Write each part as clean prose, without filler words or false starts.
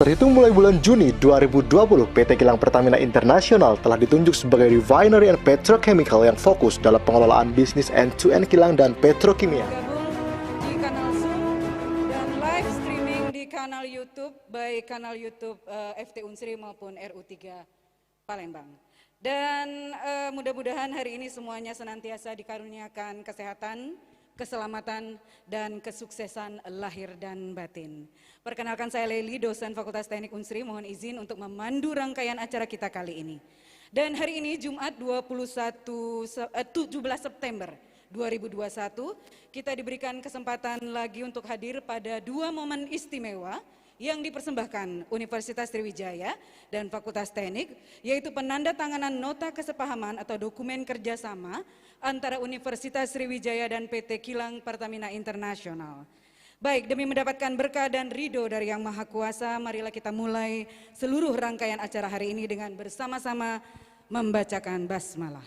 Terhitung mulai bulan Juni 2020, PT Kilang Pertamina International telah ditunjuk sebagai Refinery and Petrochemical yang fokus dalam pengelolaan bisnis end-to-end kilang dan petrokimia. Gabung di kanal Zoom dan live streaming di kanal YouTube, baik kanal YouTube FT Unsri maupun RU3 Palembang. Dan mudah-mudahan hari ini semuanya senantiasa dikaruniakan kesehatan, keselamatan, dan kesuksesan lahir dan batin. Perkenalkan, saya Leli, dosen Fakultas Teknik Unsri, mohon izin untuk memandu rangkaian acara kita kali ini. Dan hari ini Jumat 17 September 2021, kita diberikan kesempatan lagi untuk hadir pada dua momen istimewa yang dipersembahkan Universitas Sriwijaya dan Fakultas Teknik, yaitu penandatanganan nota kesepahaman atau dokumen kerjasama antara Universitas Sriwijaya dan PT Kilang Pertamina International. Baik, demi mendapatkan berkah dan ridho dari Yang Maha Kuasa, marilah kita mulai seluruh rangkaian acara hari ini dengan bersama-sama membacakan basmalah.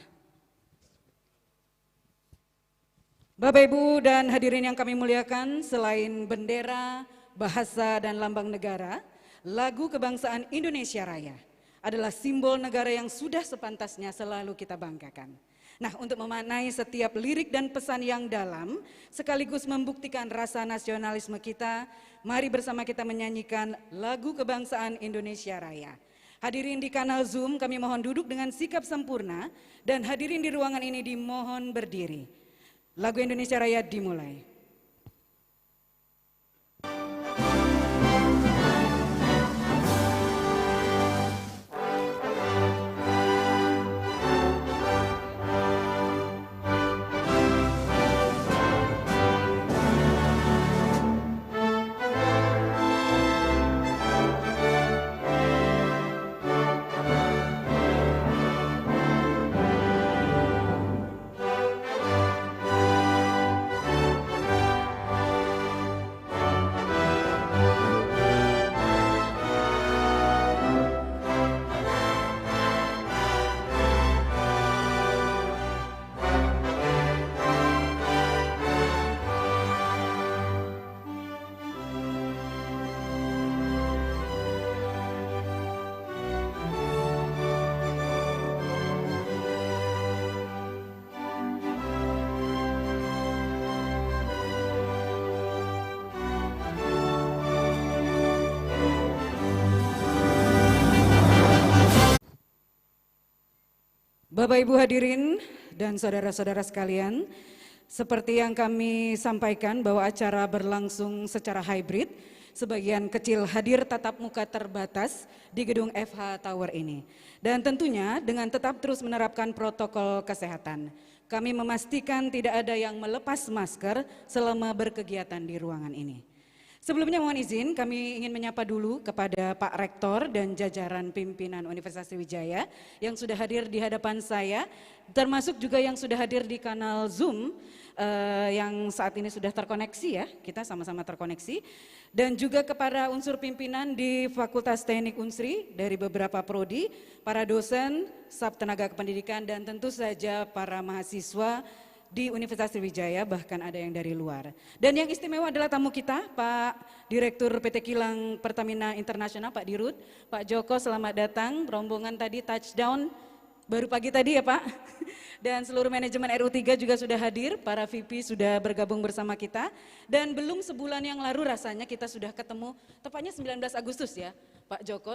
Bapak, Ibu, dan hadirin yang kami muliakan, selain bendera, bahasa, dan lambang negara, lagu kebangsaan Indonesia Raya adalah simbol negara yang sudah sepantasnya selalu kita banggakan. Nah, untuk memaknai setiap lirik dan pesan yang dalam, sekaligus membuktikan rasa nasionalisme kita, mari bersama kita menyanyikan lagu kebangsaan Indonesia Raya. Hadirin di kanal Zoom, kami mohon duduk dengan sikap sempurna, dan hadirin di ruangan ini dimohon berdiri. Lagu Indonesia Raya dimulai. Bapak, Ibu hadirin dan saudara-saudara sekalian, seperti yang kami sampaikan bahwa acara berlangsung secara hybrid, sebagian kecil hadir tatap muka terbatas di gedung FH Tower ini. Dan tentunya dengan tetap terus menerapkan protokol kesehatan, kami memastikan tidak ada yang melepas masker selama berkegiatan di ruangan ini. Sebelumnya mohon izin, kami ingin menyapa dulu kepada Pak Rektor dan jajaran pimpinan Universitas Sriwijaya yang sudah hadir di hadapan saya, termasuk juga yang sudah hadir di kanal Zoom yang saat ini sudah terkoneksi ya, kita sama-sama terkoneksi. Dan juga kepada unsur pimpinan di Fakultas Teknik Unsri dari beberapa prodi, para dosen, staf tenaga kependidikan, dan tentu saja para mahasiswa di Universitas Sriwijaya, bahkan ada yang dari luar. Dan yang istimewa adalah tamu kita, Pak Direktur PT Kilang Pertamina International, Pak Dirut. Pak Joko, selamat datang. Rombongan tadi touchdown baru pagi tadi ya Pak. Dan seluruh manajemen RU3 juga sudah hadir, para VP sudah bergabung bersama kita. Dan belum sebulan yang lalu rasanya kita sudah ketemu, tepatnya 19 Agustus ya Pak Joko,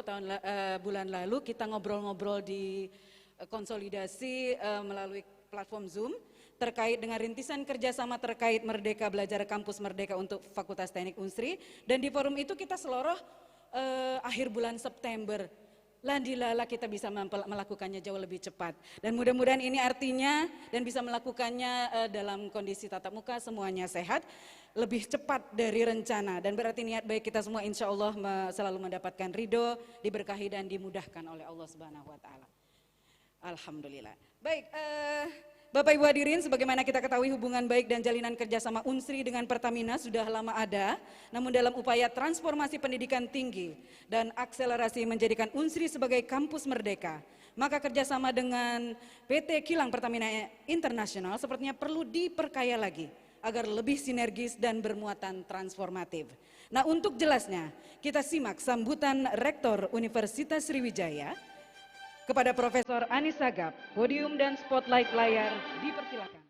bulan lalu kita ngobrol-ngobrol di konsolidasi melalui platform Zoom terkait dengan rintisan kerjasama terkait Merdeka Belajar Kampus Merdeka untuk Fakultas Teknik Unsri. Dan di forum itu kita seloroh akhir bulan September. Landilala kita bisa melakukannya jauh lebih cepat. Dan mudah-mudahan ini artinya dan bisa melakukannya dalam kondisi tatap muka semuanya sehat, lebih cepat dari rencana. Dan berarti niat baik kita semua insya Allah selalu mendapatkan ridho, diberkahi dan dimudahkan oleh Allah Subhanahu Wa Taala. Alhamdulillah. Baik, Bapak Ibu hadirin, sebagaimana kita ketahui hubungan baik dan jalinan kerjasama Unsri dengan Pertamina sudah lama ada, namun dalam upaya transformasi pendidikan tinggi dan akselerasi menjadikan Unsri sebagai kampus merdeka, maka kerjasama dengan PT Kilang Pertamina International sepertinya perlu diperkaya lagi agar lebih sinergis dan bermuatan transformatif. Nah, untuk jelasnya, kita simak sambutan Rektor Universitas Sriwijaya kepada Profesor Anis Sagap. Podium dan spotlight layar dipersilakan.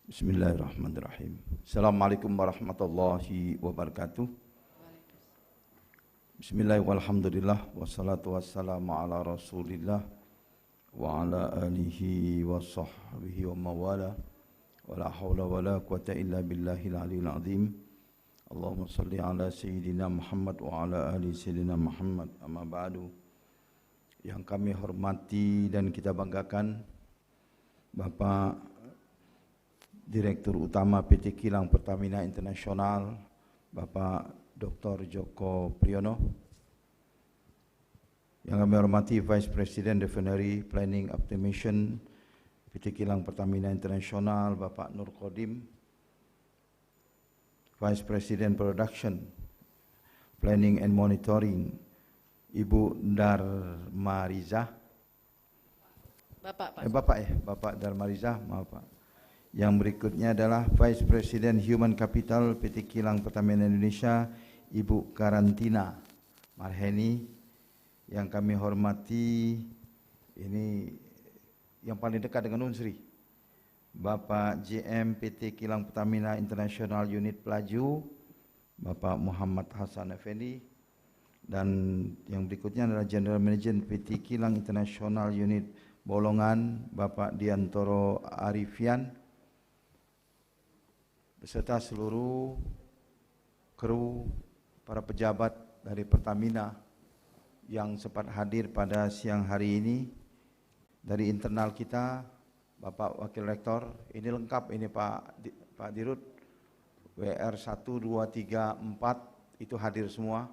Bismillahirrahmanirrahim. Assalamualaikum warahmatullahi wabarakatuh. Bismillahirrahmanirrahim. Wassalatu wassalamu ala rasulillah wa ala alihi wa sahbihi wa mawala wa la hawla wa la quwata illa billahil aliyil azim. Allahumma salli ala sayyidina Muhammad wa ala ali sayyidina Muhammad. Amma ba'du. Yang kami hormati dan kita banggakan Bapak Direktur Utama PT Kilang Pertamina Internasional, Bapak Dr. Joko Priyono. Yang kami hormati Vice President Refinery Planning Optimization PT Kilang Pertamina Internasional, Bapak Nur Kodim. Vice President Production Planning and Monitoring, Ibu Darmariza. Bapak Darmariza, maaf Pak. Yang berikutnya adalah Vice President Human Capital PT Kilang Pertamina Indonesia, Ibu Karantina Marheni. Yang kami hormati, ini yang paling dekat dengan Unsri, Bapak JM PT Kilang Pertamina International Unit Pelaju, Bapak Muhammad Hasan Effendi. Dan yang berikutnya adalah General Manager PT Kilang International Unit Bolongan, Bapak Diantoro Arifian, beserta seluruh kru, para pejabat dari Pertamina yang sempat hadir pada siang hari ini. Dari internal kita, Bapak Wakil Rektor, ini lengkap ini Pak Dirut, WR 1, 2, 3, 4 itu hadir semua,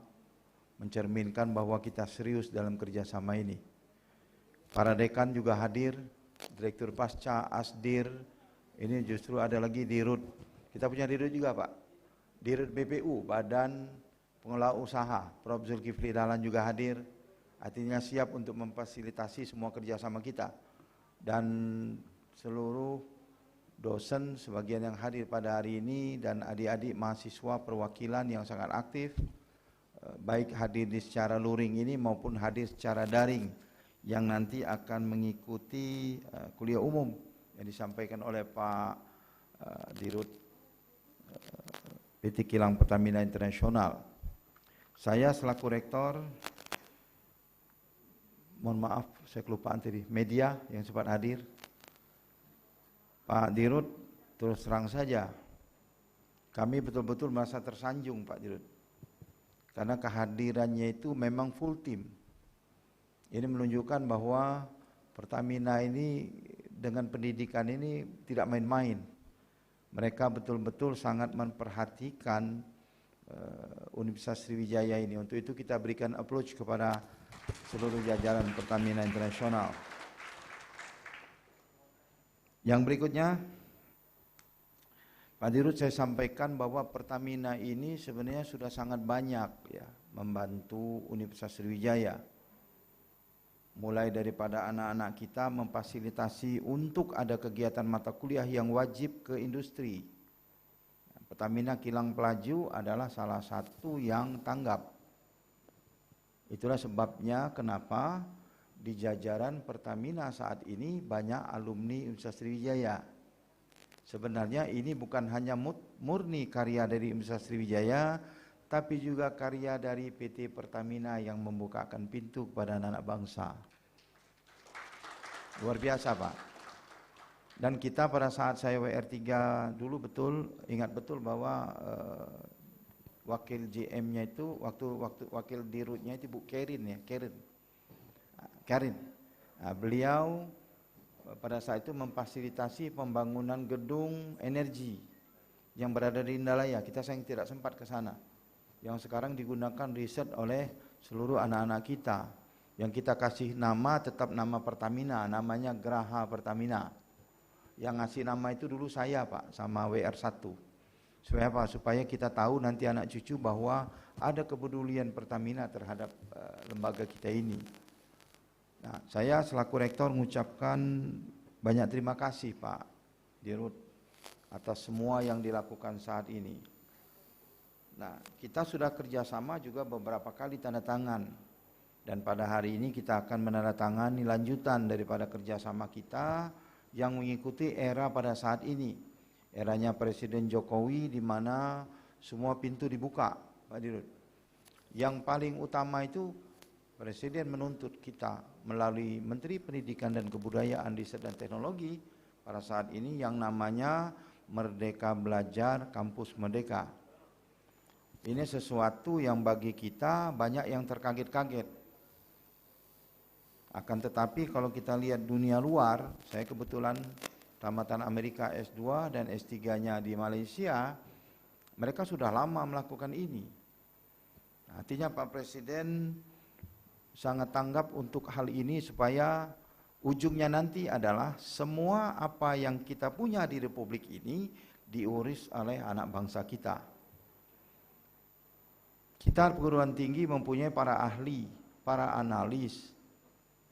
mencerminkan bahwa kita serius dalam kerjasama ini. Para dekan juga hadir, Direktur Pasca, Asdir, ini justru ada lagi Dirut. Kita punya Dirut juga Pak, Dirut BPU, Badan Pengelola Usaha, Prof. Zulkifli Dahlan juga hadir, artinya siap untuk memfasilitasi semua kerjasama kita. Dan seluruh dosen sebagian yang hadir pada hari ini dan adik-adik mahasiswa perwakilan yang sangat aktif, baik hadir di secara luring ini maupun hadir secara daring, yang nanti akan mengikuti kuliah umum yang disampaikan oleh Pak Dirut PT Kilang Pertamina Internasional. Saya selaku rektor, mohon maaf saya kelupaan tadi, media yang sempat hadir. Pak Dirut, terus terang saja, kami betul-betul merasa tersanjung Pak Dirut, karena kehadirannya itu memang full team. Ini menunjukkan bahwa Pertamina ini dengan pendidikan ini tidak main-main. Mereka betul-betul sangat memperhatikan Universitas Sriwijaya ini. Untuk itu kita berikan approach kepada seluruh jajaran Pertamina Internasional. Yang berikutnya, Pak Dirut, saya sampaikan bahwa Pertamina ini sebenarnya sudah sangat banyak ya membantu Universitas Sriwijaya. Mulai daripada anak-anak kita memfasilitasi untuk ada kegiatan mata kuliah yang wajib ke industri. Pertamina Kilang Pelaju adalah salah satu yang tanggap. Itulah sebabnya kenapa di jajaran Pertamina saat ini banyak alumni Universitas Sriwijaya. Sebenarnya ini bukan hanya murni karya dari Universitas Sriwijaya, tapi juga karya dari PT Pertamina yang membukakan pintu kepada anak-anak bangsa. Luar biasa Pak. Dan kita pada saat saya WR3 dulu ingat betul bahwa wakil JM-nya itu, waktu wakil dirutnya itu Bu Karin ya, Karin. Nah, beliau pada saat itu memfasilitasi pembangunan gedung energi yang berada di Indalaya. Kita sayang tidak sempat ke sana. Yang sekarang digunakan riset oleh seluruh anak-anak kita. Yang kita kasih nama tetap nama Pertamina, namanya Geraha Pertamina. Yang ngasih nama itu dulu saya Pak, sama WR1. Supaya apa? Supaya kita tahu nanti anak cucu bahwa ada kepedulian Pertamina terhadap lembaga kita ini. Nah, saya selaku rektor mengucapkan banyak terima kasih Pak Dirut atas semua yang dilakukan saat ini. Nah, kita sudah kerjasama juga beberapa kali tanda tangan. Dan pada hari ini kita akan menandatangani lanjutan daripada kerjasama kita yang mengikuti era pada saat ini. Eranya Presiden Jokowi di mana semua pintu dibuka, Pak Dirut. Yang paling utama itu Presiden menuntut kita melalui Menteri Pendidikan dan Kebudayaan, Riset dan Teknologi pada saat ini yang namanya Merdeka Belajar Kampus Merdeka. Ini sesuatu yang bagi kita banyak yang terkaget-kaget. Akan tetapi kalau kita lihat dunia luar, saya kebetulan tamatan Amerika S2 dan S3-nya di Malaysia, mereka sudah lama melakukan ini. Artinya Pak Presiden sangat tanggap untuk hal ini supaya ujungnya nanti adalah semua apa yang kita punya di Republik ini diurus oleh anak bangsa kita. Kita perguruan tinggi mempunyai para ahli, para analis,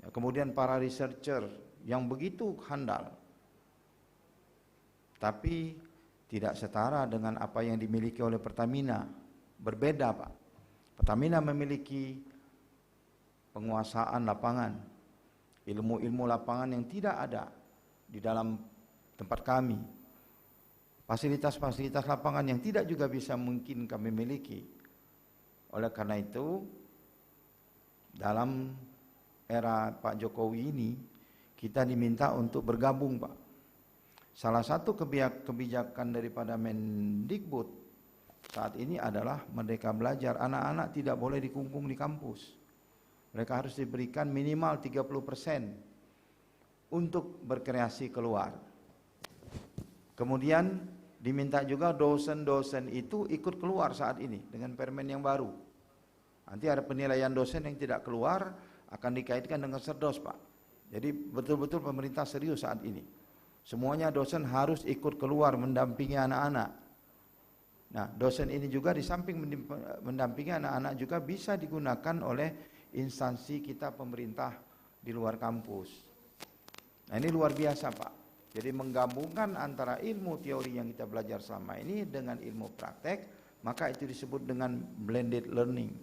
kemudian para researcher yang begitu handal. Tapi tidak setara dengan apa yang dimiliki oleh Pertamina. Berbeda Pak. Pertamina memiliki penguasaan lapangan, ilmu-ilmu lapangan yang tidak ada di dalam tempat kami. Fasilitas-fasilitas lapangan yang tidak juga bisa mungkin kami miliki. Oleh karena itu, dalam era Pak Jokowi ini, kita diminta untuk bergabung Pak. Salah satu kebijakan daripada Mendikbud saat ini adalah Merdeka Belajar. Anak-anak tidak boleh dikungkung di kampus. Mereka harus diberikan minimal 30% untuk berkreasi keluar. Kemudian diminta juga dosen-dosen itu ikut keluar saat ini dengan permen yang baru. Nanti ada penilaian dosen yang tidak keluar akan dikaitkan dengan serdos Pak. Jadi betul-betul pemerintah serius saat ini. Semuanya dosen harus ikut keluar mendampingi anak-anak. Nah, dosen ini juga di samping mendampingi anak-anak juga bisa digunakan oleh instansi kita pemerintah di luar kampus. Nah, ini luar biasa Pak. Jadi menggabungkan antara ilmu teori yang kita belajar selama ini dengan ilmu praktek, maka itu disebut dengan blended learning.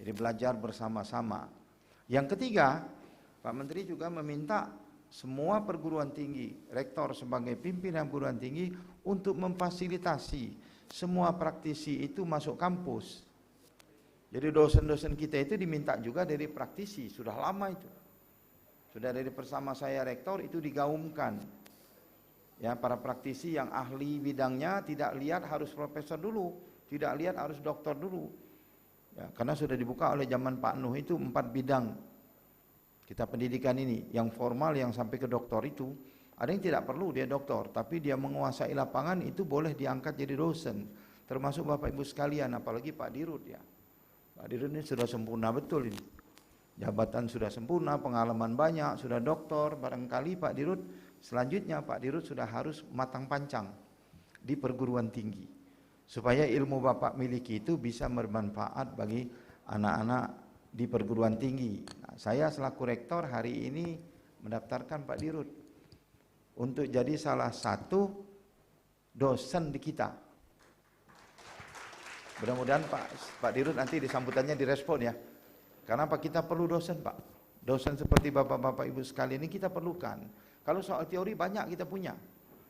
Jadi belajar bersama-sama. Yang ketiga, Pak Menteri juga meminta semua perguruan tinggi, rektor sebagai pimpinan perguruan tinggi untuk memfasilitasi semua praktisi itu masuk kampus. Jadi dosen-dosen kita itu diminta juga dari praktisi, sudah lama itu. Sudah dari bersama saya rektor itu digaungkan. Ya, para praktisi yang ahli bidangnya tidak lihat harus profesor dulu, tidak lihat harus doktor dulu. Ya, karena sudah dibuka oleh zaman Pak Nuh itu 4 bidang. Kita pendidikan ini, yang formal yang sampai ke doktor itu, ada yang tidak perlu dia doktor, tapi dia menguasai lapangan itu boleh diangkat jadi dosen. Termasuk Bapak Ibu sekalian, apalagi Pak Dirut ya. Pak Dirut ini sudah sempurna betul ini. Jabatan sudah sempurna, pengalaman banyak, sudah doktor, barangkali Pak Dirut, selanjutnya Pak Dirut sudah harus matang pancang di perguruan tinggi. Supaya ilmu Bapak miliki itu bisa bermanfaat bagi anak-anak di perguruan tinggi. Nah, saya selaku rektor hari ini mendaftarkan Pak Dirut untuk jadi salah satu dosen di kita. Mudah-mudahan Pak Dirut nanti di sambutannya direspon ya. Karena apa? Kita perlu dosen Pak. Dosen seperti Bapak-Bapak Ibu sekalian ini kita perlukan. Kalau soal teori banyak kita punya.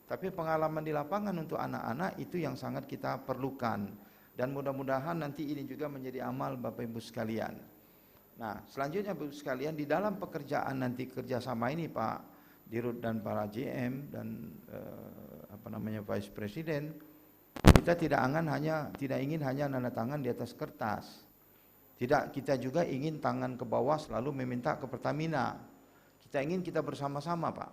Tapi pengalaman di lapangan untuk anak-anak itu yang sangat kita perlukan. Dan mudah-mudahan nanti ini juga menjadi amal Bapak Ibu sekalian. Nah, selanjutnya Bapak Ibu sekalian, di dalam pekerjaan nanti kerjasama ini Pak Dirut dan para GM dan Vice Presiden, kita tidak ingin hanya nanda tangan di atas kertas. Tidak, kita juga ingin tangan ke bawah selalu meminta ke Pertamina. Kita ingin kita bersama-sama Pak.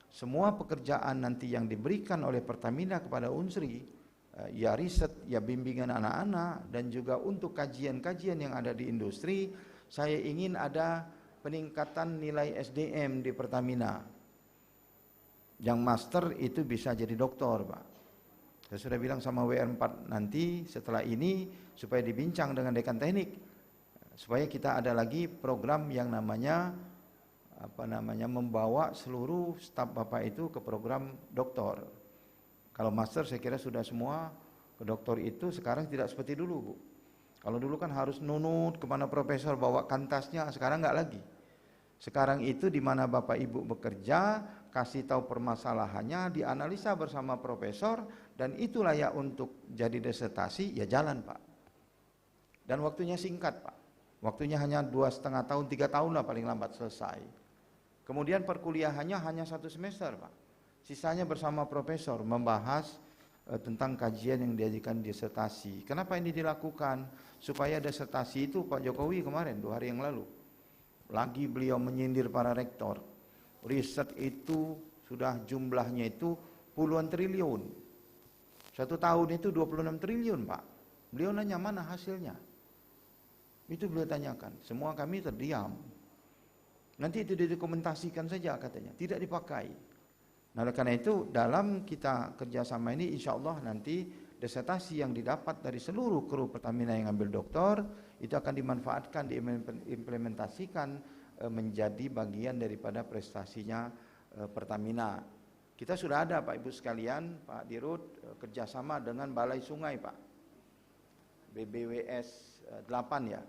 Semua pekerjaan nanti yang diberikan oleh Pertamina kepada Unsri, ya riset, ya bimbingan anak-anak, dan juga untuk kajian-kajian yang ada di industri, saya ingin ada peningkatan nilai SDM di Pertamina. Yang master itu bisa jadi doktor, Pak. Saya sudah bilang sama WR4 nanti setelah ini supaya dibincang dengan dekan teknik, supaya kita ada lagi program yang namanya membawa seluruh staf Bapak itu ke program doktor. Kalau master saya kira sudah semua ke doktor itu sekarang tidak seperti dulu, Bu. Kalau dulu kan harus nunut kemana profesor bawa kantasnya, sekarang nggak lagi. Sekarang itu di mana Bapak Ibu bekerja, kasih tahu permasalahannya, dianalisa bersama profesor, dan itu layak untuk jadi disertasi, ya jalan, Pak. Dan waktunya singkat, Pak. Waktunya hanya 2,5 tahun, 3 tahun lah paling lambat selesai. Kemudian perkuliahannya hanya 1 semester, Pak. Sisanya bersama profesor membahas tentang kajian yang diajukan disertasi. Kenapa ini dilakukan? Supaya disertasi itu Pak Jokowi kemarin 2 hari yang lalu lagi beliau menyindir para rektor. Riset itu sudah jumlahnya itu puluhan triliun. 1 tahun itu 26 triliun, Pak. Beliau nanya mana hasilnya? Itu beliau tanyakan. Semua kami terdiam. Nanti itu didokumentasikan saja katanya, tidak dipakai. Nah, oleh karena itu dalam kita kerjasama ini insya Allah nanti disertasi yang didapat dari seluruh kru Pertamina yang ambil doktor itu akan dimanfaatkan, diimplementasikan menjadi bagian daripada prestasinya Pertamina. Kita sudah ada Pak Ibu sekalian, Pak Dirut kerjasama dengan Balai Sungai, Pak, BBWS 8 ya.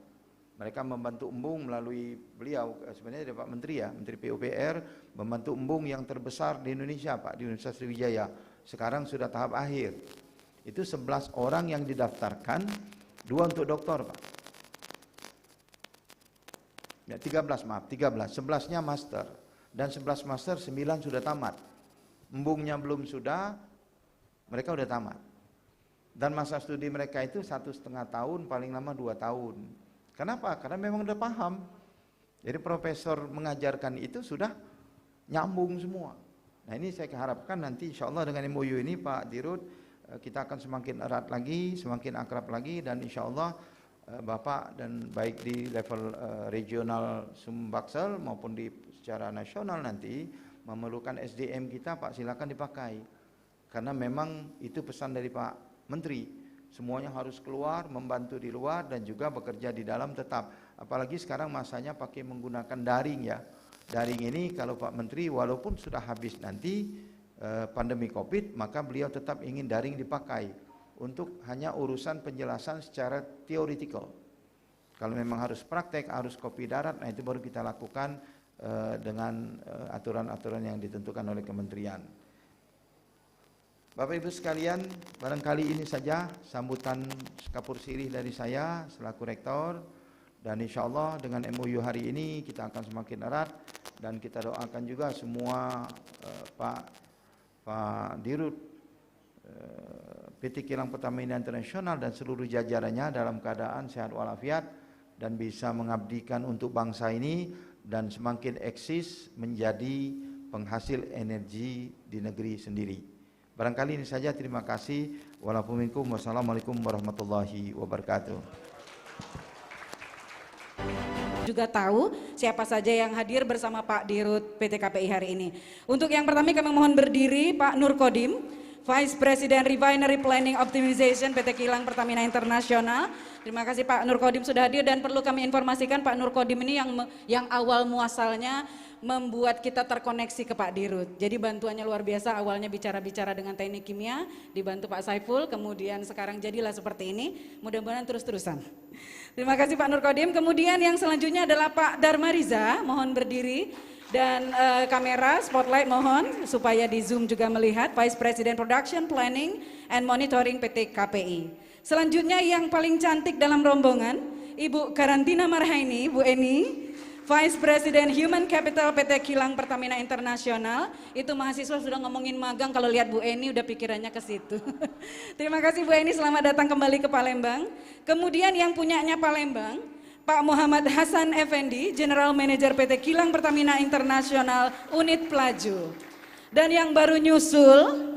Mereka membantu embung melalui beliau, sebenarnya ada Pak Menteri ya, Menteri PUPR, membantu embung yang terbesar di Indonesia, Pak, di Universitas Sriwijaya. Sekarang sudah tahap akhir. Itu 11 orang yang didaftarkan, 2 untuk doktor, Pak. Ya, 13, 11-nya master. Dan 11 master, 9 sudah tamat. Embungnya belum sudah, mereka sudah tamat. Dan masa studi mereka itu 1,5 tahun, paling lama 2 tahun. Kenapa? Karena memang udah paham. Jadi profesor mengajarkan itu sudah nyambung semua. Nah, ini saya harapkan nanti insya Allah dengan MOU ini Pak Dirut, kita akan semakin erat lagi, semakin akrab lagi, dan insya Allah Bapak dan baik di level regional Sumbaksel maupun di secara nasional nanti memerlukan SDM kita, Pak, silakan dipakai. Karena memang itu pesan dari Pak Menteri. Semuanya harus keluar, membantu di luar dan juga bekerja di dalam tetap. Apalagi sekarang masanya pakai menggunakan daring ya. Daring ini kalau Pak Menteri walaupun sudah habis nanti pandemi Covid, maka beliau tetap ingin daring dipakai untuk hanya urusan penjelasan secara teoretikal. Kalau memang harus praktek, harus kopi darat, nah itu baru kita lakukan dengan aturan-aturan yang ditentukan oleh kementerian. Bapak Ibu sekalian, barangkali ini saja sambutan kapur sirih dari saya selaku rektor, dan insya Allah dengan MOU hari ini kita akan semakin erat, dan kita doakan juga semua Pak Dirut PT Kilang Pertamina Internasional dan seluruh jajarannya dalam keadaan sehat walafiat dan bisa mengabdikan untuk bangsa ini dan semakin eksis menjadi penghasil energi di negeri sendiri. Barangkali ini saja, terima kasih. Wassalamualaikum warahmatullahi wabarakatuh. Juga tahu siapa saja yang hadir bersama Pak Dirut PT KPI hari ini. Untuk yang pertama kami mohon berdiri Pak Nur Kodim, Vice President Refinery Planning Optimization PT Kilang Pertamina Internasional. Terima kasih Pak Nur Kodim sudah hadir, dan perlu kami informasikan Pak Nur Kodim ini yang awal muasalnya membuat kita terkoneksi ke Pak Dirut. Jadi bantuannya luar biasa, awalnya bicara-bicara dengan teknik kimia, dibantu Pak Saiful, kemudian sekarang jadilah seperti ini, mudah-mudahan terus-terusan. Terima kasih Pak Nur Kodim. Kemudian yang selanjutnya adalah Pak Dharma Riza, mohon berdiri, dan kamera spotlight mohon supaya di zoom juga melihat, Vice President Production Planning and Monitoring PT KPI. Selanjutnya yang paling cantik dalam rombongan, Ibu Karantina Marhaini, Bu Eni, Vice President Human Capital PT Kilang Pertamina Internasional. Itu mahasiswa sudah ngomongin magang, kalau lihat Bu Eni udah pikirannya ke situ. Terima kasih Bu Eni, selamat datang kembali ke Palembang. Kemudian yang punyanya Palembang, Pak Muhammad Hasan Effendi, General Manager PT Kilang Pertamina Internasional Unit Pelaju. Dan yang baru nyusul,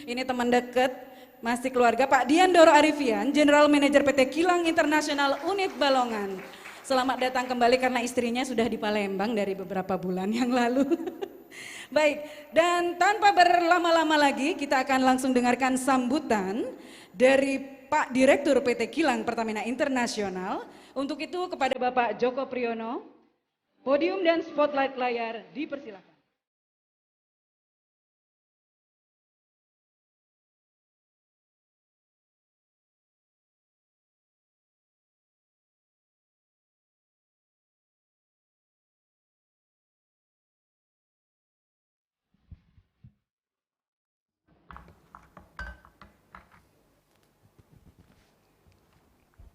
ini teman dekat, masih keluarga, Pak Diandoro Arifian, General Manager PT Kilang Internasional Unit Balongan. Selamat datang kembali karena istrinya sudah di Palembang dari beberapa bulan yang lalu. Baik, dan tanpa berlama-lama lagi kita akan langsung dengarkan sambutan dari Pak Direktur PT Kilang Pertamina Internasional. Untuk itu kepada Bapak Joko Priyono, podium dan spotlight layar dipersilakan.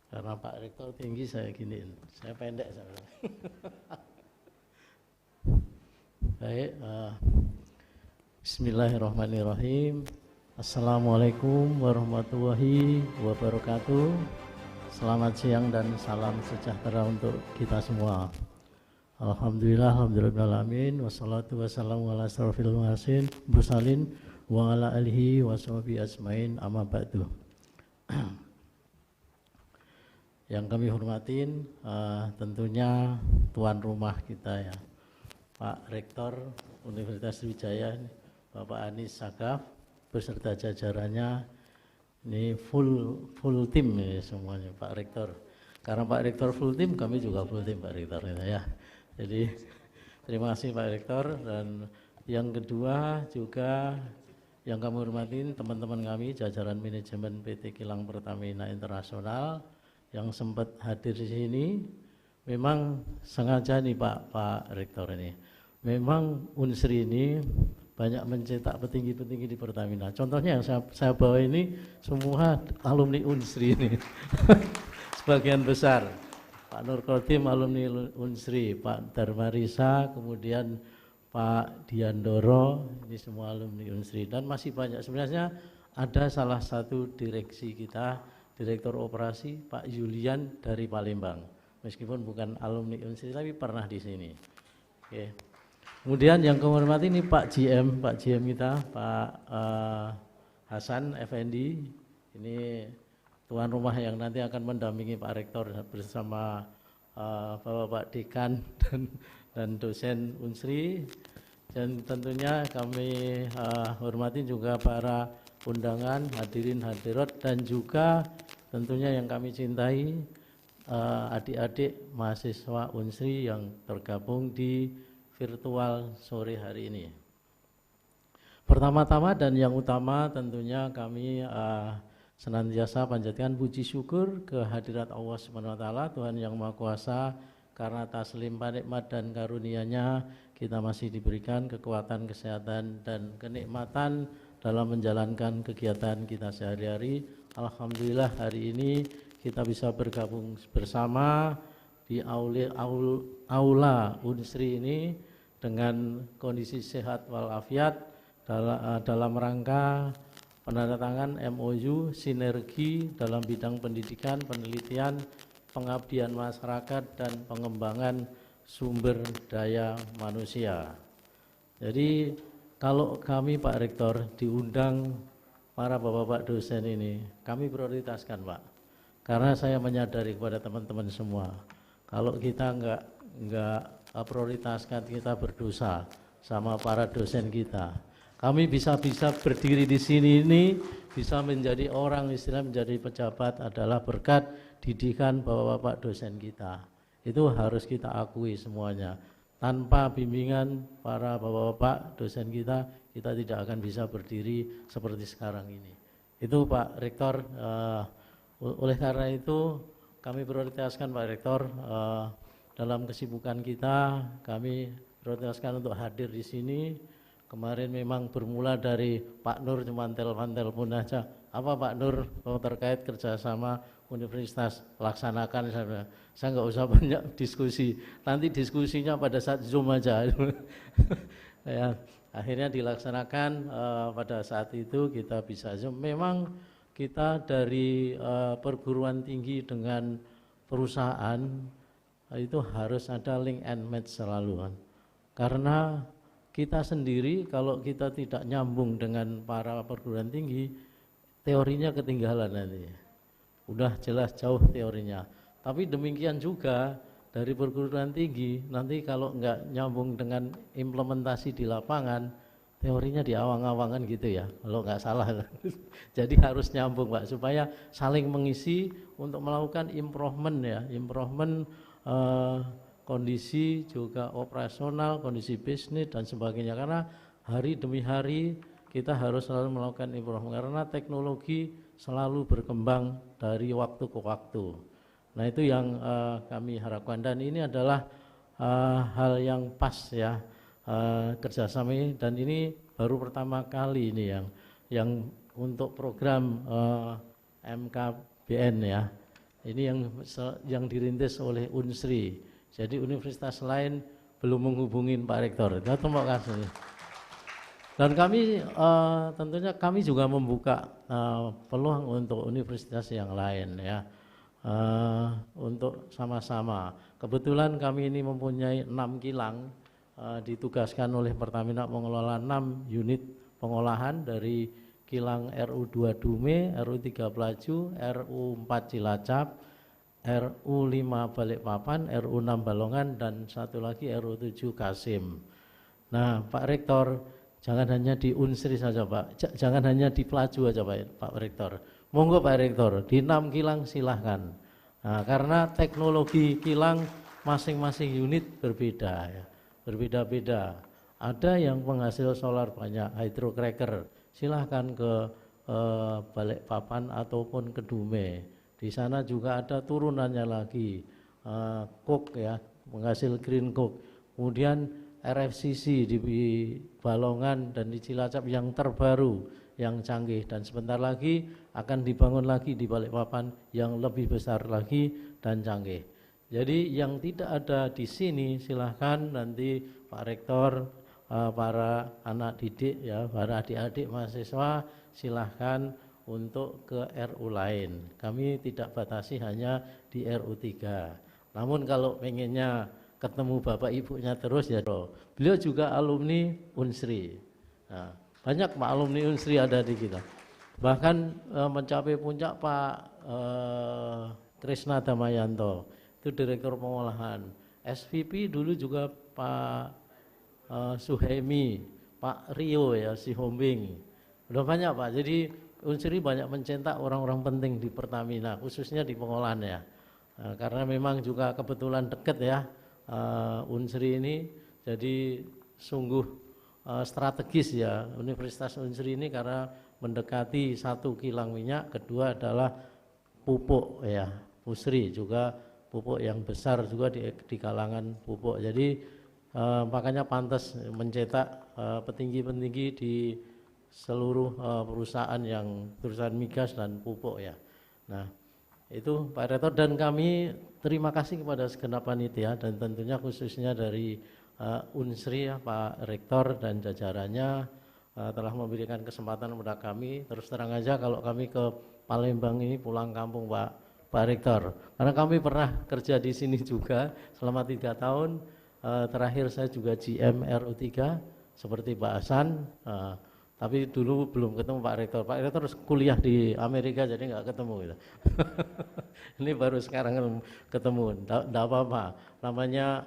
Karena Pak Rektor tinggi saya giniin, saya pendek saya. Baik, Bismillahirrahmanirrahim. Assalamualaikum warahmatullahi wabarakatuh. Selamat siang dan salam sejahtera untuk kita semua. Alhamdulillah, alhamdulillahirrahmanirrahim. Wassalatu wassalamu ala asrofil mursalin wa ala alihi wa sahbihi asmain amma ba'du. Yang kami hormatin tentunya tuan rumah kita ya, Pak Rektor Universitas Sriwijaya, Bapak Anies Sagaf beserta jajarannya. Ini full tim ya semuanya Pak Rektor. Karena Pak Rektor full tim, kami juga full tim Pak Rektor ya. Jadi terima kasih Pak Rektor. Dan yang kedua juga yang kami hormatin teman-teman kami jajaran manajemen PT Kilang Pertamina Internasional yang sempat hadir di sini. Memang sengaja nih Pak Rektor ini. Memang Unsri ini banyak mencetak petinggi-petinggi di Pertamina. Contohnya yang saya bawa ini semua alumni Unsri ini. Sebagian besar. Pak Nur Kotim alumni Unsri, Pak Darmarisa, kemudian Pak Diandoro, ini semua alumni Unsri. Dan masih banyak. Sebenarnya ada salah satu direksi kita, Direktur Operasi Pak Julian dari Palembang, meskipun bukan alumni Unsri tapi pernah di sini. Oke. Kemudian yang kami hormati ini Pak GM kita, Pak Hasan Effendi, ini tuan rumah yang nanti akan mendampingi Pak Rektor bersama Bapak Dekan dan dosen Unsri. Dan tentunya kami hormati juga para undangan, hadirin hadirat, dan juga tentunya yang kami cintai adik-adik mahasiswa Unsri yang tergabung di virtual sore hari ini. Pertama-tama dan yang utama tentunya kami senantiasa panjatkan puji syukur kehadirat Allah SWT, Tuhan yang Maha Kuasa, karena atas limpah nikmat dan karunia-Nya kita masih diberikan kekuatan, kesehatan, dan kenikmatan dalam menjalankan kegiatan kita sehari-hari. Alhamdulillah hari ini kita bisa bergabung bersama di aula Unsri ini dengan kondisi sehat walafiat dalam rangka penandatangan MOU sinergi dalam bidang pendidikan, penelitian, pengabdian masyarakat, dan pengembangan sumber daya manusia. Jadi kalau kami Pak Rektor diundang para bapak-bapak dosen ini, kami prioritaskan Pak. Karena saya menyadari kepada teman-teman semua, kalau kita enggak prioritaskan, kita berdosa sama para dosen kita. Kami bisa berdiri di sini ini, bisa menjadi orang, istilah menjadi pejabat adalah berkat didikan bapak-bapak dosen kita. Itu harus kita akui semuanya. Tanpa bimbingan para bapak-bapak dosen kita, kita tidak akan bisa berdiri seperti sekarang ini. Itu Pak Rektor. Oleh karena itu kami prioritaskan Pak Rektor dalam kesibukan kita, kami prioritaskan untuk hadir di sini. Kemarin memang bermula dari Pak Nur cuma telepon aja. Apa Pak Nur terkait kerjasama universitas laksanakan, saya nggak usah banyak diskusi. Nanti diskusinya pada saat Zoom aja. Ya, akhirnya dilaksanakan pada saat itu kita bisa Zoom. Memang kita dari perguruan tinggi dengan perusahaan itu harus ada link and match selalu kan. Karena kita sendiri kalau kita tidak nyambung dengan para perguruan tinggi, teorinya ketinggalan nanti. Udah jelas jauh teorinya. Tapi demikian juga dari perguruan tinggi, nanti kalau nggak nyambung dengan implementasi di lapangan, teorinya di awang-awangan gitu ya, kalau nggak salah. Jadi harus nyambung Pak, supaya saling mengisi untuk melakukan improvement ya, improvement kondisi juga operasional, kondisi bisnis dan sebagainya. Karena hari demi hari kita harus selalu melakukan improvement, karena teknologi selalu berkembang dari waktu ke waktu. Nah itu yang kami harapkan, dan ini adalah hal yang pas ya, kerjasama ini, dan ini baru pertama kali ini yang untuk program MKBN ya, ini yang dirintis oleh Unsri. Jadi universitas lain belum menghubungi Pak Rektor. Terima kasih. Dan kami tentunya kami juga membuka peluang untuk universitas yang lain ya, untuk sama-sama. Kebetulan kami ini mempunyai 6 kilang, ditugaskan oleh Pertamina mengelola 6 unit pengolahan dari kilang RU2 Dume, RU3 Pelaju, RU4 Cilacap, RU5 Balikpapan, RU6 Balongan, dan satu lagi RU7 Kasim. Nah Pak Rektor, jangan hanya di Unsri saja Pak, jangan hanya di Pelaju aja Pak Rektor. Monggo Pak Rektor, di 6 kilang silahkan. Nah, karena teknologi kilang masing-masing unit berbeda ya, berbeda-beda. Ada yang penghasil solar banyak, hydrocracker, silahkan ke Balikpapan ataupun ke Dume. Di sana juga ada turunannya lagi, coke ya, penghasil green coke. Kemudian RFCC di Balongan dan di Cilacap yang terbaru, yang canggih, dan sebentar lagi akan dibangun lagi di Balikpapan yang lebih besar lagi dan canggih. Jadi yang tidak ada di sini silahkan nanti Pak Rektor, para anak didik ya, para adik-adik mahasiswa silahkan untuk ke RU lain. Kami tidak batasi hanya di RU3. Namun kalau pengennya ketemu bapak ibunya terus ya, beliau juga alumni Unsri. Nah, banyak Pak alumni Unsri ada di kita. Bahkan mencapai puncak Pak Krisna Damayanto, itu direktur pengolahan. SVP dulu juga Pak Suhemi, Pak Rio ya, si Hombing. Udah banyak Pak. Jadi Unsri banyak mencetak orang-orang penting di Pertamina, khususnya di pengolahan ya. Karena memang juga kebetulan dekat ya, Unsri ini jadi sungguh strategis ya Universitas Unsri ini, karena mendekati 1 kilang minyak, kedua adalah pupuk ya, Pusri juga pupuk yang besar juga di kalangan pupuk. Jadi makanya pantas mencetak petinggi-petinggi di seluruh perusahaan migas dan pupuk ya. Nah itu Pak Rektor, dan kami terima kasih kepada segenap panitia dan tentunya khususnya dari Unsri ya, Pak Rektor dan jajarannya telah memberikan kesempatan kepada kami. Terus terang aja kalau kami ke Palembang ini pulang kampung Pak Rektor, karena kami pernah kerja di sini juga selama 3 tahun. Terakhir saya juga GM RU3 seperti Pak Hasan. Tapi dulu belum ketemu Pak Rektor. Pak Rektor kuliah di Amerika jadi nggak ketemu gitu. Ini baru sekarang ketemu. Nggak apa-apa. Namanya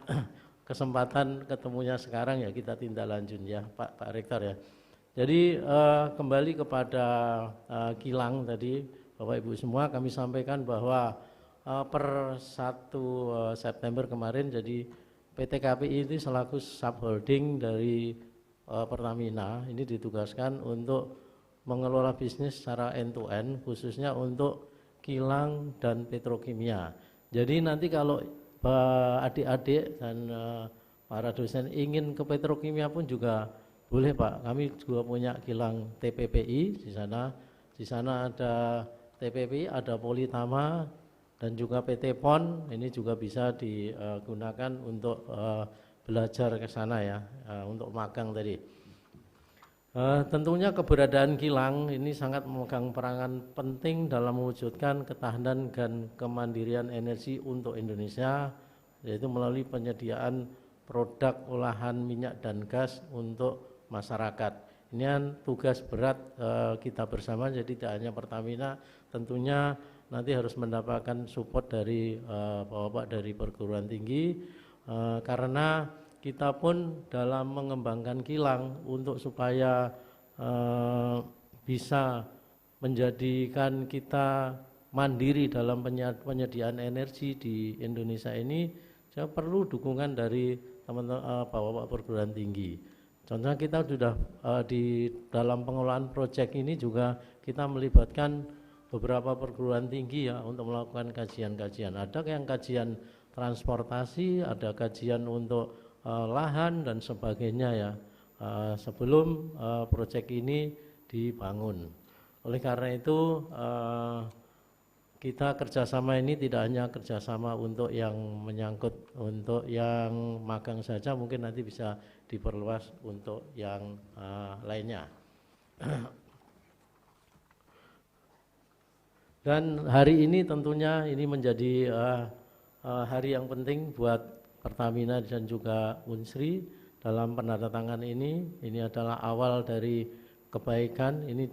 kesempatan ketemunya sekarang ya, kita tindak lanjut ya Pak Rektor ya. Jadi kembali kepada kilang tadi Bapak Ibu semua, kami sampaikan bahwa per 1 September kemarin jadi PT KPI ini selaku subholding dari Pertamina ini ditugaskan untuk mengelola bisnis secara end to end, khususnya untuk kilang dan petrokimia. Jadi nanti kalau adik-adik dan para dosen ingin ke petrokimia pun juga boleh Pak. Kami juga punya kilang TPPI di sana. Di sana ada TPPI, ada Politama dan juga PT PON. Ini juga bisa digunakan untuk belajar ke sana ya, untuk magang tadi. Tentunya keberadaan kilang ini sangat memegang peranan penting dalam mewujudkan ketahanan dan kemandirian energi untuk Indonesia, yaitu melalui penyediaan produk olahan minyak dan gas untuk masyarakat. Ini kan tugas berat kita bersama, jadi tidak hanya Pertamina, tentunya nanti harus mendapatkan support dari Bapak-bapak dari perguruan tinggi, karena kita pun dalam mengembangkan kilang untuk supaya bisa menjadikan kita mandiri dalam penyediaan energi di Indonesia ini, saya perlu dukungan dari teman-teman Bapak-bapak perguruan tinggi. Contohnya kita sudah di dalam pengelolaan proyek ini juga kita melibatkan beberapa perguruan tinggi ya untuk melakukan kajian-kajian. Ada yang kajian transportasi, ada kajian untuk lahan dan sebagainya ya, sebelum proyek ini dibangun. Oleh karena itu kita kerjasama ini tidak hanya kerjasama untuk yang menyangkut untuk yang magang saja, mungkin nanti bisa diperluas untuk yang lainnya. Dan hari ini tentunya ini menjadi hari yang penting buat Pertamina dan juga Unsri dalam penandatangan ini. Ini adalah awal dari kebaikan. Ini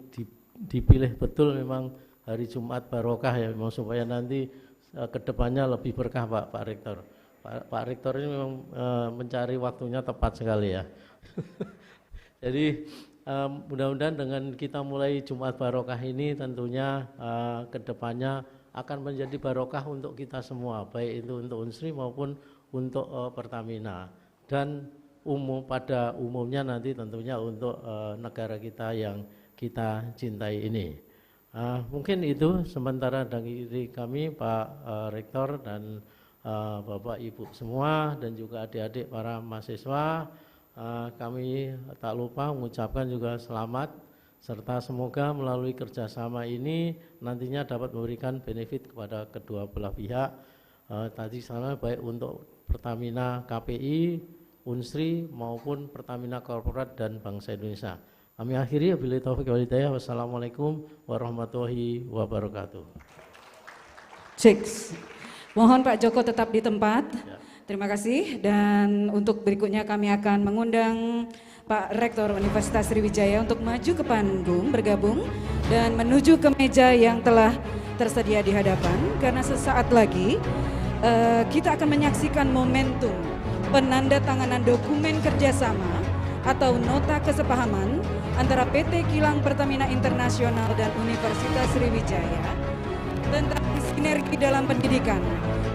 dipilih betul memang hari Jumat barokah ya, memang supaya nanti kedepannya lebih berkah Pak Rektor. Pak Rektor ini memang mencari waktunya tepat sekali ya. Jadi mudah-mudahan dengan kita mulai Jumat barokah ini tentunya kedepannya akan menjadi barokah untuk kita semua, baik itu untuk Unsri maupun untuk Pertamina, dan pada umumnya nanti tentunya untuk negara kita yang kita cintai ini. Mungkin itu sementara dari kami Pak Rektor dan Bapak Ibu semua dan juga adik-adik para mahasiswa. Kami tak lupa mengucapkan juga selamat serta semoga melalui kerjasama ini nantinya dapat memberikan benefit kepada kedua belah pihak. Tadi sama baik untuk Pertamina KPI, Unsri maupun Pertamina Corporate dan Bangsa Indonesia. Kami akhiri, wabillahi taufiq wal hidayah. Wassalamualaikum warahmatullahi wabarakatuh. Mohon Pak Joko tetap di tempat. Ya. Terima kasih. Dan untuk berikutnya kami akan mengundang Pak Rektor Universitas Sriwijaya untuk maju ke panggung, bergabung dan menuju ke meja yang telah tersedia di hadapan. Karena sesaat lagi kita akan menyaksikan momentum penandatanganan dokumen kerjasama atau nota kesepahaman antara PT Kilang Pertamina Internasional dan Universitas Sriwijaya tentang sinergi dalam pendidikan,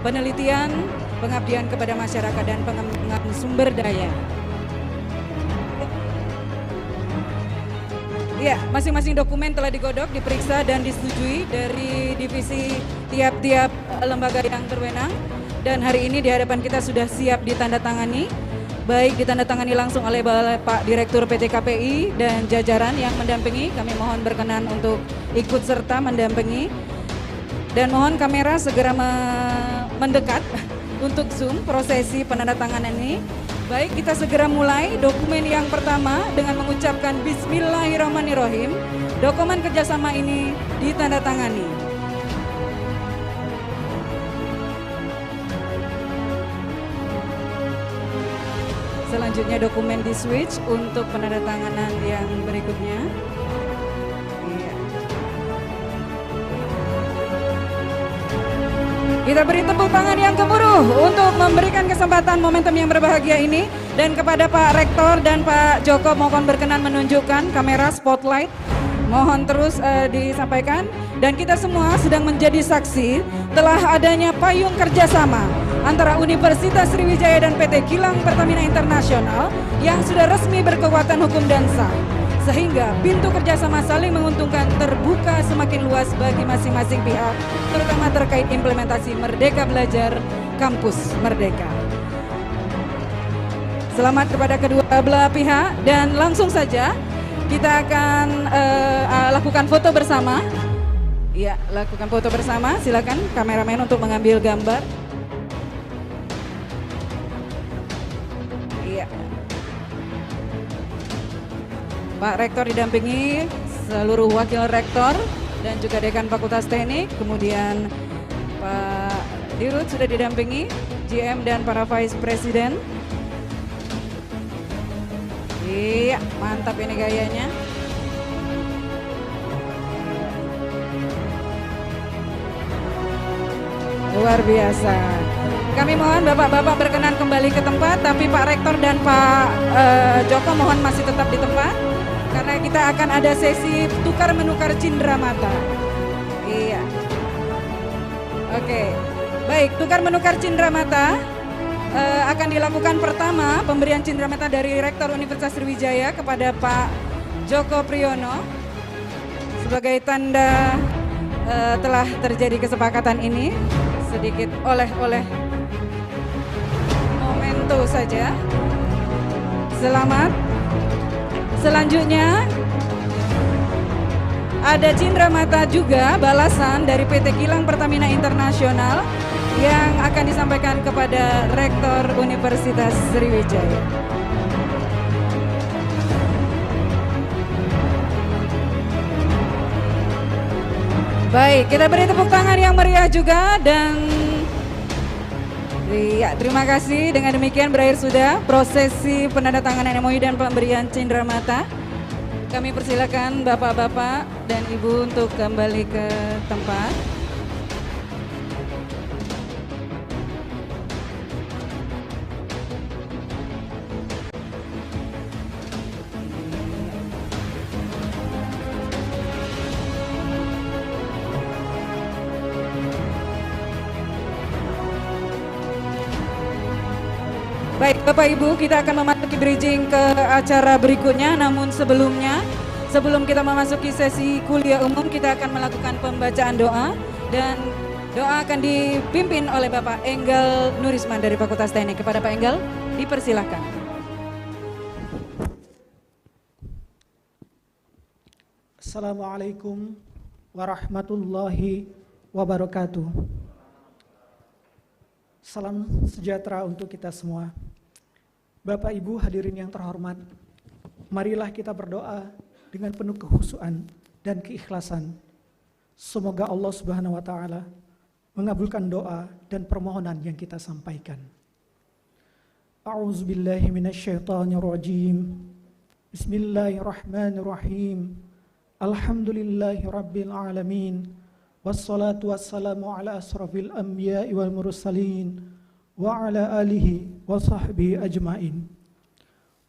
penelitian, pengabdian kepada masyarakat dan pengembangan sumber daya. Ya, masing-masing dokumen telah digodok, diperiksa dan disetujui dari divisi tiap-tiap lembaga yang berwenang, dan hari ini di hadapan kita sudah siap ditandatangani, baik ditandatangani langsung oleh Pak Direktur PT KPI dan jajaran yang mendampingi. Kami mohon berkenan untuk ikut serta mendampingi, dan mohon kamera segera mendekat untuk zoom prosesi penandatanganan ini. Baik, kita segera mulai dokumen yang pertama dengan mengucapkan Bismillahirrahmanirrahim. Dokumen kerjasama ini ditandatangani. Selanjutnya dokumen di switch untuk penandatanganan yang berikutnya. Kita beri tepuk tangan yang gemuruh untuk memberikan kesempatan momentum yang berbahagia ini. Dan kepada Pak Rektor dan Pak Joko mohon berkenan menunjukkan kamera spotlight. Mohon terus disampaikan. Dan kita semua sedang menjadi saksi telah adanya payung kerjasama antara Universitas Sriwijaya dan PT Kilang Pertamina Internasional yang sudah resmi berkekuatan hukum dan sah. Sehingga pintu kerjasama saling menguntungkan terbuka semakin luas bagi masing-masing pihak, terutama terkait implementasi Merdeka Belajar Kampus Merdeka. Selamat kepada kedua belah pihak, dan langsung saja kita akan lakukan foto bersama. Ya, lakukan foto bersama. Silakan kameramen untuk mengambil gambar. Iya. Pak Rektor didampingi seluruh wakil rektor dan juga dekan Fakultas Teknik, kemudian Pak Dirut sudah didampingi, GM dan para Vice President. Iya, mantap ini gayanya. Luar biasa. Kami mohon Bapak-Bapak berkenan kembali ke tempat, tapi Pak Rektor dan Pak Joko mohon masih tetap di tempat, karena kita akan ada sesi tukar menukar cindera mata. Iya. Oke. Baik, tukar menukar cindera mata akan dilakukan pertama pemberian cindera mata dari Rektor Universitas Sriwijaya kepada Pak Joko Priyono sebagai tanda telah terjadi kesepakatan ini. Sedikit oleh-oleh memento saja. Selamat. Selanjutnya ada cindera mata juga balasan dari PT Kilang Pertamina Internasional yang akan disampaikan kepada Rektor Universitas Sriwijaya. Baik, kita beri tepuk tangan yang meriah juga dan ya, terima kasih. Dengan demikian berakhir sudah prosesi penandatanganan MOU dan pemberian cindera mata. Kami persilakan Bapak-bapak dan Ibu untuk kembali ke tempat. Baik Bapak Ibu, kita akan memasuki bridging ke acara berikutnya. Namun sebelumnya, sebelum kita memasuki sesi kuliah umum, kita akan melakukan pembacaan doa. Dan doa akan dipimpin oleh Bapak Enggal Nurisman dari Fakultas Teknik. Kepada Pak Enggal, dipersilahkan. Assalamualaikum warahmatullahi wabarakatuh. Salam sejahtera untuk kita semua. Bapak Ibu hadirin yang terhormat, marilah kita berdoa dengan penuh kekhusyuan dan keikhlasan. Semoga Allah Subhanahu wa taala mengabulkan doa dan permohonan yang kita sampaikan. A'udzubillahi minasyaitonirrajim. Bismillahirrahmanirrahim. Alhamdulillahirabbil alamin. Wassalatu wassalamu ala asrafil anbiya'i wal mursalin wa ala alihi wa sahbihi ajmain.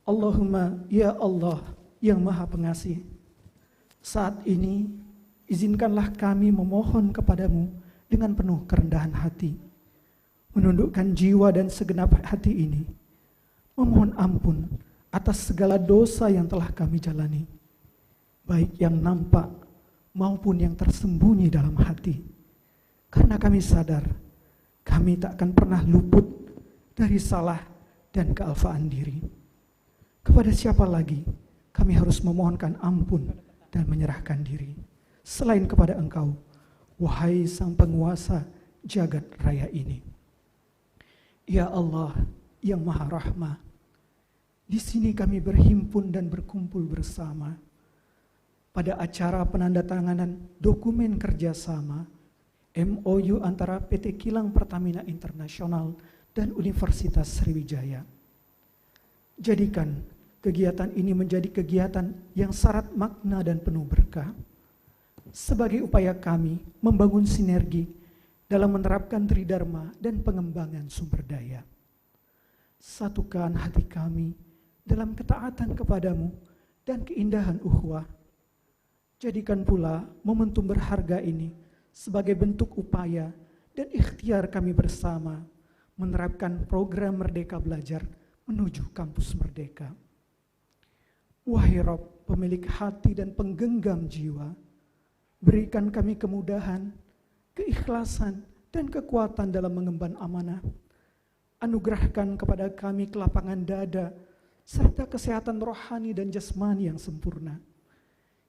Allahumma ya Allah yang maha pengasih, saat ini izinkanlah kami memohon kepadamu dengan penuh kerendahan hati, menundukkan jiwa dan segenap hati ini, memohon ampun atas segala dosa yang telah kami jalani, baik yang nampak maupun yang tersembunyi dalam hati. Karena kami sadar, kami tak akan pernah luput dari salah dan kealfaan diri. Kepada siapa lagi kami harus memohonkan ampun dan menyerahkan diri selain kepada Engkau, wahai Sang Penguasa jagat raya ini. Ya Allah yang Maha Rahmah, di sini kami berhimpun dan berkumpul bersama pada acara penandatanganan dokumen kerjasama MOU antara PT Kilang Pertamina Internasional dan Universitas Sriwijaya. Jadikan kegiatan ini menjadi kegiatan yang syarat makna dan penuh berkah, sebagai upaya kami membangun sinergi dalam menerapkan tridharma dan pengembangan sumber daya. Satukan hati kami dalam ketaatan kepadamu dan keindahan ukhuwah. Jadikan pula momentum berharga ini sebagai bentuk upaya dan ikhtiar kami bersama menerapkan program Merdeka Belajar menuju kampus merdeka. Wahai Rabb, pemilik hati dan penggenggam jiwa, berikan kami kemudahan, keikhlasan, dan kekuatan dalam mengemban amanah. Anugerahkan kepada kami kelapangan dada, serta kesehatan rohani dan jasmani yang sempurna.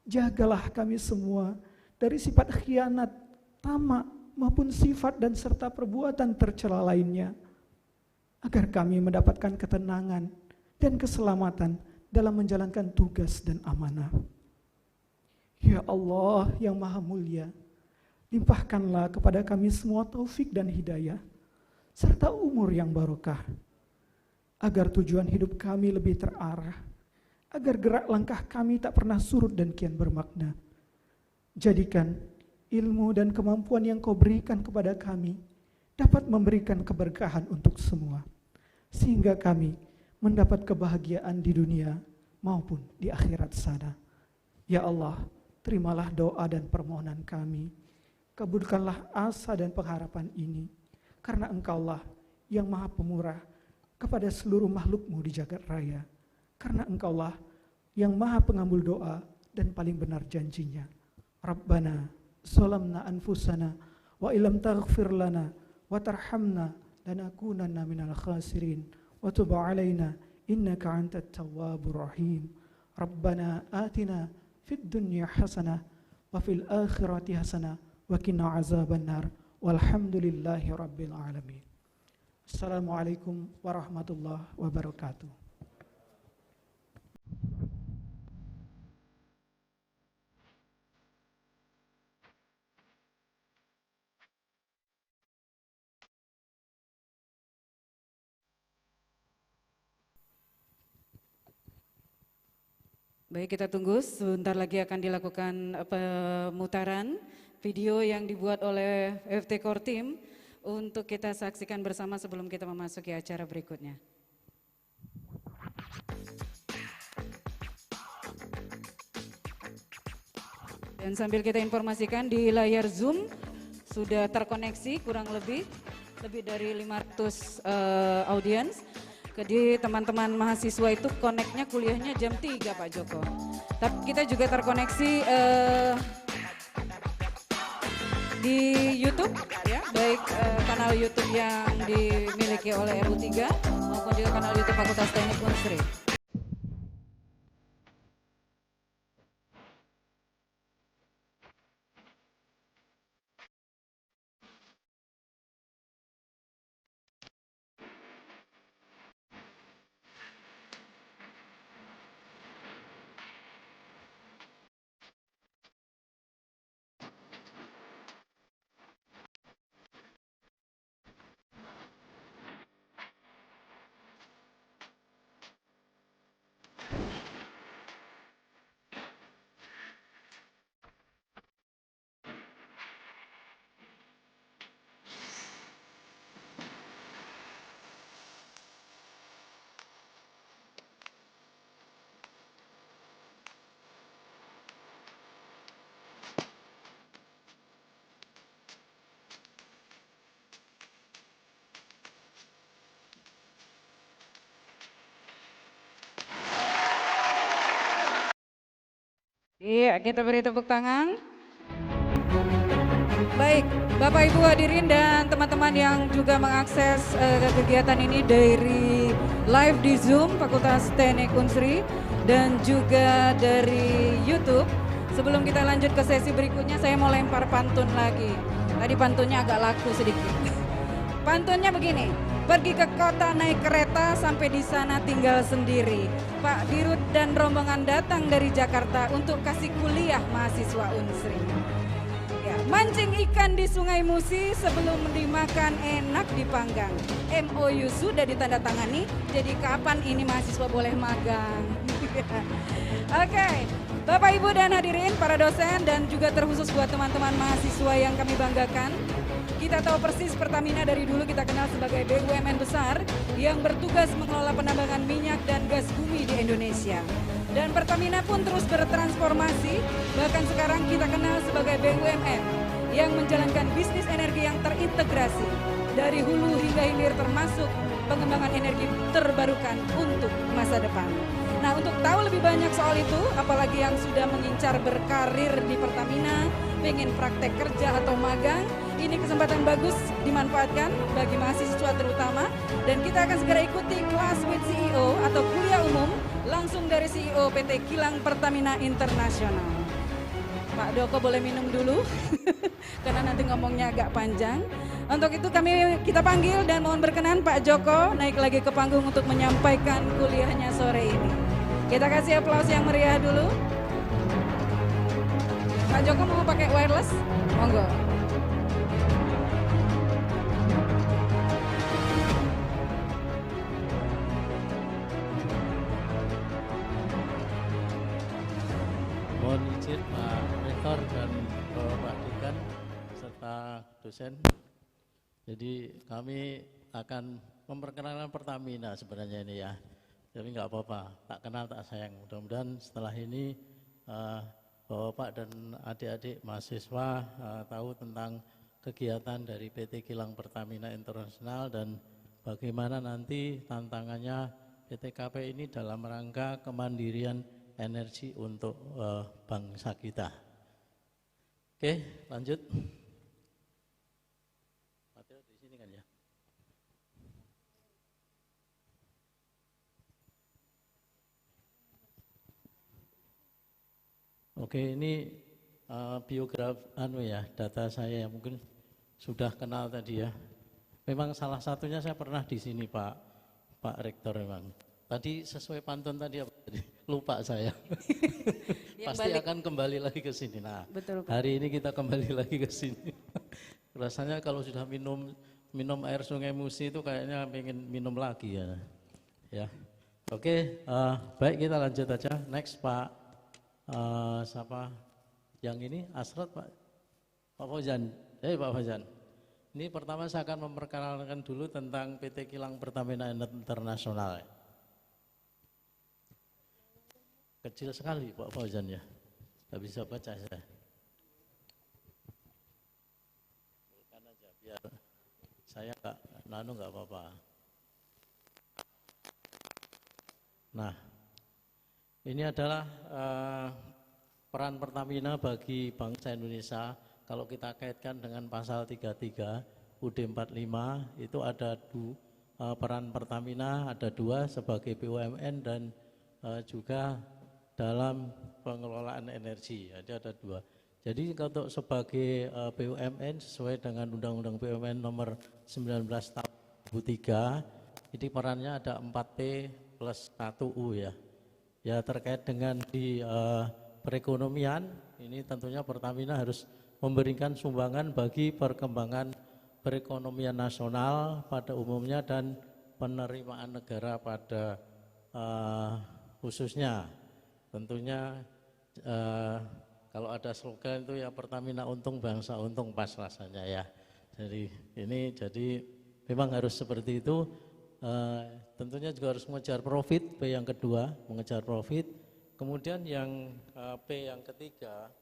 Jagalah kami semua dari sifat khianat, tamak, maupun sifat dan serta perbuatan tercela lainnya, agar kami mendapatkan ketenangan dan keselamatan dalam menjalankan tugas dan amanah. Ya Allah yang Maha Mulia, limpahkanlah kepada kami semua taufik dan hidayah, serta umur yang barokah, agar tujuan hidup kami lebih terarah, agar gerak langkah kami tak pernah surut dan kian bermakna. Jadikan ilmu dan kemampuan yang Kau berikan kepada kami dapat memberikan keberkahan untuk semua, sehingga kami mendapat kebahagiaan di dunia maupun di akhirat sana. Ya Allah, terimalah doa dan permohonan kami, kabulkanlah asa dan pengharapan ini, karena Engkaulah yang Maha Pemurah kepada seluruh makhluk-Mu di jagat raya, karena Engkaulah yang Maha Pengabul doa dan paling benar janjinya. Rabbana zalamna anfusana wa illam taghfir lana wa tarhamna lanakunanna minal khasirin wa tub alaina innaka antat tawwabur rahim. Rabbana atina fid dunya hasanah wa fil akhirati hasanah wa qina azabannar walhamdulillahi rabbil alamin. Assalamualaikum warahmatullahi wabarakatuh. Baik, kita tunggu, sebentar lagi akan dilakukan pemutaran video yang dibuat oleh FT Core Team untuk kita saksikan bersama sebelum kita memasuki acara berikutnya. Dan sambil kita informasikan di layar Zoom sudah terkoneksi kurang lebih dari 500 audiens. Jadi teman-teman mahasiswa itu koneknya kuliahnya jam 3 Pak Joko. Tapi kita juga terkoneksi di YouTube ya, baik kanal YouTube yang dimiliki oleh RU3 maupun juga kanal YouTube Fakultas Teknik Unsri. Iya, kita beri tepuk tangan. Baik, Bapak Ibu hadirin dan teman-teman yang juga mengakses kegiatan ini dari live di Zoom Fakultas Teknik Unsri dan juga dari YouTube. Sebelum kita lanjut ke sesi berikutnya, saya mau lempar pantun lagi. Tadi pantunnya agak laku sedikit. Pantunnya begini, pergi ke kota naik kereta sampai di sana tinggal sendiri. Pak Dirut dan rombongan datang dari Jakarta untuk kasih kuliah mahasiswa Unsri. Ya, mancing ikan di Sungai Musi sebelum dimakan enak dipanggang. MOU sudah ditandatangani, jadi kapan ini mahasiswa boleh magang? Oke, Bapak Ibu dan hadirin, para dosen dan juga terkhusus buat teman-teman mahasiswa yang kami banggakan. Kita tahu persis Pertamina dari dulu kita kenal sebagai BUMN besar yang bertugas mengelola penambangan minyak dan gas bumi di Indonesia. Dan Pertamina pun terus bertransformasi, bahkan sekarang kita kenal sebagai BUMN yang menjalankan bisnis energi yang terintegrasi dari hulu hingga hilir termasuk pengembangan energi terbarukan untuk masa depan. Nah, untuk tahu lebih banyak soal itu, apalagi yang sudah mengincar berkarir di Pertamina, pengen praktek kerja atau magang, ini kesempatan bagus dimanfaatkan bagi mahasiswa terutama. Dan kita akan segera ikuti kelas with CEO atau kuliah umum langsung dari CEO PT Kilang Pertamina Internasional. Pak Doko boleh minum dulu, karena nanti ngomongnya agak panjang. Untuk itu kita panggil dan mohon berkenan Pak Joko naik lagi ke panggung untuk menyampaikan kuliahnya sore ini. Kita kasih aplaus yang meriah dulu. Pak Joko mau pakai wireless? Monggo. Mohon izin Pak Rektor dan Bapak Dekan serta dosen. Jadi kami akan memperkenalkan Pertamina sebenarnya ini ya. Jadi nggak apa-apa, tak kenal tak sayang. Mudah-mudahan setelah ini Bapak dan adik-adik mahasiswa tahu tentang kegiatan dari PT Kilang Pertamina Internasional dan bagaimana nanti tantangannya PT KP ini dalam rangka kemandirian energi untuk bangsa kita. Oke, lanjut. Mateo di sini kan ya. Oke, ini biograf data saya yang mungkin sudah kenal tadi ya. Memang salah satunya saya pernah di sini Pak Rektor memang. Tadi sesuai pantun tadi apa tadi? Lupa saya. Pasti balik. Akan kembali lagi ke sini. Nah, betul, Pak. Hari ini kita kembali lagi ke sini. Rasanya kalau sudah minum air Sungai Musi itu kayaknya pengen minum lagi ya. Ya. Oke, baik kita lanjut aja. Next Pak. Siapa? Yang ini Asrat Pak Fauzan. Pak Fauzan. Ini pertama saya akan memperkenalkan dulu tentang PT Kilang Pertamina Internasional. Kecil sekali Pak Fauzan ya, nggak bisa baca saya. Bukan aja biar saya nggak apa-apa. Nah, ini adalah peran Pertamina bagi bangsa Indonesia. Kalau kita kaitkan dengan pasal 33 UD 45 itu ada peran Pertamina ada 2 sebagai BUMN dan juga dalam pengelolaan energi. Jadi ada 2. Jadi untuk sebagai BUMN sesuai dengan Undang-Undang BUMN nomor 19 tahun 2003 ini perannya ada 4P plus 1U ya. Ya terkait dengan di perekonomian ini tentunya Pertamina harus memberikan sumbangan bagi perkembangan perekonomian nasional pada umumnya dan penerimaan negara pada khususnya. Tentunya kalau ada slogan itu ya Pertamina untung bangsa untung pas rasanya ya. Jadi memang harus seperti itu. Tentunya juga harus mengejar profit, P yang kedua mengejar profit. Kemudian yang P yang ketiga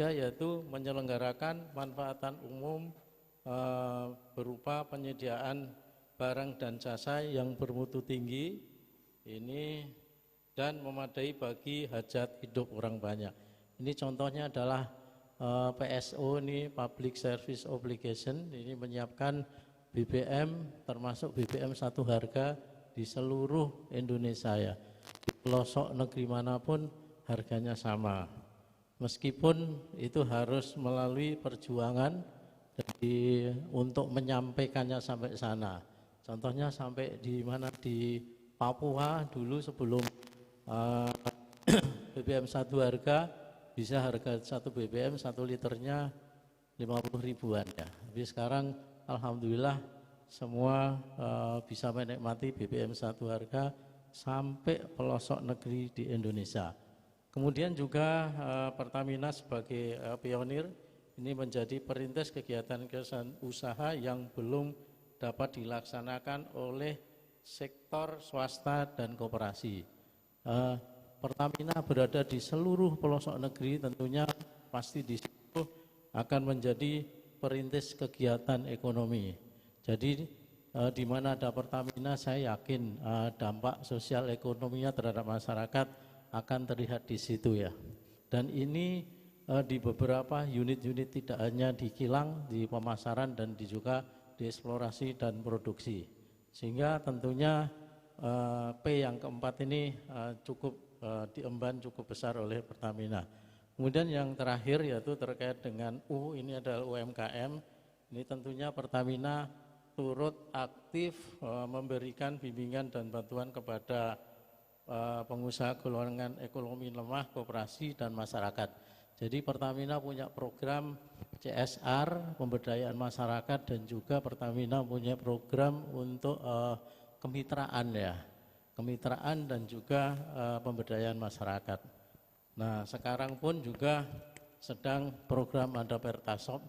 yaitu menyelenggarakan manfaatan umum berupa penyediaan barang dan jasa yang bermutu tinggi ini dan memadai bagi hajat hidup orang banyak. Ini contohnya adalah PSO ini Public Service Obligation, ini menyiapkan BBM termasuk BBM satu harga di seluruh Indonesia ya. Di pelosok negeri manapun harganya sama. Meskipun itu harus melalui perjuangan untuk menyampaikannya sampai sana. Contohnya sampai di mana di Papua dulu sebelum BBM satu harga bisa harga 1 BBM 1 liternya 50 ribuan ya. Tapi sekarang alhamdulillah semua bisa menikmati BBM satu harga sampai pelosok negeri di Indonesia. Kemudian juga Pertamina sebagai pionir ini menjadi perintis kegiatan usaha yang belum dapat dilaksanakan oleh sektor swasta dan koperasi. Pertamina berada di seluruh pelosok negeri, tentunya pasti di situ akan menjadi perintis kegiatan ekonomi. Jadi di mana ada Pertamina, saya yakin dampak sosial ekonominya terhadap masyarakat akan terlihat di situ ya. Dan ini di beberapa unit-unit tidak hanya di kilang, di pemasaran dan juga di eksplorasi dan produksi. Sehingga tentunya P yang keempat ini cukup diemban cukup besar oleh Pertamina. Kemudian yang terakhir yaitu terkait dengan U, ini adalah UMKM. Ini tentunya Pertamina turut aktif memberikan bimbingan dan bantuan kepada pengusaha golongan ekonomi lemah, koperasi dan masyarakat. Jadi Pertamina punya program CSR, pemberdayaan masyarakat, dan juga Pertamina punya program untuk kemitraan ya, kemitraan dan juga pemberdayaan masyarakat. Nah sekarang pun juga sedang program ada Pertasop,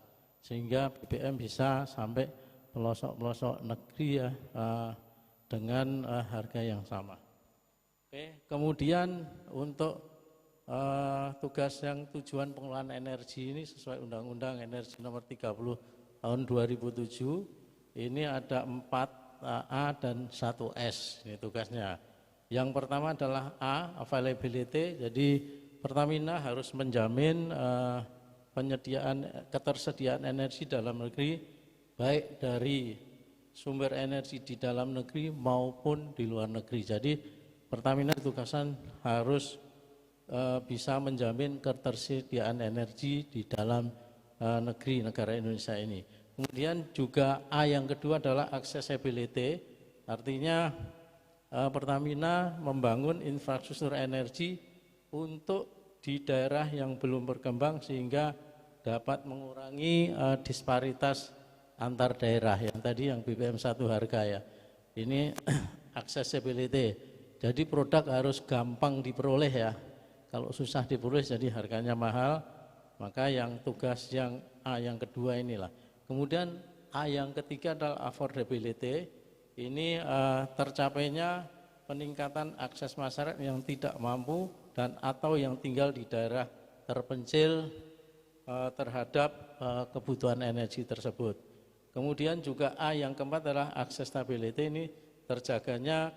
sehingga BBM bisa sampai pelosok-pelosok negeri ya, dengan harga yang sama. Oke, kemudian untuk tugas yang tujuan pengelolaan energi ini sesuai Undang-Undang Energi Nomor 30 tahun 2007, ini ada 4 A dan 1 S ini tugasnya. Yang pertama adalah A, availability, jadi Pertamina harus menjamin ketersediaan energi dalam negeri, baik dari sumber energi di dalam negeri maupun di luar negeri. Jadi Pertamina tugasan harus bisa menjamin ketersediaan energi di dalam negeri negara Indonesia ini. Kemudian juga A yang kedua adalah accessibility, artinya Pertamina membangun infrastruktur energi untuk di daerah yang belum berkembang sehingga dapat mengurangi disparitas antar daerah yang tadi yang BBM 1 harga ya. Ini accessibility. Jadi produk harus gampang diperoleh ya. Kalau susah diperoleh jadi harganya mahal, maka yang tugas yang A yang kedua inilah. Kemudian A yang ketiga adalah affordability. Ini tercapainya peningkatan akses masyarakat yang tidak mampu dan atau yang tinggal di daerah terpencil terhadap kebutuhan energi tersebut. Kemudian juga A yang keempat adalah accessibility, ini terjaganya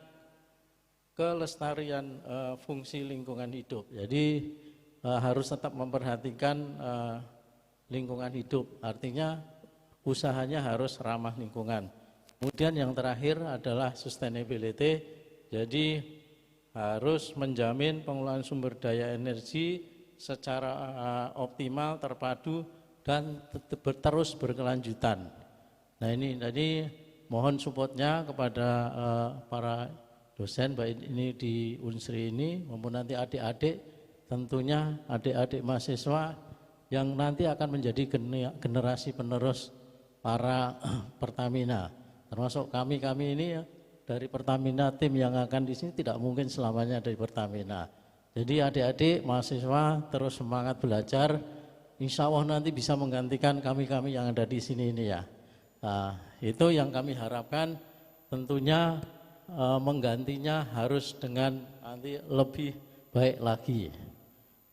kelestarian fungsi lingkungan hidup. Jadi harus tetap memperhatikan lingkungan hidup, artinya usahanya harus ramah lingkungan. Kemudian yang terakhir adalah sustainability, jadi harus menjamin pengelolaan sumber daya energi secara optimal, terpadu, dan terus berkelanjutan. Nah ini tadi mohon supportnya kepada para dosen, baik ini di Unsri ini maupun nanti adik-adik, tentunya adik-adik mahasiswa yang nanti akan menjadi generasi penerus para Pertamina. Termasuk kami ini ya, dari Pertamina, tim yang akan di sini tidak mungkin selamanya dari Pertamina. Jadi adik-adik mahasiswa terus semangat belajar, insya Allah nanti bisa menggantikan kami-kami yang ada di sini ini ya. Nah, itu yang kami harapkan, tentunya menggantinya harus dengan nanti lebih baik lagi.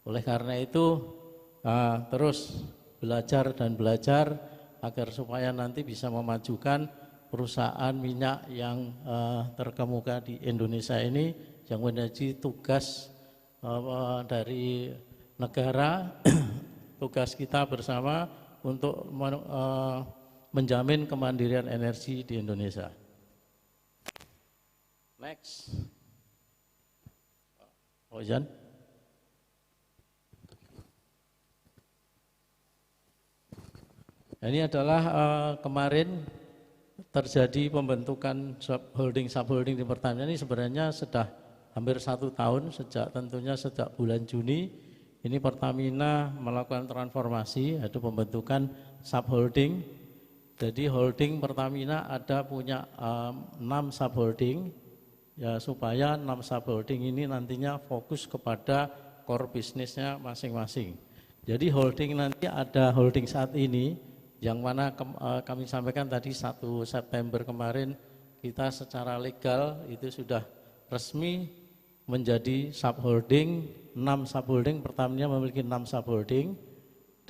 Oleh karena itu terus belajar dan belajar agar supaya nanti bisa memajukan perusahaan minyak yang terkemuka di Indonesia ini yang menjadi tugas dari negara, tugas kita bersama untuk menjamin kemandirian energi di Indonesia. Next. Oh, Jan. Ini adalah kemarin terjadi pembentukan subholding di Pertamina. Ini sebenarnya sudah hampir 1 tahun sejak bulan Juni ini Pertamina melakukan transformasi, yaitu pembentukan subholding. Jadi holding Pertamina ada punya 6 subholding ya, supaya 6 subholding ini nantinya fokus kepada core bisnisnya masing-masing. Jadi holding nanti ada holding saat ini yang mana kami sampaikan tadi 1 September kemarin kita secara legal itu sudah resmi menjadi subholding, 6 subholding, Pertamina memiliki 6 subholding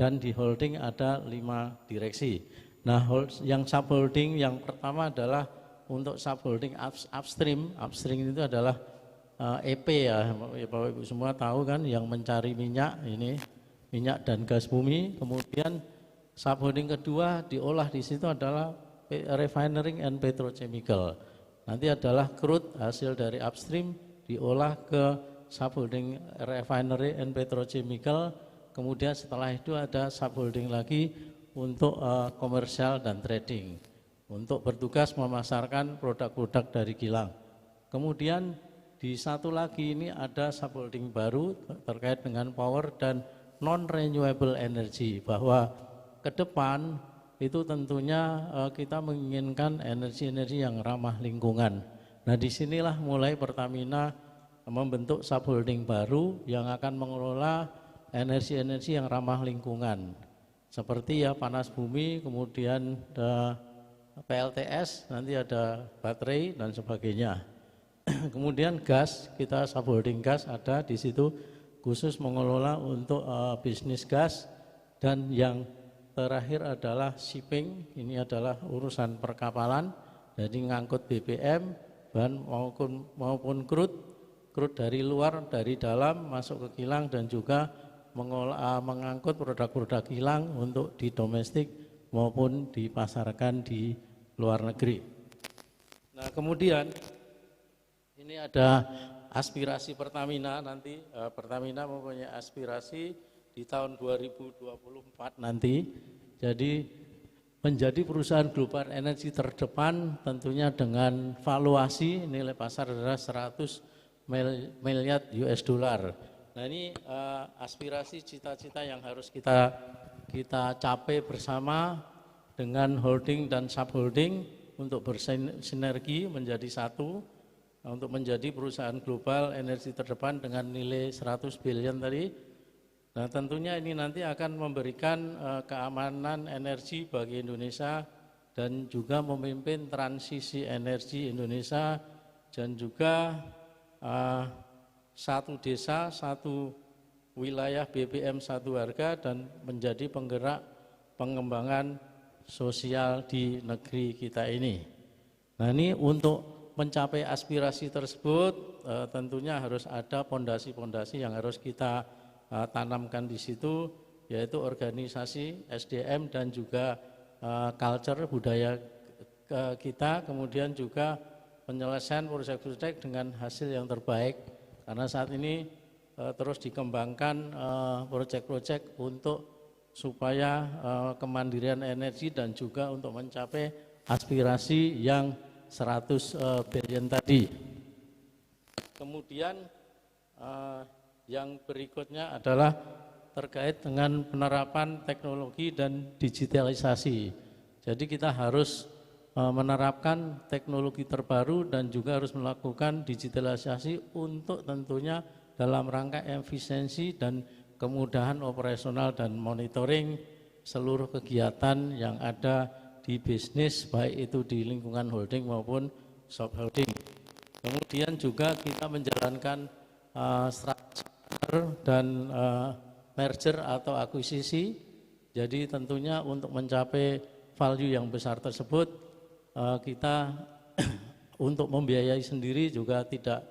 dan di holding ada 5 direksi. Nah, yang subholding yang pertama adalah untuk subholding upstream itu adalah EP ya, Bapak Ibu semua tahu kan, yang mencari minyak ini, minyak dan gas bumi. Kemudian subholding kedua diolah di situ adalah refinery and petrochemical. Nanti adalah crude hasil dari upstream diolah ke subholding refinery and petrochemical. Kemudian setelah itu ada subholding lagi untuk komersial dan trading, untuk bertugas memasarkan produk-produk dari kilang. Kemudian di satu lagi ini ada subholding baru terkait dengan power dan non-renewable energy, bahwa ke depan itu tentunya kita menginginkan energi-energi yang ramah lingkungan. Nah, disinilah mulai Pertamina membentuk subholding baru yang akan mengelola energi-energi yang ramah lingkungan. seperti ya panas bumi, kemudian ada PLTS, nanti ada baterai dan sebagainya. Kemudian gas, kita subholding gas ada di situ khusus mengelola untuk bisnis gas, dan yang terakhir adalah shipping, ini adalah urusan perkapalan, jadi ngangkut BBM, bahan maupun crude dari luar, dari dalam masuk ke kilang, dan juga mengangkut produk-produk kilang untuk di domestik maupun dipasarkan di luar negeri. Nah, kemudian ini ada aspirasi Pertamina nanti. Pertamina mempunyai aspirasi di tahun 2024 nanti. Jadi menjadi perusahaan global energi terdepan, tentunya dengan valuasi nilai pasar adalah 100 miliar US dollar. Nah, ini aspirasi cita-cita yang harus kita capai bersama dengan holding dan subholding untuk bersinergi menjadi satu, untuk menjadi perusahaan global energi terdepan dengan nilai 100 billion tadi. Nah, tentunya ini nanti akan memberikan keamanan energi bagi Indonesia dan juga memimpin transisi energi Indonesia, dan juga satu desa, satu wilayah BBM, satu harga, dan menjadi penggerak pengembangan sosial di negeri kita ini. Nah, ini untuk mencapai aspirasi tersebut tentunya harus ada pondasi-pondasi yang harus kita tanamkan di situ, yaitu organisasi, SDM, dan juga culture, budaya kita, kemudian juga penyelesaian proyek-proyek dengan hasil yang terbaik. Karena saat ini terus dikembangkan proyek-proyek untuk supaya kemandirian energi dan juga untuk mencapai aspirasi yang 100 billion tadi. Kemudian yang berikutnya adalah terkait dengan penerapan teknologi dan digitalisasi. Jadi kita harus menerapkan teknologi terbaru dan juga harus melakukan digitalisasi untuk tentunya dalam rangka efisiensi dan kemudahan operasional dan monitoring seluruh kegiatan yang ada di bisnis, baik itu di lingkungan holding maupun subholding. Kemudian juga kita menjalankan structure dan merger atau akuisisi. Jadi tentunya untuk mencapai value yang besar tersebut, kita untuk membiayai sendiri juga tidak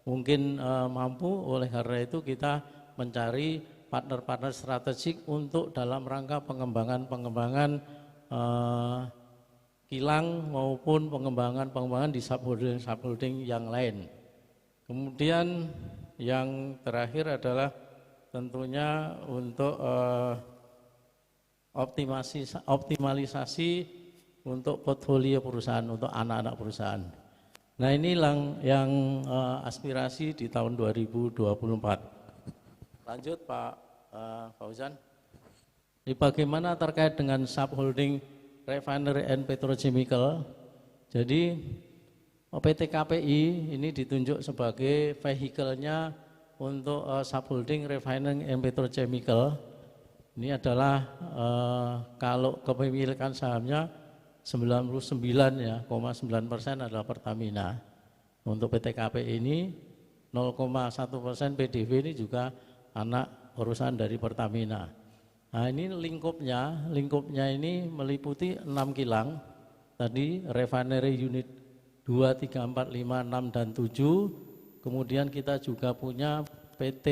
mungkin mampu. Oleh karena itu kita mencari partner-partner strategik untuk dalam rangka pengembangan kilang maupun pengembangan di subholding yang lain. Kemudian yang terakhir adalah tentunya untuk optimalisasi untuk portfolio perusahaan, untuk anak-anak perusahaan. Nah, ini yang aspirasi di tahun 2024. Lanjut Pak Fauzan. Ini bagaimana terkait dengan subholding refinery and petrochemical. Jadi PT KPI ini ditunjuk sebagai vehikelnya untuk subholding refinery and petrochemical. Ini adalah kalau kepemilikan sahamnya 99,9% adalah Pertamina. Untuk PT KPI ini 0,1% PDV ini juga anak perusahaan dari Pertamina. Nah, ini lingkupnya ini meliputi 6 kilang. Tadi refinery unit 2, 3, 4, 5, 6, dan 7. Kemudian kita juga punya PT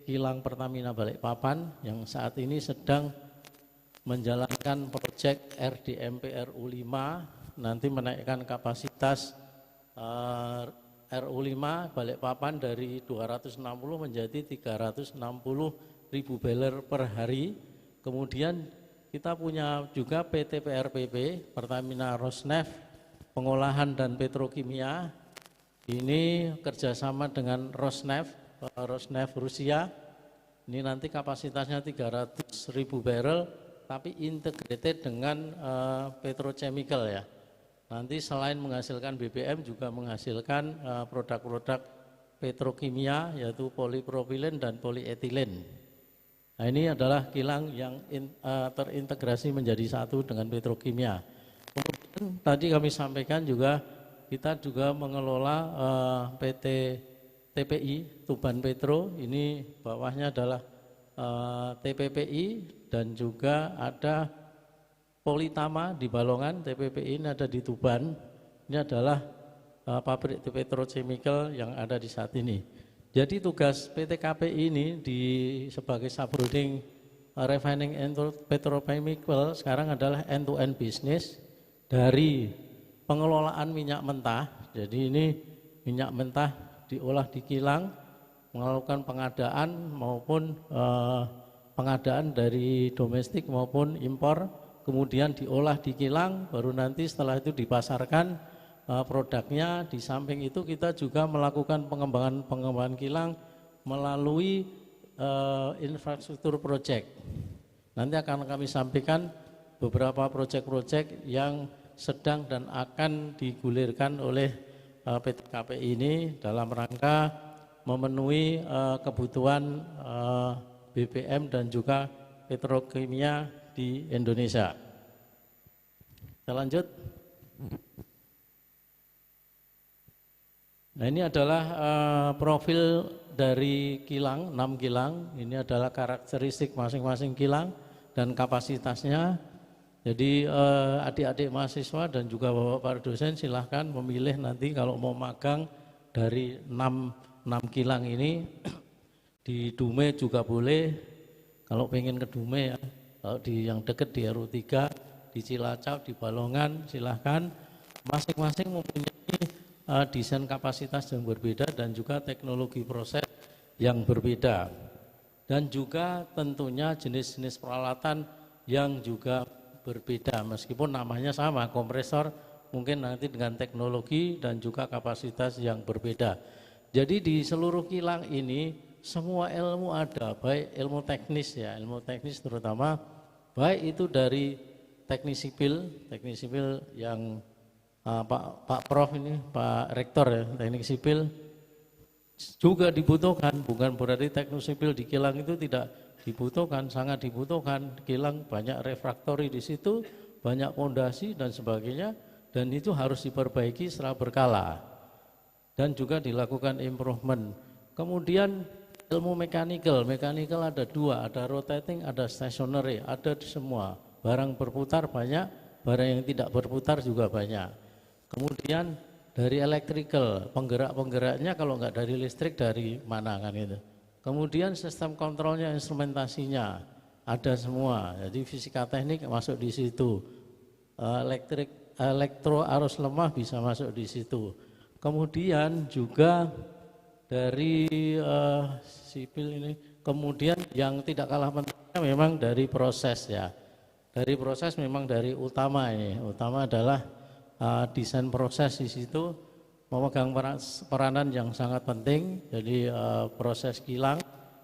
Kilang Pertamina Balikpapan yang saat ini sedang menjalankan proyek RDMP RU5, nanti menaikkan kapasitas RU5 Balikpapan dari 260 menjadi 360 ribu barrel per hari. Kemudian kita punya juga PT PRPP, Pertamina Rosneft, pengolahan dan petrokimia. Ini kerjasama dengan Rosneft Rusia. Ini nanti kapasitasnya 300 ribu barrel, tapi integrated dengan petrochemical ya. Nanti selain menghasilkan BBM juga menghasilkan produk-produk petrokimia, yaitu polipropilen dan polietilen. Nah, ini adalah kilang yang terintegrasi menjadi satu dengan petrokimia. Kemudian tadi kami sampaikan juga kita juga mengelola PT TPI Tuban Petro, ini bawahnya adalah TPPI dan juga ada Politama di Balongan. TPPI ini ada di Tuban. Ini adalah pabrik petrochemical yang ada di saat ini. Jadi tugas PT KPI ini sebagai subholding refining and petrochemical sekarang adalah end-to-end business dari pengelolaan minyak mentah. Jadi ini minyak mentah diolah di kilang, melakukan pengadaan maupun pengadaan dari domestik maupun impor, kemudian diolah di kilang, baru nanti setelah itu dipasarkan produknya. Di samping itu kita juga melakukan pengembangan kilang melalui infrastruktur project. Nanti akan kami sampaikan beberapa proyek-proyek yang sedang dan akan digulirkan oleh PT KPI ini dalam rangka memenuhi kebutuhan BBM dan juga petrokimia di Indonesia. Kita lanjut. Nah, ini adalah profil dari kilang, 6 kilang. Ini adalah karakteristik masing-masing kilang dan kapasitasnya. Jadi adik-adik mahasiswa dan juga bapak dosen silahkan memilih nanti kalau mau magang dari 6 kilang ini. Di Dume juga boleh, kalau pengen ke Dume ya, kalau di yang dekat di RU3, di Cilacap, di Balongan silahkan. Masing-masing mempunyai desain kapasitas yang berbeda dan juga teknologi proses yang berbeda. Dan juga tentunya jenis-jenis peralatan yang juga berbeda, meskipun namanya sama, kompresor, mungkin nanti dengan teknologi dan juga kapasitas yang berbeda. Jadi di seluruh kilang ini semua ilmu ada, baik ilmu teknis ya, ilmu teknis terutama, baik itu dari teknik sipil yang Pak Prof ini, Pak Rektor ya, teknik sipil juga dibutuhkan, bukan berarti teknik sipil di kilang itu tidak dibutuhkan, sangat dibutuhkan. Kilang banyak refraktori di situ, banyak pondasi dan sebagainya, dan itu harus diperbaiki secara berkala dan juga dilakukan improvement. Kemudian ilmu mechanical ada 2, ada rotating, ada stationary, ada semua. Barang berputar banyak, barang yang tidak berputar juga banyak. Kemudian dari electrical, penggerak-penggeraknya kalau nggak dari listrik dari mana kan itu. Kemudian sistem kontrolnya, instrumentasinya ada semua. Jadi fisika teknik masuk di situ. Elektro arus lemah bisa masuk di situ. Kemudian juga dari sipil ini, kemudian yang tidak kalah pentingnya memang dari proses ya. Dari proses memang dari utama ini. Utama adalah desain proses di situ. Memegang peranan yang sangat penting. Jadi proses kilang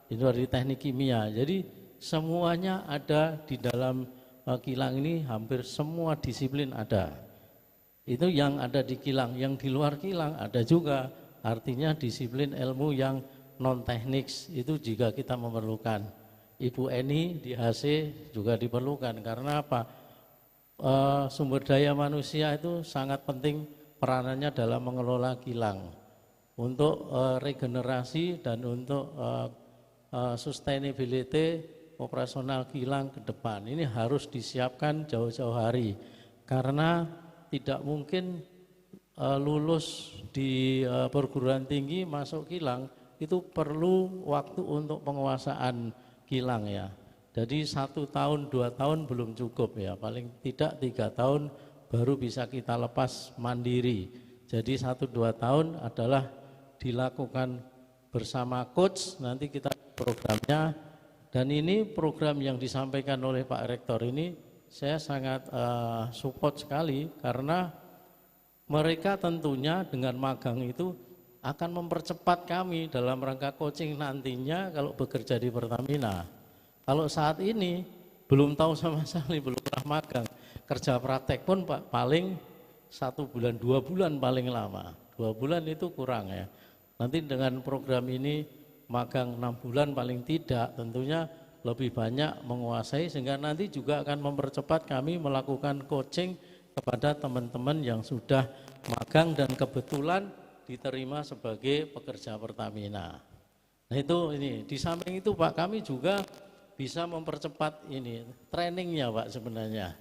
itu dari teknik kimia. Jadi semuanya ada di dalam kilang ini, hampir semua disiplin ada. Itu yang ada di kilang. Yang di luar kilang ada juga. Artinya disiplin ilmu yang non teknik itu juga kita memerlukan. Ibu Eni di HC juga diperlukan. Karena apa? Sumber daya manusia itu sangat penting peranannya dalam mengelola kilang untuk regenerasi dan untuk sustainability operasional kilang ke depan. Ini harus disiapkan jauh-jauh hari karena tidak mungkin lulus di perguruan tinggi masuk kilang itu perlu waktu untuk penguasaan kilang ya. Jadi 1 tahun 2 tahun belum cukup ya, paling tidak 3 tahun baru bisa kita lepas mandiri. Jadi 1-2 tahun adalah dilakukan bersama coach, nanti kita programnya. Dan ini program yang disampaikan oleh Pak Rektor ini saya sangat support sekali karena mereka tentunya dengan magang itu akan mempercepat kami dalam rangka coaching nantinya kalau bekerja di Pertamina. Kalau saat ini belum tahu sama sekali, belum pernah magang. Kerja praktek pun paling 1 bulan, 2 bulan paling lama. 2 bulan itu kurang ya. Nanti dengan program ini magang 6 bulan paling tidak, tentunya lebih banyak menguasai, sehingga nanti juga akan mempercepat kami melakukan coaching kepada teman-teman yang sudah magang dan kebetulan diterima sebagai pekerja Pertamina. Nah itu ini, di samping itu Pak, kami juga bisa mempercepat ini trainingnya Pak sebenarnya.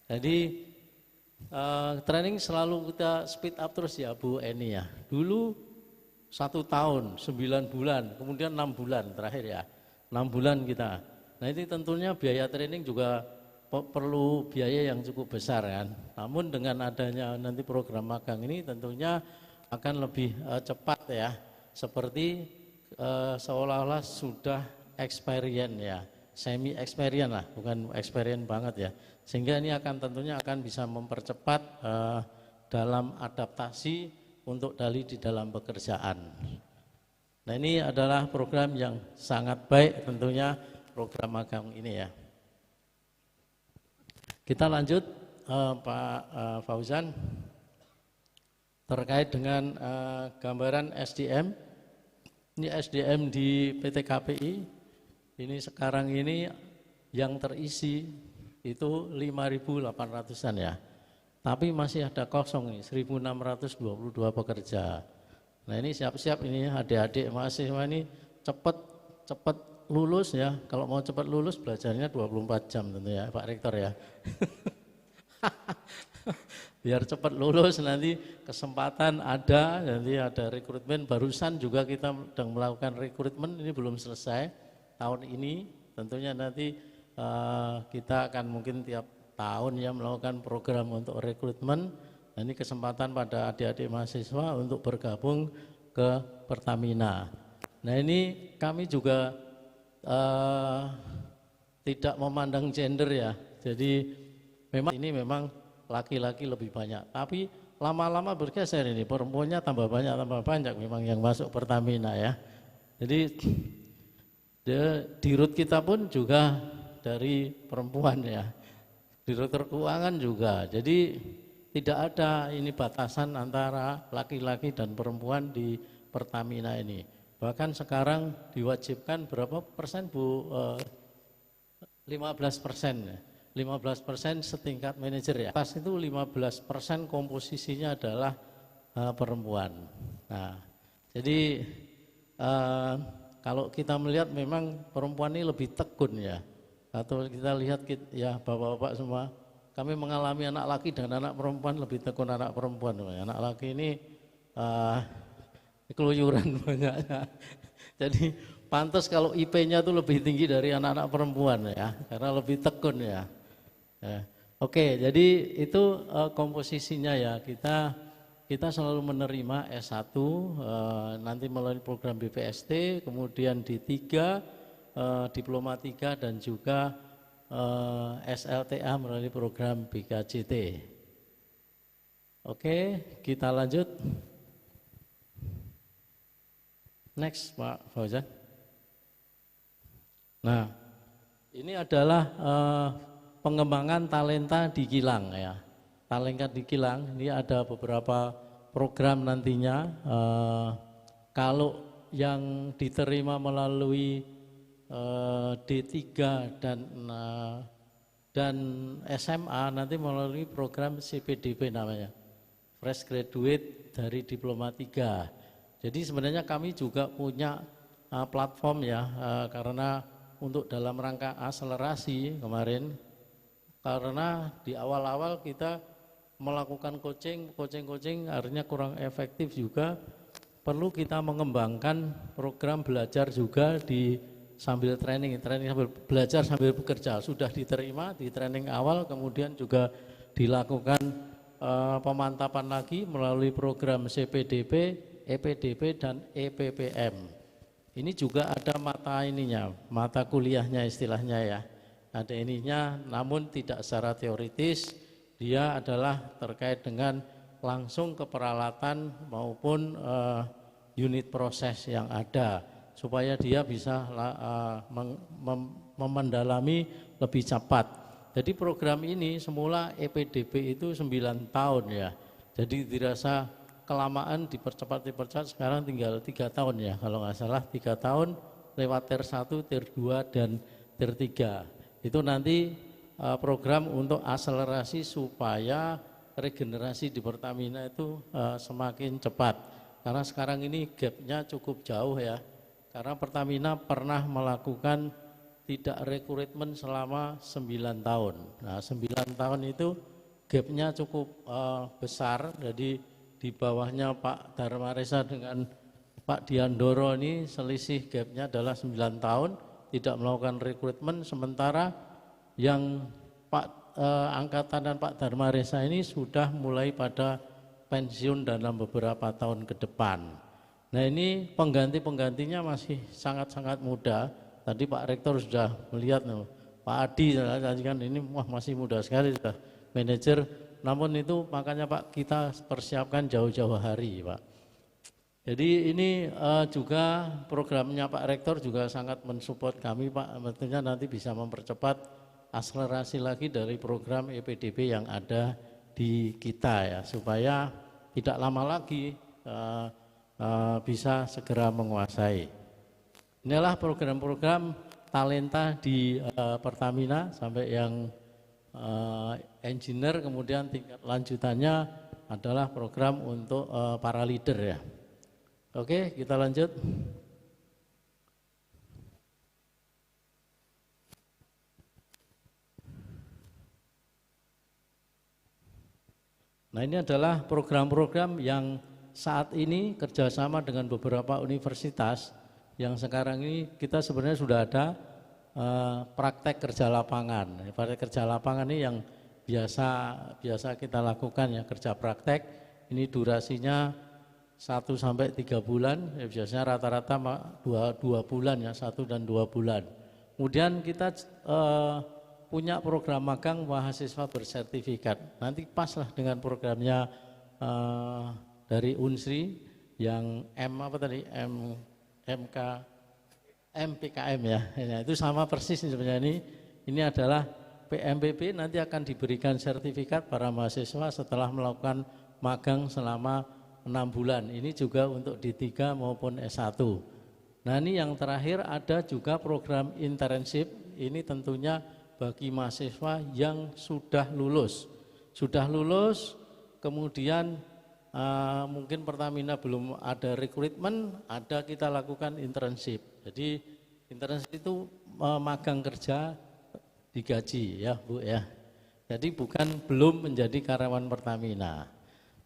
Jadi training selalu kita speed up terus ya Bu Eni ya. Dulu 1 tahun, 9 bulan, kemudian 6 bulan terakhir ya. 6 bulan kita. Nah ini tentunya biaya training juga perlu biaya yang cukup besar kan. Namun dengan adanya nanti program magang ini tentunya akan lebih cepat ya. Seperti seolah-olah sudah experience ya. Semi experience lah, bukan experience banget ya. Sehingga ini akan tentunya akan bisa mempercepat dalam adaptasi untuk di dalam pekerjaan. Nah ini adalah program yang sangat baik tentunya program magang ini ya. Kita lanjut Pak Fauzan terkait dengan gambaran SDM. Ini SDM di PT KPI. Ini sekarang ini yang terisi itu 5.800-an ya. Tapi masih ada kosong nih 1.622 pekerja. Nah ini siap-siap ini adik-adik mahasiswa ini cepat lulus ya. Kalau mau cepat lulus belajarnya 24 jam tentu ya Pak Rektor ya. Biar cepat lulus nanti kesempatan ada, nanti ada rekrutmen. Barusan juga kita sedang melakukan rekrutmen, ini belum selesai tahun ini. Tentunya nanti kita akan mungkin tiap tahun ya melakukan program untuk rekrutmen. Nah, ini kesempatan pada adik-adik mahasiswa untuk bergabung ke Pertamina. Nah ini kami juga tidak memandang gender ya. Jadi memang laki-laki lebih banyak. Tapi lama-lama bergeser ini, perempuannya tambah banyak memang yang masuk Pertamina ya. Jadi di root kita pun juga dari perempuan ya. Direktur keuangan juga. Jadi tidak ada ini batasan antara laki-laki dan perempuan di Pertamina ini. Bahkan sekarang diwajibkan berapa persen Bu? 15%. 15% setingkat manajer ya. Pas itu 15% komposisinya adalah perempuan. Nah, jadi kalau kita melihat memang perempuan ini lebih tekun ya. Atau kita lihat ya bapak-bapak semua, kami mengalami anak laki dan anak perempuan lebih tekun anak perempuan. Anak laki ini keluyuran banyaknya. Jadi pantas kalau IP-nya itu lebih tinggi dari anak-anak perempuan ya, karena lebih tekun ya. Oke, jadi itu komposisinya ya. Kita selalu menerima S1 nanti melalui program BPST, kemudian D3, Diploma 3 dan juga SLTA melalui program BKJT. Oke, kita lanjut. Next Pak Fauzan. Nah, ini adalah pengembangan talenta di kilang ya. Talenta di kilang ini ada beberapa program nantinya. Kalau yang diterima melalui D3 dan SMA nanti melalui program CPDP namanya, Fresh Graduate dari Diploma 3. Jadi sebenarnya kami juga punya platform ya, karena untuk dalam rangka akselerasi kemarin, karena di awal-awal kita melakukan coaching akhirnya kurang efektif juga, perlu kita mengembangkan program belajar juga sambil training sambil belajar sambil bekerja. Sudah diterima di training awal, kemudian juga dilakukan pemantapan lagi melalui program CPDP, EPDP dan EPPM. Ini juga ada mata kuliahnya istilahnya ya. Ada ininya, namun tidak secara teoritis, dia adalah terkait dengan langsung keperalatan maupun unit proses yang ada, supaya dia bisa mendalami lebih cepat. Jadi program ini semula EPDP itu 9 tahun ya. Jadi dirasa kelamaan dipercepat, sekarang tinggal 3 tahun ya. Kalau nggak salah 3 tahun lewat Tier 1, Tier 2 dan Tier 3. Itu nanti program untuk akselerasi supaya regenerasi di Pertamina itu semakin cepat. Karena sekarang ini gapnya cukup jauh ya. Karena Pertamina pernah melakukan tidak rekrutmen selama 9 tahun. Nah 9 tahun itu gapnya cukup besar, jadi di bawahnya Pak Darmaresa dengan Pak Diandoro ini selisih gapnya adalah 9 tahun, tidak melakukan rekrutmen, sementara yang Angkatan dan Pak Darmaresa ini sudah mulai pada pensiun dalam beberapa tahun ke depan. Nah ini pengganti-penggantinya masih sangat-sangat muda. Tadi Pak Rektor sudah melihat, Pak Adi tadi kan ini masih muda sekali, sudah manajer. Namun itu makanya Pak kita persiapkan jauh-jauh hari Pak. Jadi ini juga programnya Pak Rektor juga sangat mensupport kami Pak. Tentunya nanti bisa mempercepat akselerasi lagi dari program EPDB yang ada di kita ya, supaya tidak lama lagi bisa segera menguasai. Inilah program-program talenta di Pertamina sampai yang engineer, kemudian tingkat lanjutannya adalah program untuk para leader ya. Oke, kita lanjut. Nah ini adalah program-program yang saat ini kerjasama dengan beberapa universitas yang sekarang ini kita sebenarnya sudah ada praktek kerja lapangan. Praktek kerja lapangan ini yang biasa kita lakukan ya, kerja praktek. Ini durasinya 1 sampai 3 bulan, ya biasanya rata-rata 2 bulan ya, 1 dan 2 bulan. Kemudian kita punya program magang mahasiswa bersertifikat. Nanti paslah dengan programnya dari Unsri yang MPKM ya. Nah, itu sama persis sebenarnya ini adalah PMPB, nanti akan diberikan sertifikat para mahasiswa setelah melakukan magang selama 6 bulan. Ini juga untuk D3 maupun S1. Nah, ini yang terakhir ada juga program internship. Ini tentunya bagi mahasiswa yang sudah lulus, kemudian mungkin Pertamina belum ada rekrutmen, ada kita lakukan internship. Jadi internship itu magang kerja digaji ya Bu ya. Jadi belum menjadi karyawan Pertamina.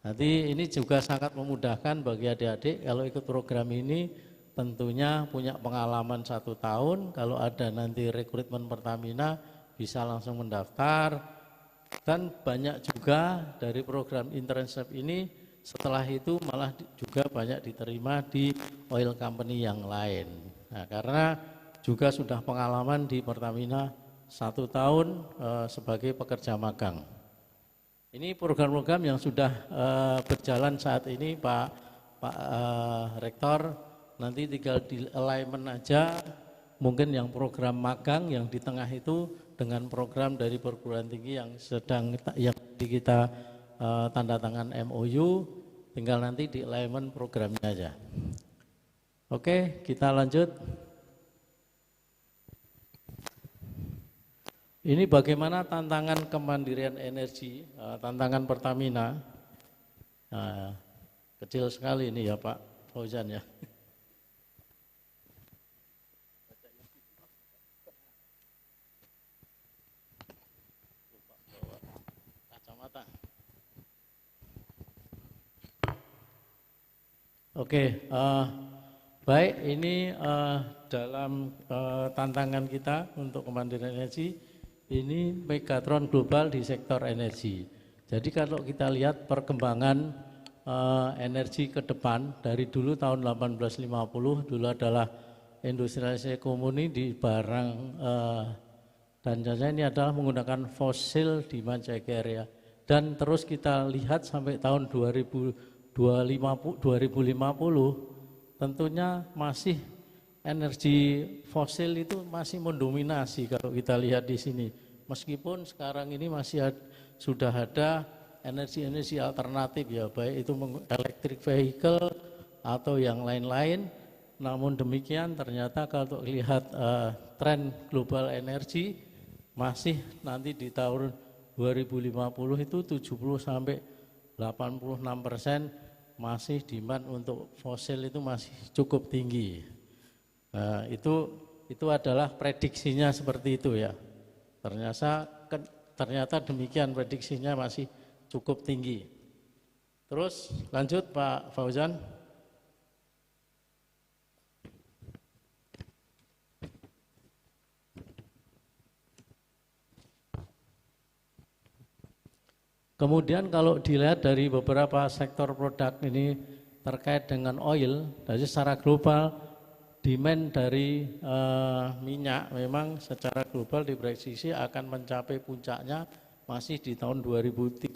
Nanti ini juga sangat memudahkan bagi adik-adik kalau ikut program ini, tentunya punya pengalaman 1 tahun. Kalau ada nanti rekrutmen Pertamina bisa langsung mendaftar, dan banyak juga dari program internship ini setelah itu malah juga banyak diterima di oil company yang lain. Nah, karena juga sudah pengalaman di Pertamina 1 tahun sebagai pekerja magang. Ini program-program yang sudah berjalan saat ini Pak Rektor, nanti tinggal di alignment aja, mungkin yang program magang yang di tengah itu dengan program dari perguruan tinggi yang kita tanda tangan MOU, tinggal nanti di alignment programnya aja. Oke, kita lanjut. Ini bagaimana tantangan kemandirian energi, tantangan Pertamina. Nah, kecil sekali ini ya Pak Fauzan ya. Oke, baik, ini dalam tantangan kita untuk kemandirian energi, ini megatron global di sektor energi. Jadi kalau kita lihat perkembangan energi ke depan, dari dulu tahun 1850, dulu adalah industrialisasi ekonomi di barang dan jasa ini adalah menggunakan fosil demand cair ya. Dan terus kita lihat sampai tahun 2050 tentunya masih energi fosil itu masih mendominasi kalau kita lihat di sini. Meskipun sekarang ini sudah ada energi-energi alternatif ya, baik itu electric vehicle atau yang lain-lain. namun demikian ternyata kalau lihat tren global energi masih nanti di tahun 2050 itu 70 sampai 86% masih demand untuk fosil itu masih cukup tinggi. Nah, itu adalah prediksinya seperti itu ya. Ternyata demikian prediksinya masih cukup tinggi. Terus lanjut Pak Fauzan. Kemudian kalau dilihat dari beberapa sektor produk ini terkait dengan oil, jadi secara global demand dari minyak memang secara global diprediksi akan mencapai puncaknya masih di tahun 2033.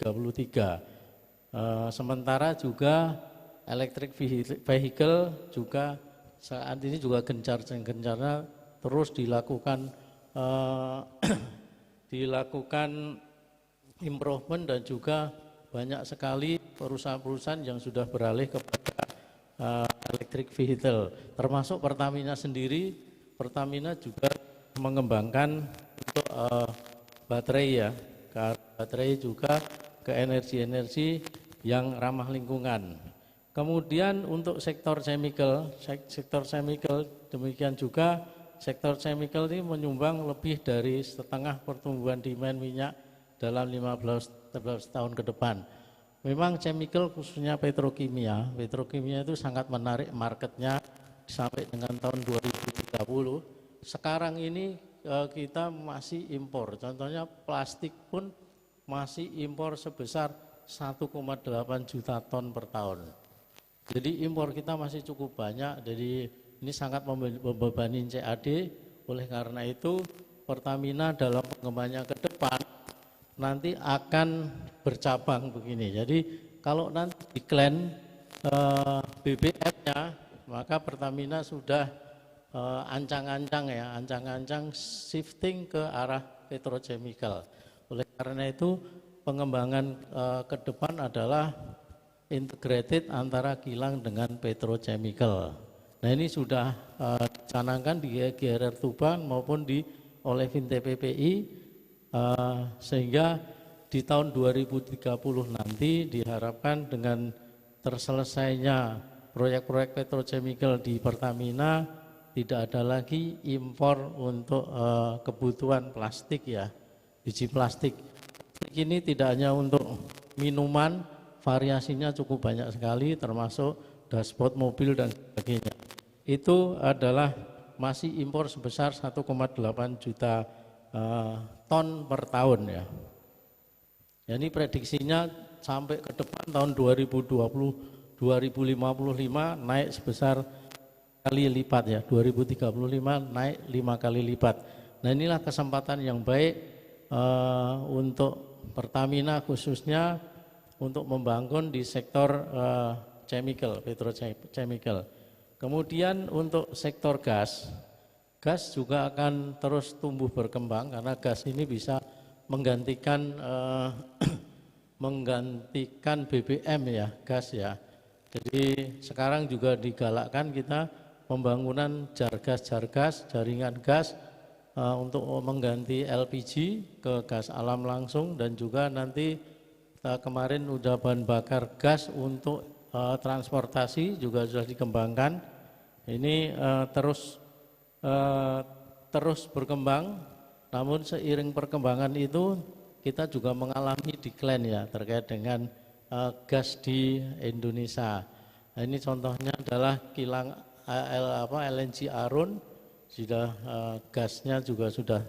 Sementara juga electric vehicle juga saat ini juga gencar-gencarnya terus dilakukan improvement dan juga banyak sekali perusahaan-perusahaan yang sudah beralih kepada electric vehicle, termasuk Pertamina sendiri. Pertamina juga mengembangkan untuk baterai ya, baterai juga ke energi-energi yang ramah lingkungan. Kemudian untuk sektor chemical demikian juga sektor chemical ini menyumbang lebih dari setengah pertumbuhan demand minyak dalam 15 tahun ke depan. Memang chemical khususnya petrokimia itu sangat menarik marketnya sampai dengan tahun 2030. Sekarang ini kita masih impor, contohnya plastik pun masih impor sebesar 1,8 juta ton per tahun. Jadi impor kita masih cukup banyak, jadi ini sangat membebani CAD. Oleh karena itu Pertamina dalam pengembangannya ke depan nanti akan bercabang begini. Jadi kalau nanti decline BBM-nya, maka Pertamina sudah ancang-ancang shifting ke arah petrochemical. Oleh karena itu pengembangan ke depan adalah integrated antara kilang dengan petrochemical. Nah ini sudah dicanangkan di GRR Tuban maupun oleh FinTPPI. Sehingga di tahun 2030 nanti diharapkan dengan terselesainya proyek-proyek petrochemical di Pertamina tidak ada lagi impor untuk kebutuhan plastik ya, biji plastik. Ini tidak hanya untuk minuman, variasinya cukup banyak sekali termasuk dashboard mobil dan sebagainya. Itu adalah masih impor sebesar 1,8 juta ton per tahun ya. Ini prediksinya sampai ke depan tahun 2055 naik sebesar kali lipat ya, 2035 naik 5 kali lipat. Nah inilah kesempatan yang baik untuk Pertamina khususnya untuk membangun di sektor chemical, petrochemical. Kemudian untuk sektor gas juga akan terus tumbuh berkembang karena gas ini bisa menggantikan BBM ya, gas ya. Jadi sekarang juga digalakkan kita pembangunan jar-gas, jaringan gas untuk mengganti LPG ke gas alam langsung, dan juga nanti kemarin udah bahan bakar gas untuk transportasi juga sudah dikembangkan. Ini terus berkembang, namun seiring perkembangan itu kita juga mengalami decline ya terkait dengan gas di Indonesia. Nah, ini contohnya adalah kilang LNG Arun, sudah gasnya juga sudah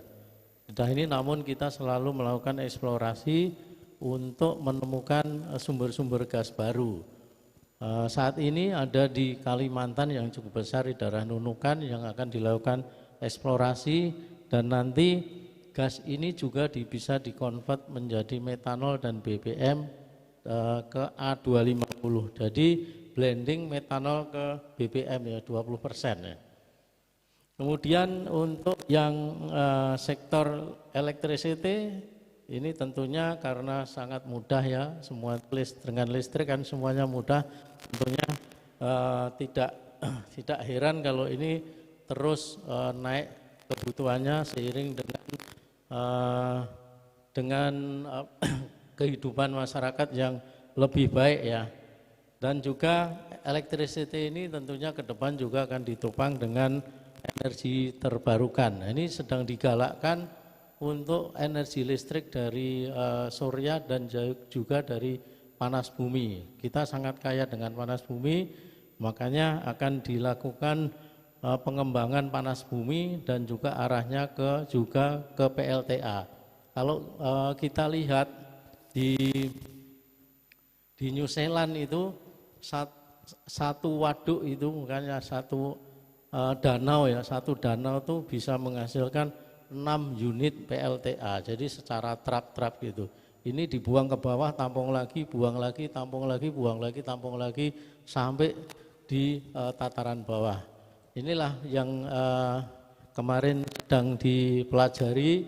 ini, namun kita selalu melakukan eksplorasi untuk menemukan sumber-sumber gas baru. Saat ini ada di Kalimantan yang cukup besar di daerah Nunukan yang akan dilakukan eksplorasi, dan nanti gas ini juga bisa dikonvert menjadi metanol dan BBM ke A250. Jadi blending metanol ke BBM ya 20% ya. Kemudian untuk yang sektor electricity ini tentunya karena sangat mudah ya, semua dengan listrik kan semuanya mudah, tentunya tidak tidak heran kalau ini terus naik kebutuhannya seiring dengan kehidupan masyarakat yang lebih baik ya. Dan juga electricity ini tentunya ke depan juga akan ditopang dengan energi terbarukan. Nah, ini sedang digalakkan untuk energi listrik dari surya dan juga dari panas bumi. Kita sangat kaya dengan panas bumi, makanya akan dilakukan pengembangan panas bumi dan juga arahnya juga ke PLTA. Kalau kita lihat di New Zealand itu satu waduk itu makanya satu danau ya, satu danau itu bisa menghasilkan 6 unit PLTA. Jadi secara trap-trap gitu. Ini dibuang ke bawah, tampung lagi, buang lagi, tampung lagi, buang lagi, tampung lagi sampai di tataran bawah. Inilah yang kemarin sedang dipelajari,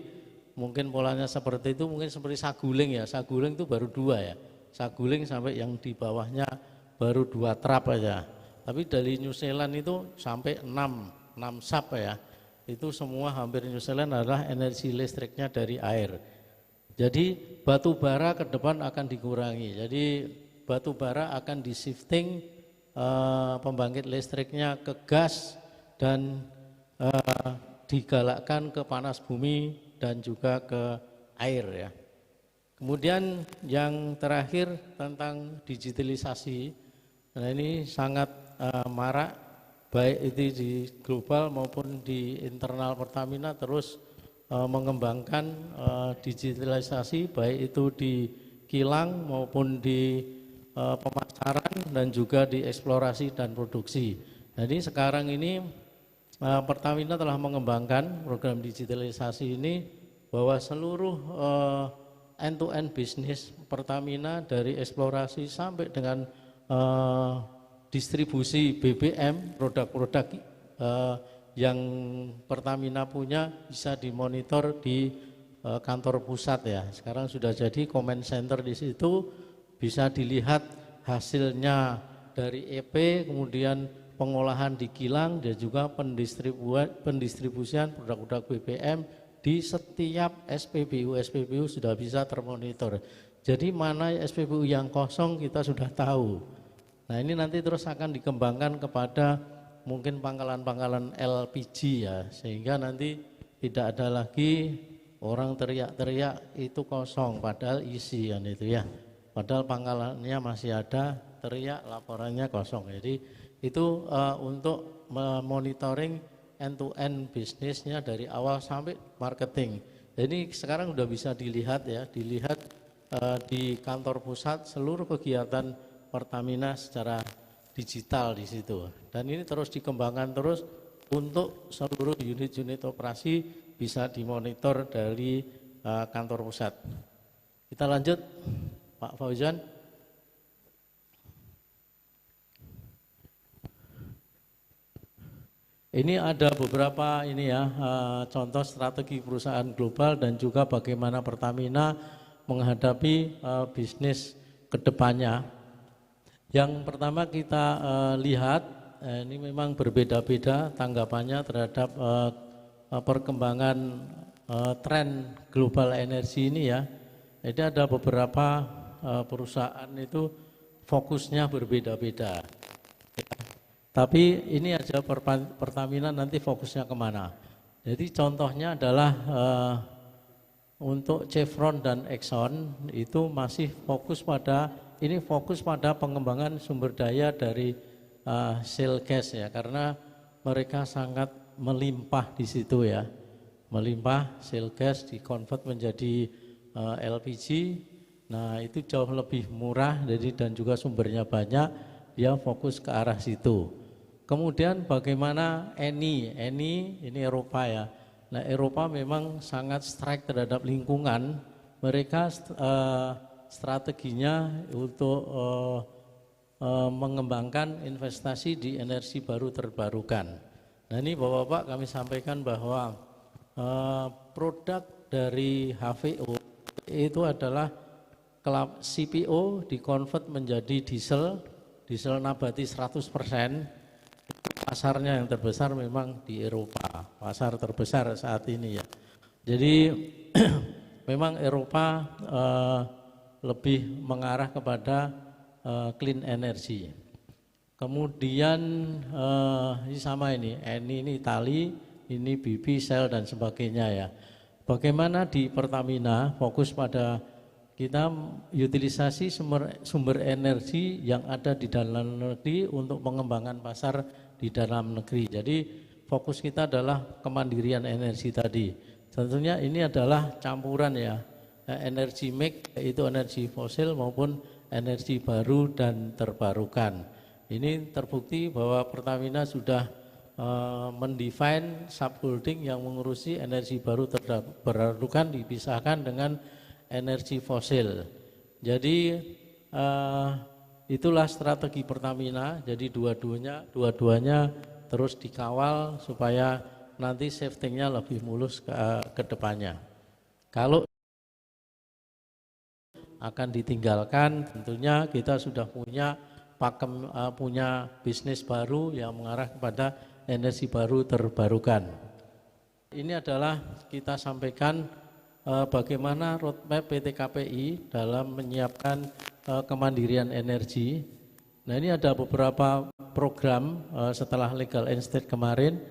mungkin polanya seperti itu, mungkin seperti Saguling ya. Saguling itu baru 2 ya. Saguling sampai yang di bawahnya baru 2 trap aja. Tapi dari New Zealand itu sampai 6 sub ya. Itu semua hampir New Zealand adalah energi listriknya dari air. Jadi batu bara ke depan akan dikurangi. Jadi batu bara akan di-shifting pembangkit listriknya ke gas dan digalakkan ke panas bumi dan juga ke air ya. Kemudian yang terakhir tentang digitalisasi, nah ini sangat marak baik itu di global maupun di internal Pertamina terus mengembangkan digitalisasi baik itu di kilang maupun di pemasaran dan juga di eksplorasi dan produksi. Jadi sekarang ini Pertamina telah mengembangkan program digitalisasi ini bahwa seluruh end-to-end bisnis Pertamina dari eksplorasi sampai dengan distribusi BBM, produk-produk yang Pertamina punya bisa dimonitor di kantor pusat ya. Sekarang sudah jadi comment center di situ, bisa dilihat hasilnya dari EP, kemudian pengolahan di kilang dan juga pendistribusian produk-produk BBM di setiap SPBU sudah bisa termonitor. Jadi mana SPBU yang kosong kita sudah tahu. Nah ini nanti terus akan dikembangkan kepada mungkin pangkalan-pangkalan LPG ya, sehingga nanti tidak ada lagi orang teriak-teriak itu kosong padahal isi kan itu ya. Padahal pangkalannya masih ada, teriak laporannya kosong. Jadi itu untuk memonitoring end-to-end bisnisnya dari awal sampai marketing. Jadi sekarang sudah bisa dilihat ya, dilihat di kantor pusat seluruh kegiatan Pertamina secara digital di situ. Dan ini terus dikembangkan terus untuk seluruh unit-unit operasi bisa dimonitor dari kantor pusat. Kita lanjut, Pak Fauzan. Ini ada beberapa contoh strategi perusahaan global dan juga bagaimana Pertamina menghadapi bisnis kedepannya. Yang pertama kita lihat ini memang berbeda-beda tanggapannya terhadap perkembangan tren global energi ini ya. Jadi ada beberapa perusahaan itu fokusnya berbeda-beda. Tapi ini aja Pertamina nanti fokusnya kemana. Jadi contohnya adalah untuk Chevron dan Exxon itu masih fokus pada pengembangan sumber daya dari shale gas ya, karena mereka sangat melimpah di situ ya. Melimpah shale gas dikonvert menjadi LPG. Nah, itu jauh lebih murah dan juga sumbernya banyak, dia fokus ke arah situ. Kemudian bagaimana Eni ini Eropa ya. Nah, Eropa memang sangat strike terhadap lingkungan. Mereka strateginya untuk mengembangkan investasi di energi baru terbarukan. Nah, ini Bapak-bapak kami sampaikan bahwa produk dari HVO itu adalah CPO dikonvert menjadi diesel nabati 100%. pasarnya yang terbesar memang di Eropa, pasar terbesar saat ini ya. Jadi memang Eropa lebih mengarah kepada clean energy. Kemudian ini sama ini, Eni ini Itali, ini BP, Shell dan sebagainya ya. Bagaimana di Pertamina fokus pada kita utilisasi sumber energi yang ada di dalam negeri untuk mengembangkan pasar di dalam negeri. Jadi fokus kita adalah kemandirian energi tadi. Tentunya ini adalah campuran ya, energi mix yaitu energi fosil maupun energi baru dan terbarukan. Ini terbukti bahwa Pertamina sudah mendefine subholding yang mengurusi energi baru terbarukan dipisahkan dengan energi fosil. Jadi itulah strategi Pertamina. Jadi dua-duanya terus dikawal supaya nanti shiftingnya lebih mulus ke depannya. Kalau akan ditinggalkan, tentunya kita sudah punya pakem, punya bisnis baru yang mengarah kepada energi baru terbarukan. Ini adalah kita sampaikan bagaimana roadmap PT KPI dalam menyiapkan kemandirian energi. Nah, ini ada beberapa program setelah legal estate kemarin,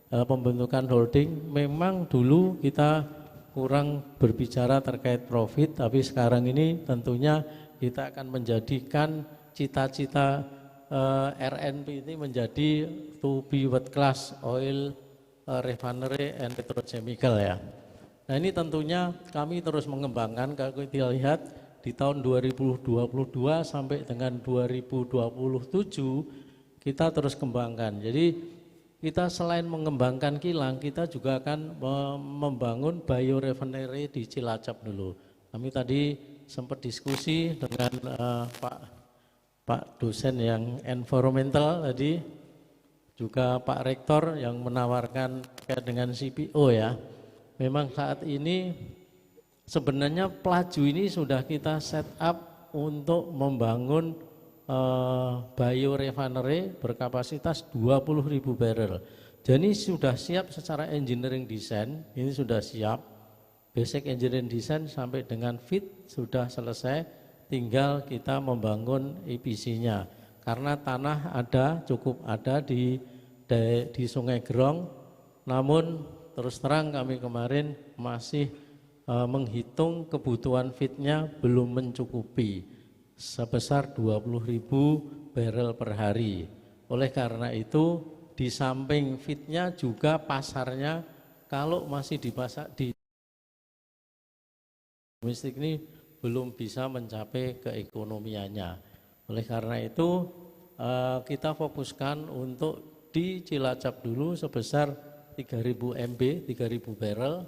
pembentukan holding. Memang dulu kita kurang berbicara terkait profit, tapi sekarang ini tentunya kita akan menjadikan cita-cita RNP ini menjadi to be world class oil refinery and petrochemical ya. Nah, ini tentunya kami terus mengembangkan. Kalau kita lihat di tahun 2022 sampai dengan 2027 kita terus kembangkan. Jadi kita selain mengembangkan kilang, kita juga akan membangun biorefinery di Cilacap dulu. Kami tadi sempat diskusi dengan Pak dosen yang environmental tadi, juga Pak Rektor yang menawarkan terkait dengan CPO ya. Memang saat ini sebenarnya Pelaju ini sudah kita set up untuk membangun biorefinery berkapasitas 20.000 barrel. Jadi sudah siap secara engineering design, ini sudah siap. Basic engineering design sampai dengan fit sudah selesai, tinggal kita membangun EPC-nya. Karena tanah ada, cukup ada di Sungai Gerong, namun terus terang kami kemarin masih menghitung kebutuhan fitnya belum mencukupi sebesar 20.000 barrel per hari. Oleh karena itu di samping fitnya juga pasarnya kalau masih di pasar di domestik ini belum bisa mencapai keekonomiannya. Oleh karena itu kita fokuskan untuk di Cilacap dulu sebesar 3.000 MB, 3.000 barrel,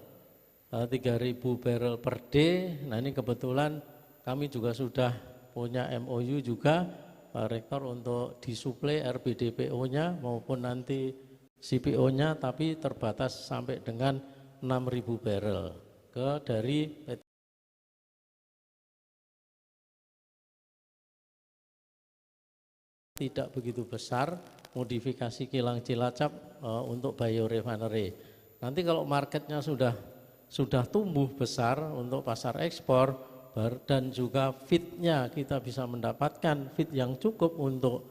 3.000 barrel per day. Nah, ini kebetulan kami juga sudah punya MOU juga Pak Rektor untuk disuplai RBDPO-nya maupun nanti CPO-nya, tapi terbatas sampai dengan 6.000 barrel dari PT. Tidak begitu besar modifikasi kilang Cilacap untuk biorefinery. Nanti kalau marketnya sudah tumbuh besar untuk pasar ekspor dan juga fitnya kita bisa mendapatkan fit yang cukup untuk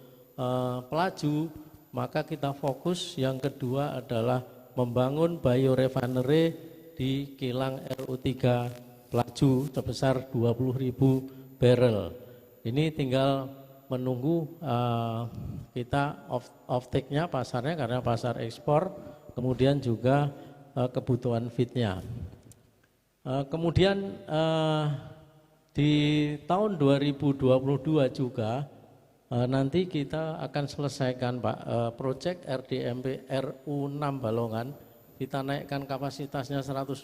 Pelaju, maka kita fokus yang kedua adalah membangun biorefinery di kilang RU3 Pelaju sebesar 20.000 barrel. Ini tinggal menunggu kita off-take-nya pasarnya karena pasar ekspor, kemudian juga kebutuhan fitnya. Kemudian di tahun 2022 juga nanti kita akan selesaikan Pak proyek RDMP RU6 Balongan, kita naikkan kapasitasnya 125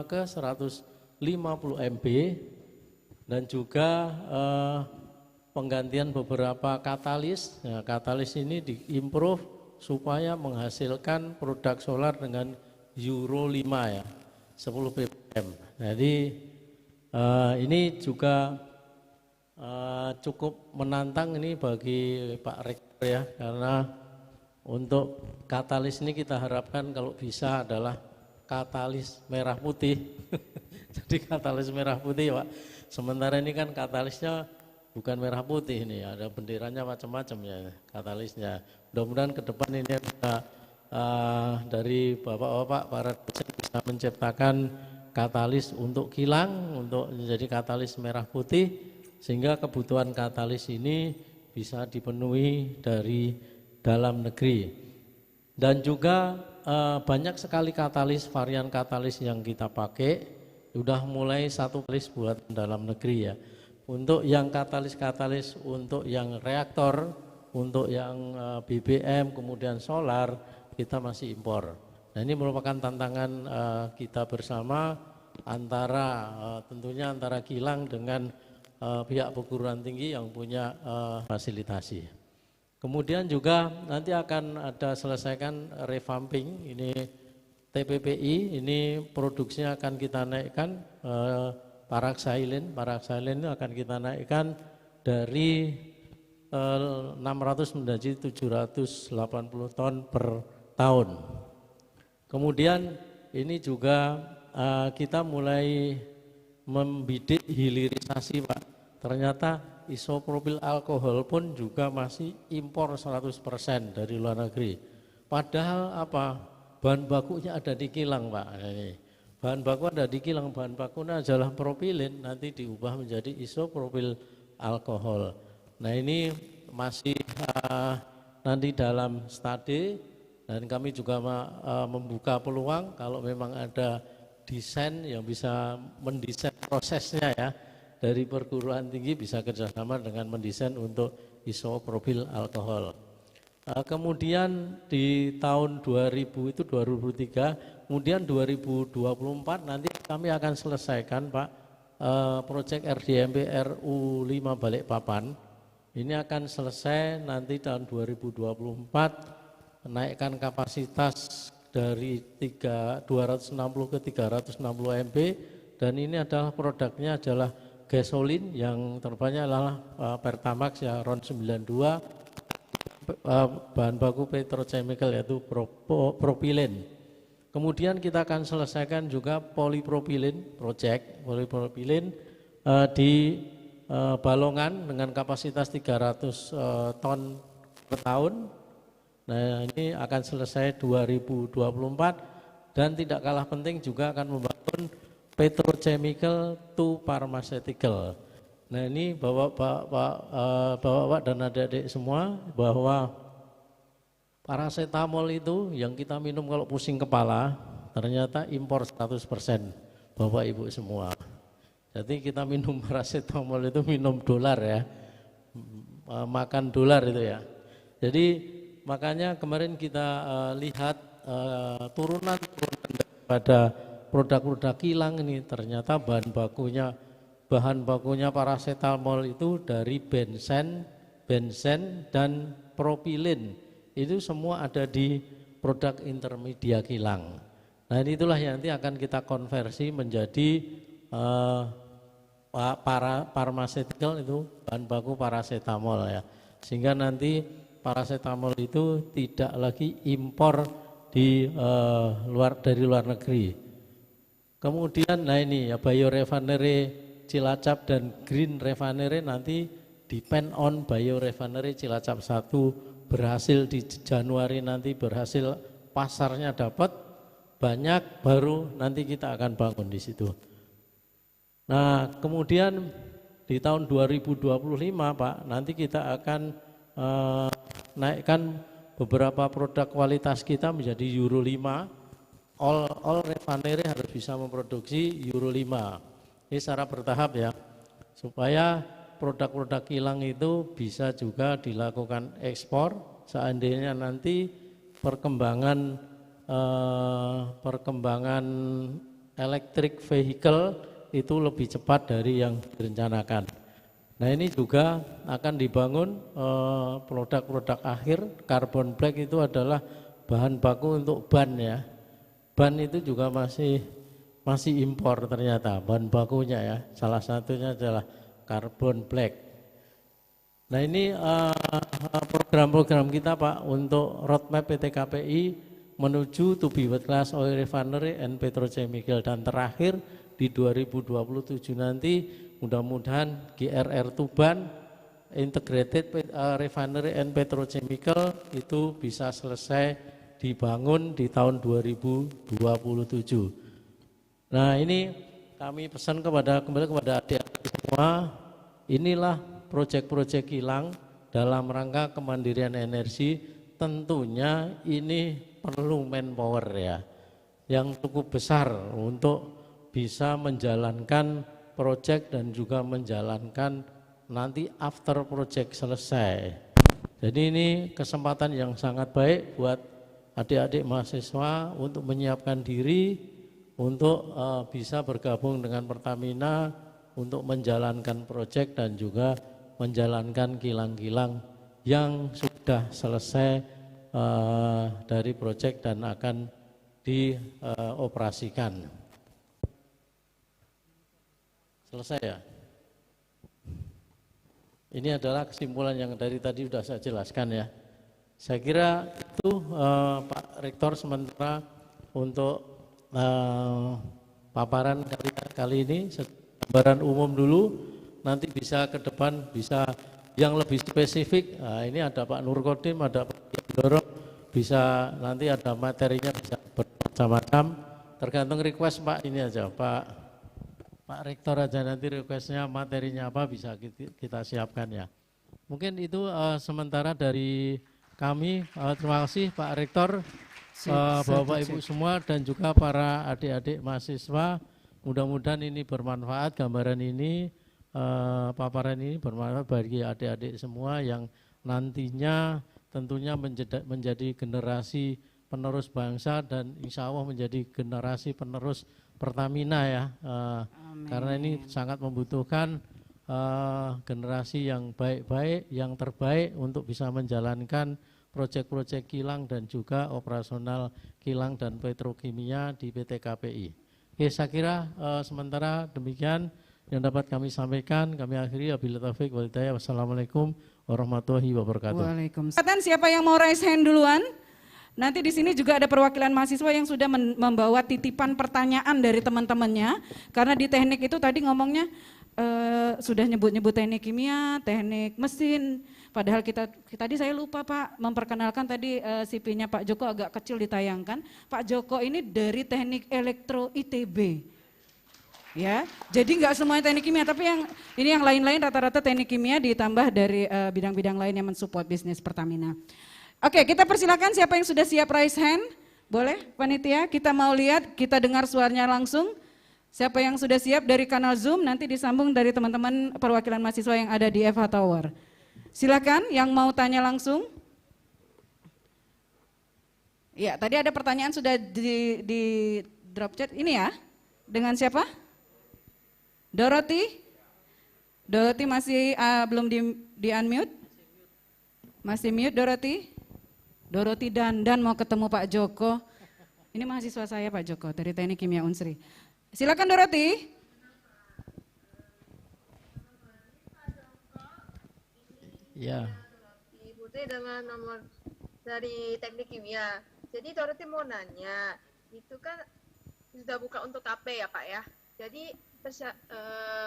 ke 150 MB dan juga penggantian beberapa katalis. Nah, katalis ini diimprove supaya menghasilkan produk solar dengan Euro 5 ya, 10 ppm. Jadi ini juga cukup menantang ini bagi Pak Rektor ya, karena Untuk katalis ini kita harapkan kalau bisa adalah katalis merah putih. Jadi katalis merah putih Pak. Sementara ini kan katalisnya bukan merah putih ini, ada benderanya macam-macam ya katalisnya. Mudah-mudahan ke depan ini bisa dari Bapak-bapak para dosen bisa menciptakan katalis untuk kilang, untuk menjadi katalis merah putih, sehingga kebutuhan katalis ini bisa dipenuhi dari dalam negeri. Dan juga banyak sekali katalis, varian katalis yang kita pakai, sudah mulai satu katalis buat dalam negeri ya. Untuk yang katalis-katalis, untuk yang reaktor, untuk yang BBM, kemudian solar, kita masih impor. Nah ini merupakan tantangan kita bersama antara tentunya antara kilang dengan pihak perguruan tinggi yang punya fasilitasi. Kemudian juga nanti akan ada selesaikan revamping, ini TPPI, ini produksinya akan kita naikkan, Paraxylene itu akan kita naikkan dari 600 menjadi 780 ton per tahun. Kemudian ini juga kita mulai membidik hilirisasi Pak. Ternyata isopropil alkohol pun juga masih impor 100% dari luar negeri. Padahal apa? Bahan bakunya ada di kilang Pak. Ini. Bahan baku ada di kilang, bahan bakunya adalah propilin, nanti diubah menjadi isopropil alkohol. Nah ini masih nanti dalam studi, dan kami juga membuka peluang kalau memang ada desain yang bisa mendesain prosesnya ya, dari perguruan tinggi bisa kerjasama dengan mendesain untuk isopropil alkohol. Kemudian di tahun 2000 itu 2003, kemudian 2024 nanti kami akan selesaikan Pak proyek RDMP RU 5 Balikpapan. Ini akan selesai nanti tahun 2024, naikkan kapasitas dari 260 ke 360 MB, dan ini adalah produknya adalah gasolin, yang terbanyak adalah Pertamax ya RON 92, bahan baku petrochemical yaitu propilin. Kemudian kita akan selesaikan juga polipropilin project, polipropilin di Balongan dengan kapasitas 300 ton per tahun. Nah ini akan selesai 2024, dan tidak kalah penting juga akan membangun petrochemical to pharmaceutical. Nah ini bapak-bapak dan adik-adik semua, bahwa paracetamol itu yang kita minum kalau pusing kepala ternyata impor 100% Bapak Ibu semua. Jadi kita minum paracetamol itu minum dolar ya, makan dolar itu ya. Jadi makanya kemarin kita lihat turunan pada produk-produk kilang ini, ternyata bahan bakunya paracetamol itu dari benzen dan propilin. Itu semua ada di produk intermedia kilang. Nah itulah yang nanti akan kita konversi menjadi pharmaceutical, itu bahan baku paracetamol ya. Sehingga nanti paracetamol itu tidak lagi impor dari luar negeri. Kemudian nah ini ya, biorefinery Cilacap dan Green Refinery nanti depend on biorefinery Cilacap 1 berhasil di Januari, nanti berhasil pasarnya dapat banyak, baru nanti kita akan bangun di situ. Nah kemudian di tahun 2025 Pak, nanti kita akan naikkan beberapa produk kualitas kita menjadi Euro 5. All refinery harus bisa memproduksi Euro 5. Ini secara bertahap ya, supaya produk-produk kilang itu bisa juga dilakukan ekspor seandainya nanti perkembangan electric vehicle itu lebih cepat dari yang direncanakan. Nah ini juga akan dibangun produk-produk akhir. Carbon black itu adalah bahan baku untuk ban ya. Ban itu juga masih impor ternyata bahan bakunya ya. Salah satunya adalah carbon black. Nah ini program-program kita Pak untuk roadmap PT KPI menuju to be world class oil refinery and petrochemical, dan terakhir di 2027 nanti mudah-mudahan GRR Tuban Integrated Refinery and Petrochemical itu bisa selesai dibangun di tahun 2027. Nah ini kami pesan kembali kepada adik-adik semua, inilah proyek-proyek kilang dalam rangka kemandirian energi. Tentunya ini perlu manpower ya, yang cukup besar untuk bisa menjalankan proyek dan juga menjalankan nanti after project selesai. Jadi ini kesempatan yang sangat baik buat adik-adik mahasiswa untuk menyiapkan diri untuk bisa bergabung dengan Pertamina untuk menjalankan proyek dan juga menjalankan kilang-kilang yang sudah selesai dari proyek dan akan dioperasikan. Selesai ya? Ini adalah kesimpulan yang dari tadi sudah saya jelaskan ya. Saya kira itu Pak Rektor sementara untuk paparan kali ini, gambaran umum dulu, nanti bisa ke depan bisa yang lebih spesifik. Nah, ini ada Pak Nurkodim, ada Pak Dorong, bisa nanti ada materinya bisa bermacam-macam, tergantung request Pak. Ini aja Pak Rektor aja nanti requestnya materinya apa bisa kita siapkan ya. Mungkin itu sementara dari kami. Terima kasih Pak Rektor, Bapak Ibu semua dan juga para adik-adik mahasiswa. Mudah-mudahan ini bermanfaat, gambaran ini, paparan ini bermanfaat bagi adik-adik semua yang nantinya tentunya menjadi generasi penerus bangsa dan insya Allah menjadi generasi penerus Pertamina ya, karena ini sangat membutuhkan generasi yang baik-baik, yang terbaik untuk bisa menjalankan proyek-proyek kilang dan juga operasional kilang dan petrokimia di PT KPI. Oke, saya kira sementara demikian yang dapat kami sampaikan. Kami akhiri, wabillahi taufiq wal hidayah. Wassalamualaikum warahmatullahi wabarakatuh. Waalaikumsalam. Siapa yang mau raise hand duluan? Nanti di sini juga ada perwakilan mahasiswa yang sudah membawa titipan pertanyaan dari teman-temannya. Karena di teknik itu tadi ngomongnya sudah nyebut-nyebut teknik kimia, teknik mesin. Padahal tadi saya lupa Pak memperkenalkan tadi CV-nya Pak Joko agak kecil ditayangkan. Pak Joko ini dari teknik elektro ITB. Ya, jadi nggak semuanya teknik kimia, tapi yang lain-lain rata-rata teknik kimia ditambah dari bidang-bidang lain yang mensupport bisnis Pertamina. Oke, kita persilakan siapa yang sudah siap raise hand. Boleh panitia, kita mau lihat, kita dengar suaranya langsung. Siapa yang sudah siap dari kanal Zoom, nanti disambung dari teman-teman perwakilan mahasiswa yang ada di FH Tower. Silakan yang mau tanya langsung. Ya, tadi ada pertanyaan sudah di drop chat, ini ya, dengan siapa? Dorothy? Dorothy masih belum di unmute? Masih mute Dorothy? Dorothy Dandan mau ketemu Pak Joko. Ini mahasiswa saya Pak Joko dari Teknik Kimia Unsri. Silakan Dorothy. Ya. Ibu Teh dengan nomor dari Teknik Kimia. Jadi Dorothy mau nanya, itu kan sudah buka untuk KP ya Pak ya. Jadi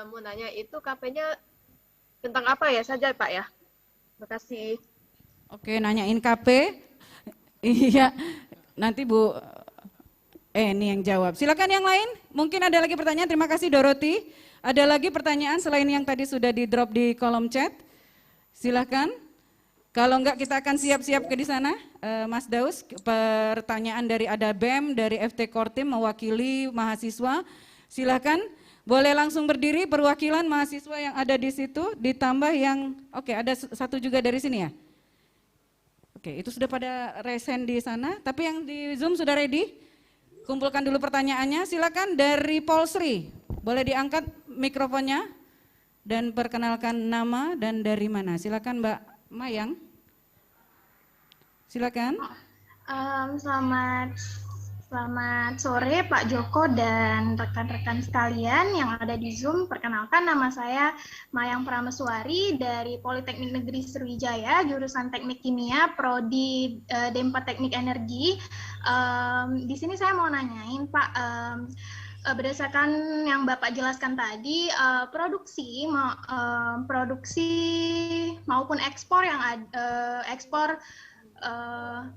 mau nanya itu KP-nya tentang apa ya saja Pak ya. Terima kasih. Oke, nanyain KP. Iya, nanti Bu ini yang jawab. Silakan yang lain, mungkin ada lagi pertanyaan. Terima kasih Dorothy. Ada lagi pertanyaan selain yang tadi sudah di drop di kolom chat? Silakan. Kalau enggak kita akan siap-siap ke di sana. Mas Daus, pertanyaan dari ada BEM, dari FT Kortim mewakili mahasiswa. Silakan. Boleh langsung berdiri perwakilan mahasiswa yang ada di situ, ditambah yang, oke ada satu juga dari sini ya? Oke, itu sudah pada resen di sana, tapi yang di Zoom sudah ready? Kumpulkan dulu pertanyaannya, silakan dari Polsri, boleh diangkat mikrofonnya dan perkenalkan nama dan dari mana. Silakan Mbak Mayang. Silakan. Selamat Selamat sore Pak Joko dan rekan-rekan sekalian yang ada di Zoom. Perkenalkan, nama saya Mayang Prameswari dari Politeknik Negeri Sriwijaya, jurusan Teknik Kimia, Prodi D4 Teknik Energi. Di sini saya mau nanyain Pak, berdasarkan yang Bapak jelaskan tadi, produksi maupun ekspor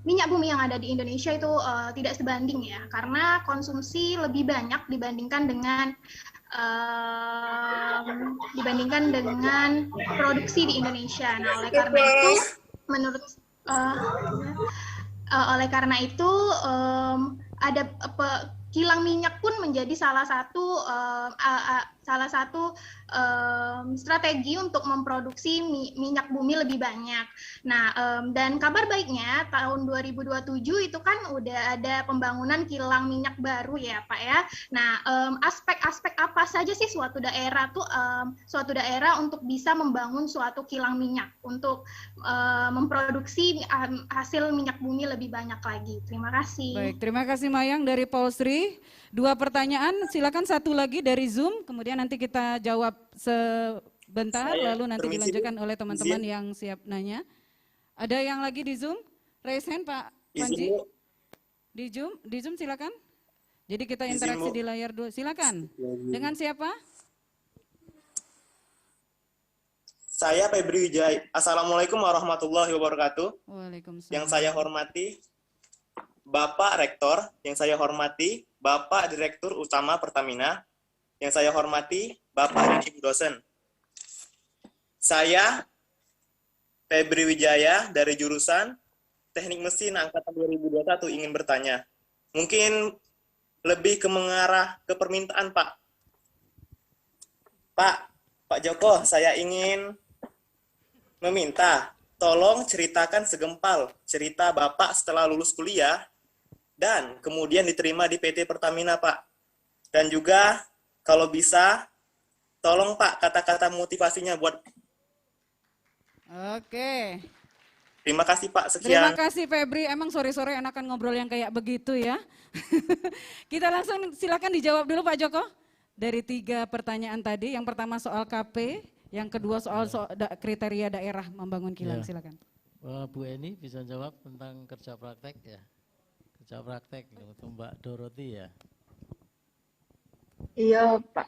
minyak bumi yang ada di Indonesia itu tidak sebanding ya, karena konsumsi lebih banyak dibandingkan dengan produksi di Indonesia. Nah, oleh karena itu ada kilang minyak pun menjadi salah satu strategi untuk memproduksi minyak bumi lebih banyak. Nah, dan kabar baiknya tahun 2027 itu kan udah ada pembangunan kilang minyak baru ya Pak ya. Nah, aspek-aspek apa saja sih suatu daerah untuk bisa membangun suatu kilang minyak untuk memproduksi hasil minyak bumi lebih banyak lagi. Terima kasih. Baik, terima kasih Mayang dari Polsri. 2 pertanyaan, silakan satu lagi dari Zoom, kemudian nanti kita jawab sebentar, lalu nanti dilanjutkan oleh teman-teman yang siap nanya. Ada yang lagi di Zoom? Raise hand Pak Panji. Di Zoom silakan. Jadi kita interaksi di layar dulu. Silakan. Dengan siapa? Saya Febri Wijaya. Assalamualaikum warahmatullahi wabarakatuh. Waalaikumsalam. Yang saya hormati Bapak Rektor, yang saya hormati Bapak Direktur Utama Pertamina, yang saya hormati Bapak dan Ibu dosen. Saya Febri Wijaya dari jurusan Teknik Mesin Angkatan 2021 ingin bertanya. Mungkin lebih mengarah ke permintaan Pak. Pak Joko, saya ingin meminta tolong ceritakan segempal cerita Bapak setelah lulus kuliah dan kemudian diterima di PT Pertamina, Pak. Dan juga kalau bisa, tolong Pak kata-kata motivasinya buat. Oke. Terima kasih Pak, sekian. Terima kasih Febri, emang sore-sore enakan ngobrol yang kayak begitu ya. Kita langsung silakan dijawab dulu Pak Joko. Dari 3 pertanyaan tadi, yang pertama soal KP, yang kedua soal kriteria daerah membangun kilang, silakan. Bu Eni bisa jawab tentang kerja praktek ya. Kerja praktek untuk Mbak Dorothy ya. Iya, Pak.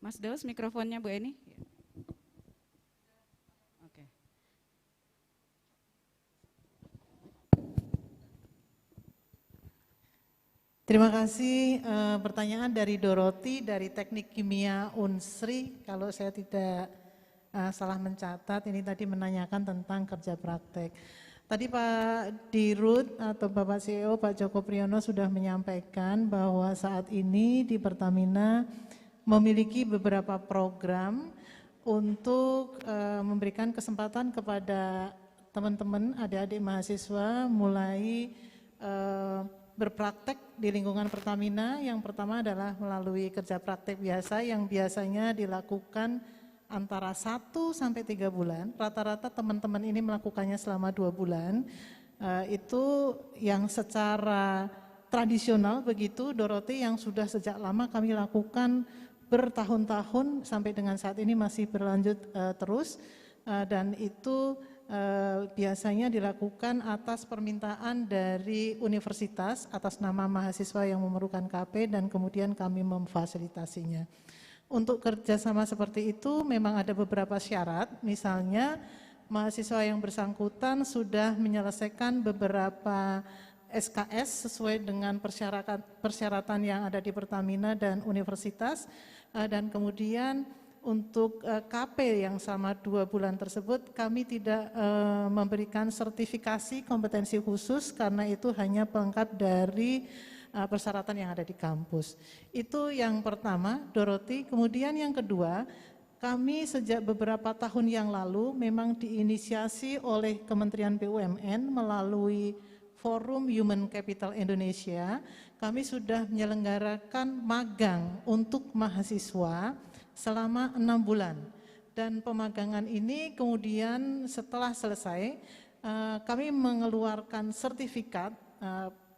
Mas Daus, mikrofonnya Bu Eni. Oke. Terima kasih. Pertanyaan dari Dorothy dari Teknik Kimia Unsri. Kalau saya tidak salah mencatat, ini tadi menanyakan tentang kerja praktek. Tadi Pak Dirut atau Bapak CEO Pak Joko Priyono sudah menyampaikan bahwa saat ini di Pertamina memiliki beberapa program untuk memberikan kesempatan kepada teman-teman adik-adik mahasiswa mulai berpraktek di lingkungan Pertamina. Yang pertama adalah melalui kerja praktek biasa yang biasanya dilakukan antara 1 sampai 3 bulan. Rata-rata teman-teman ini melakukannya selama 2 bulan. Itu yang secara tradisional begitu, Dorothy, yang sudah sejak lama kami lakukan bertahun-tahun sampai dengan saat ini masih berlanjut terus, dan itu biasanya dilakukan atas permintaan dari universitas atas nama mahasiswa yang memerlukan KP dan kemudian kami memfasilitasinya. Untuk kerjasama seperti itu memang ada beberapa syarat, misalnya mahasiswa yang bersangkutan sudah menyelesaikan beberapa SKS sesuai dengan persyaratan yang ada di Pertamina dan universitas, dan kemudian untuk KP yang selama 2 bulan tersebut kami tidak memberikan sertifikasi kompetensi khusus karena itu hanya pelengkap dari persyaratan yang ada di kampus. Itu yang pertama, Dorothy. Kemudian yang kedua, kami sejak beberapa tahun yang lalu memang diinisiasi oleh Kementerian BUMN melalui Forum Human Capital Indonesia. Kami sudah menyelenggarakan magang untuk mahasiswa selama 6 bulan. Dan pemagangan ini kemudian setelah selesai, kami mengeluarkan sertifikat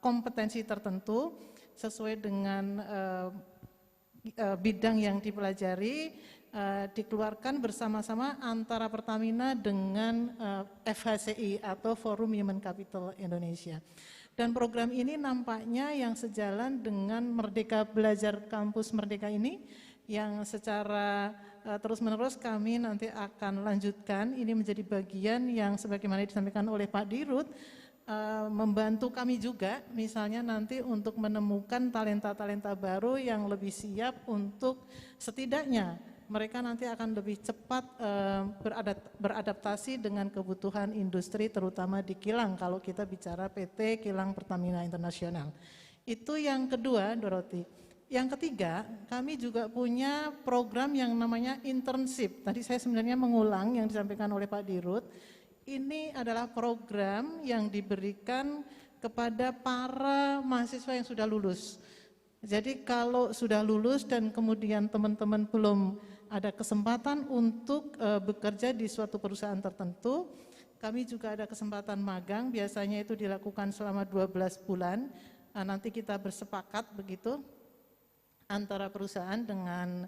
kompetensi tertentu sesuai dengan bidang yang dipelajari, dikeluarkan bersama-sama antara Pertamina dengan FHCI atau Forum Human Capital Indonesia. Dan program ini nampaknya yang sejalan dengan Merdeka Belajar Kampus Merdeka ini, yang secara terus-menerus kami nanti akan lanjutkan. Ini menjadi bagian yang sebagaimana disampaikan oleh Pak Dirut, membantu kami juga misalnya nanti untuk menemukan talenta-talenta baru yang lebih siap untuk setidaknya mereka nanti akan lebih cepat beradaptasi dengan kebutuhan industri terutama di kilang kalau kita bicara PT Kilang Pertamina Internasional. Itu yang kedua, Dorothy. Yang ketiga, kami juga punya program yang namanya internship. Tadi saya sebenarnya mengulang yang disampaikan oleh Pak Dirut. Ini adalah program yang diberikan kepada para mahasiswa yang sudah lulus. Jadi kalau sudah lulus dan kemudian teman-teman belum ada kesempatan untuk bekerja di suatu perusahaan tertentu, kami juga ada kesempatan magang, biasanya itu dilakukan selama 12 bulan. Nanti kita bersepakat begitu antara perusahaan dengan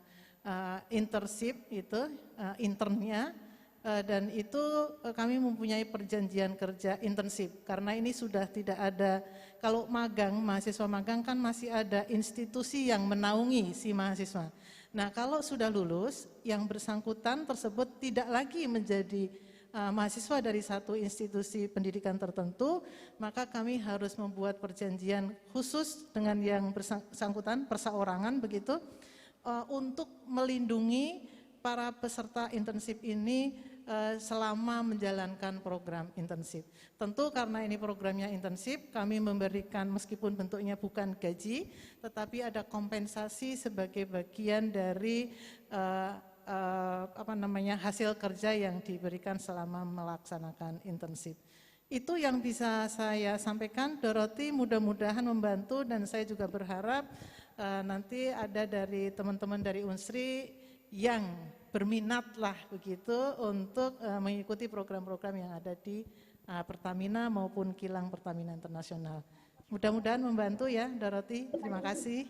internship itu, internnya, dan itu kami mempunyai perjanjian kerja internship karena ini sudah tidak ada, kalau magang, mahasiswa magang kan masih ada institusi yang menaungi si mahasiswa. Nah kalau sudah lulus, yang bersangkutan tersebut tidak lagi menjadi mahasiswa dari satu institusi pendidikan tertentu, maka kami harus membuat perjanjian khusus dengan yang bersangkutan, perseorangan begitu, untuk melindungi para peserta internship ini selama menjalankan program internship. Tentu karena ini programnya internship, kami memberikan meskipun bentuknya bukan gaji, tetapi ada kompensasi sebagai bagian dari hasil kerja yang diberikan selama melaksanakan internship. Itu yang bisa saya sampaikan, Dorothy, mudah-mudahan membantu, dan saya juga berharap nanti ada dari teman-teman dari Unsri yang berminatlah begitu untuk mengikuti program-program yang ada di Pertamina maupun Kilang Pertamina Internasional. Mudah-mudahan membantu ya, Dorothy. Terima kasih.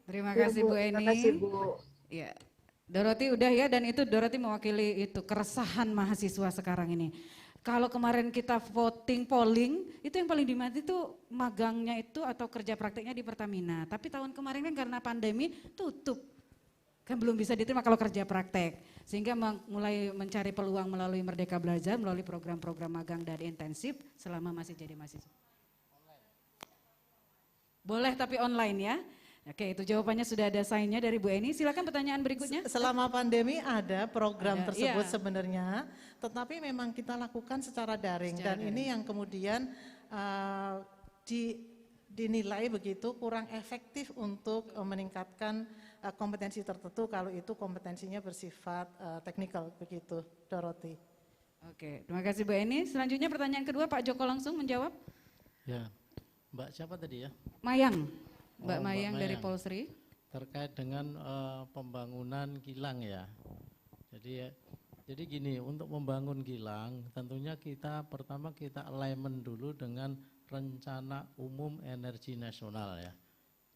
Terima kasih Bu Eni. Terima kasih Bu. Ya, Dorothy udah ya, dan itu Dorothy mewakili itu keresahan mahasiswa sekarang ini. Kalau kemarin kita voting polling, itu yang paling dimati itu magangnya itu atau kerja prakteknya di Pertamina. Tapi tahun kemarin kan karena pandemi tutup. Kan belum bisa diterima kalau kerja praktek. Sehingga mulai mencari peluang melalui Merdeka Belajar, melalui program-program magang dan intensif selama masih jadi mahasiswa. Boleh tapi online ya. Oke, itu jawabannya sudah ada sign-nya dari Bu Eni. Silakan pertanyaan berikutnya. Selama pandemi ada program tersebut iya. Sebenarnya, tetapi memang kita lakukan secara daring. Dan ini yang kemudian dinilai begitu kurang efektif untuk meningkatkan kompetensi tertentu kalau itu kompetensinya bersifat teknikal begitu, Dorothy. Oke, terima kasih Bu Eni. Selanjutnya pertanyaan kedua, Pak Joko langsung menjawab. Ya, Mbak siapa tadi ya? Mayang, Mbak Mayang dari Polsri. Terkait dengan pembangunan kilang ya. Jadi gini, untuk membangun kilang tentunya pertama kita alignment dulu dengan Rencana Umum Energi Nasional ya.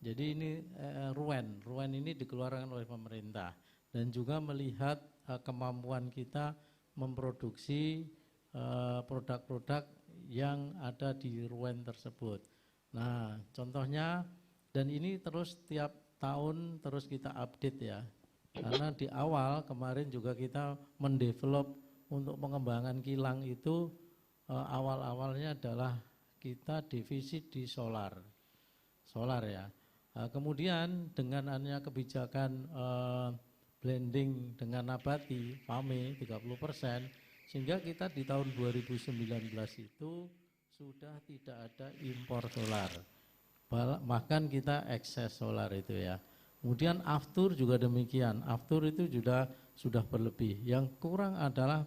Jadi ini RUEN ini dikeluarkan oleh pemerintah dan juga melihat kemampuan kita memproduksi produk-produk yang ada di RUEN tersebut. Nah, contohnya, dan ini terus tiap tahun terus kita update ya. Karena di awal kemarin juga kita mendevelop untuk pengembangan kilang itu awal-awalnya adalah kita defisit di solar ya. Kemudian dengan adanya kebijakan blending dengan nabati, PAME 30%, sehingga kita di tahun 2019 itu sudah tidak ada impor solar. Bahkan kita ekses solar itu ya. Kemudian aftur juga demikian, aftur itu juga sudah berlebih. Yang kurang adalah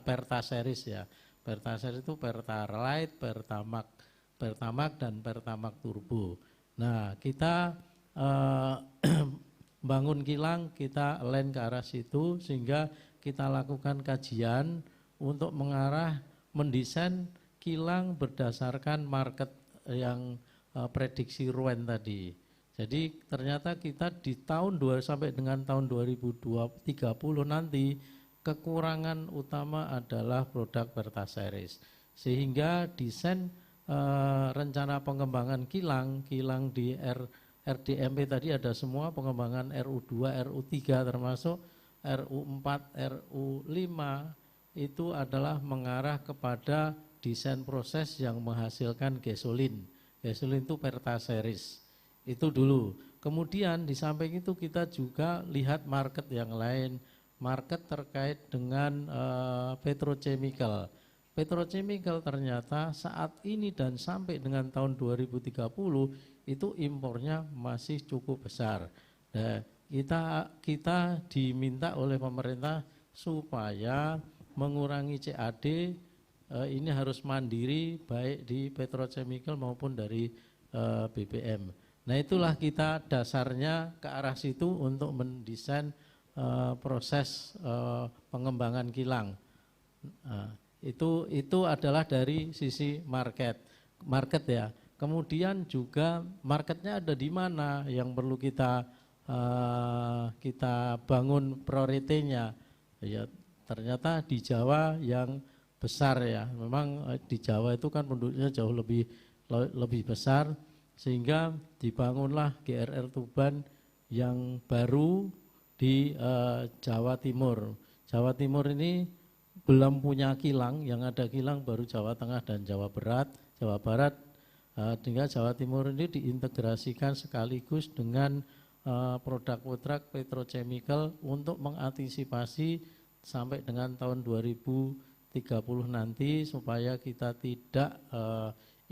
Pertaseris ya. Pertaseris itu Pertalite, Pertamax dan Pertamax Turbo. Nah kita bangun kilang kita align ke arah situ, sehingga kita lakukan kajian untuk mendesain kilang berdasarkan market yang prediksi Ruen tadi. Jadi ternyata kita di tahun sampai dengan tahun 2030 nanti kekurangan utama adalah produk Pertaseris. Sehingga desain rencana pengembangan kilang di RDMP tadi ada semua pengembangan RU2, RU3 termasuk RU4, RU5 itu adalah mengarah kepada desain proses yang menghasilkan gasolin. Gasolin itu Pertaseris. Itu dulu. Kemudian di samping itu kita juga lihat market yang lain, market terkait dengan petrochemical. Petrochemical ternyata saat ini dan sampai dengan tahun 2030 itu impornya masih cukup besar. Nah, kita diminta oleh pemerintah supaya mengurangi CAD, ini harus mandiri baik di petrochemical maupun dari BBM. Nah itulah kita dasarnya ke arah situ untuk mendesain proses pengembangan kilang. Itu adalah dari sisi market ya. Kemudian juga marketnya ada di mana yang perlu kita bangun prioritinya. Ya ternyata di Jawa yang besar ya. Memang di Jawa itu kan penduduknya jauh lebih besar. Sehingga dibangunlah GRR Tuban yang baru di Jawa Timur. Jawa Timur ini belum punya kilang, yang ada kilang baru Jawa Tengah dan Jawa Barat. Sehingga Jawa Timur ini diintegrasikan sekaligus dengan produk-produk petrochemical untuk mengantisipasi sampai dengan tahun 2030 nanti supaya kita tidak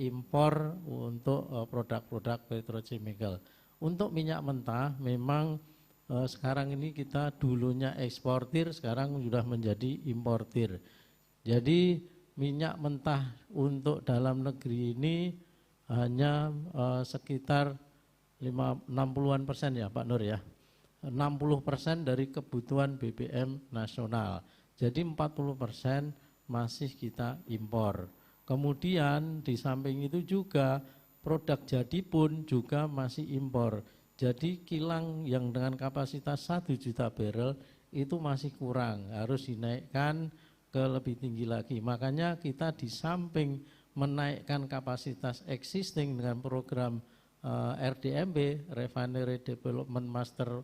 impor untuk produk-produk petrochemical. Untuk minyak mentah memang sekarang ini kita dulunya eksportir, sekarang sudah menjadi importir. Jadi minyak mentah untuk dalam negeri ini hanya sekitar 60-an% ya Pak Nur ya. 60% dari kebutuhan BBM nasional. Jadi 40% masih kita impor. Kemudian di samping itu juga produk jadi pun juga masih impor. Jadi kilang yang dengan kapasitas 1 juta barrel itu masih kurang, harus dinaikkan ke lebih tinggi lagi. Makanya kita di samping menaikkan kapasitas existing dengan program RDMP, Refinery Development Master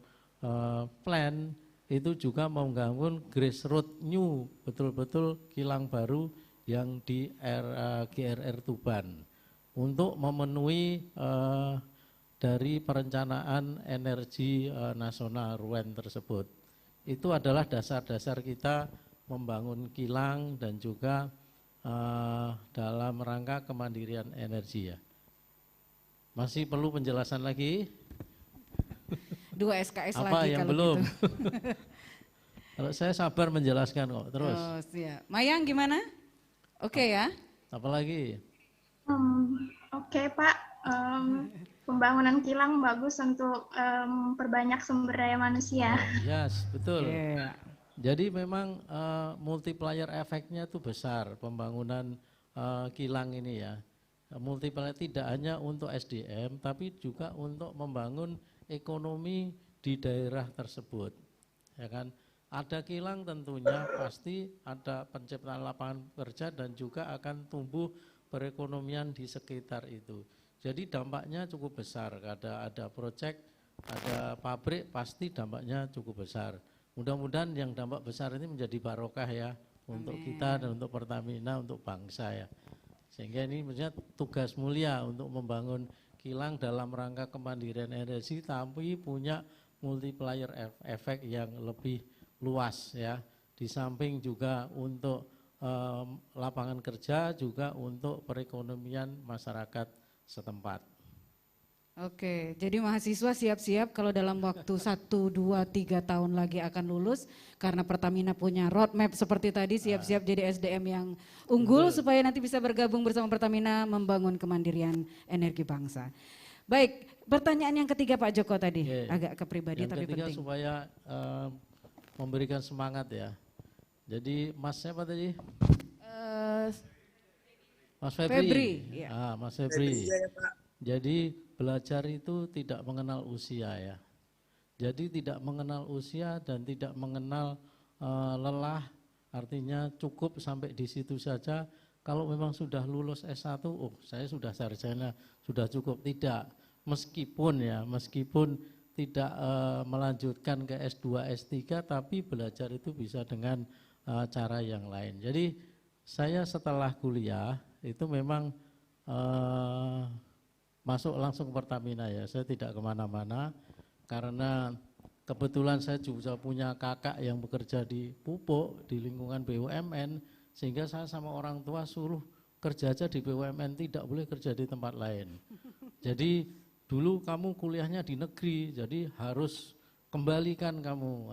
Plan, itu juga membangun grassroots new, betul-betul kilang baru yang di GRR Tuban untuk memenuhi dari perencanaan energi nasional Ruen tersebut. Itu adalah dasar-dasar kita membangun kilang dan juga dalam rangka kemandirian energi ya. Masih perlu penjelasan lagi? 2 SKS apa lagi yang kalau belum? gitu. Kalau saya sabar menjelaskan kok terus. Oh, siap. Mayang gimana? Oke ya. Apalagi? Oke Pak, pembangunan kilang bagus untuk perbanyak sumber daya manusia. Yes, betul. Yeah. Jadi memang multiplier efeknya itu besar pembangunan kilang ini ya. Multiplier tidak hanya untuk SDM tapi juga untuk membangun ekonomi di daerah tersebut. Ya kan? Ada kilang tentunya pasti ada penciptaan lapangan kerja dan juga akan tumbuh perekonomian di sekitar itu. Jadi dampaknya cukup besar. Ada proyek, ada pabrik, pasti dampaknya cukup besar. Mudah-mudahan yang dampak besar ini menjadi barokah ya. Untuk kita dan untuk Pertamina, untuk bangsa ya. Sehingga ini maksudnya tugas mulia untuk membangun kilang dalam rangka kemandirian energi tapi punya multiplier efek yang lebih luas ya. Di samping juga untuk lapangan kerja juga untuk perekonomian masyarakat setempat. Oke, jadi mahasiswa siap-siap kalau dalam waktu 1, 2, 3 tahun lagi akan lulus karena Pertamina punya roadmap seperti tadi, siap-siap jadi SDM yang unggul supaya nanti bisa bergabung bersama Pertamina membangun kemandirian energi bangsa. Baik, pertanyaan yang ketiga Pak Joko tadi, Oke. agak ke pribadi Yang tapi ketiga penting. supaya memberikan semangat ya. Jadi Mas siapa tadi? Mas Febri. Febri, ya. Mas Febri. Iya ya Pak. Jadi belajar itu tidak mengenal usia ya. Jadi tidak mengenal usia dan tidak mengenal lelah, artinya cukup sampai di situ saja. Kalau memang sudah lulus S1, oh saya sudah sarjana, sudah cukup. Tidak, meskipun tidak melanjutkan ke S2, S3, tapi belajar itu bisa dengan cara yang lain. Jadi saya setelah kuliah itu memang masuk langsung ke Pertamina ya, saya tidak kemana-mana karena kebetulan saya juga punya kakak yang bekerja di pupuk, di lingkungan BUMN, sehingga saya sama orang tua suruh kerja aja di BUMN, tidak boleh kerja di tempat lain. Jadi dulu kamu kuliahnya di negeri, jadi harus kembalikan kamu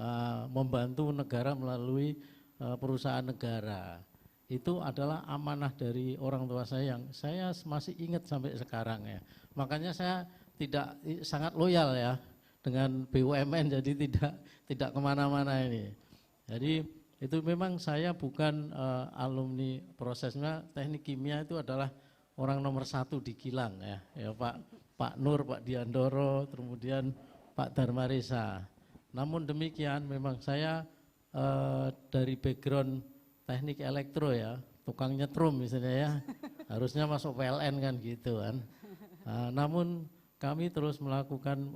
membantu negara melalui perusahaan negara. Itu adalah amanah dari orang tua saya yang saya masih ingat sampai sekarang ya. Makanya saya tidak sangat loyal ya dengan BUMN, jadi tidak kemana-mana ini. Jadi itu memang saya bukan alumni prosesnya teknik kimia, itu adalah orang nomor 1 di Gilang ya Pak Nur, Pak Diandoro, kemudian Pak Darmarisa. Namun demikian memang saya dari background teknik elektro ya, tukang nyetrum misalnya ya, harusnya masuk PLN kan gitu kan. Namun kami terus melakukan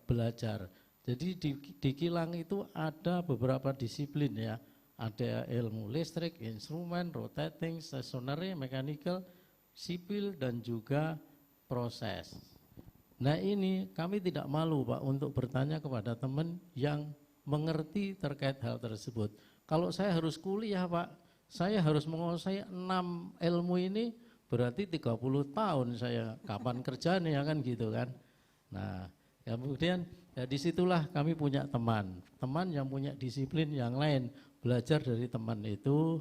belajar. Jadi di Kilang itu ada beberapa disiplin ya, ada ilmu listrik, instrumen, rotating, stationary, mechanical, sipil dan juga proses. Nah ini kami tidak malu Pak untuk bertanya kepada teman yang mengerti terkait hal tersebut. Kalau saya harus kuliah Pak, saya harus menguasai 6 ilmu ini, berarti 30 tahun saya kapan kerjanya kan gitu kan. Nah kemudian ya disitulah kami punya teman yang punya disiplin yang lain, belajar dari teman itu,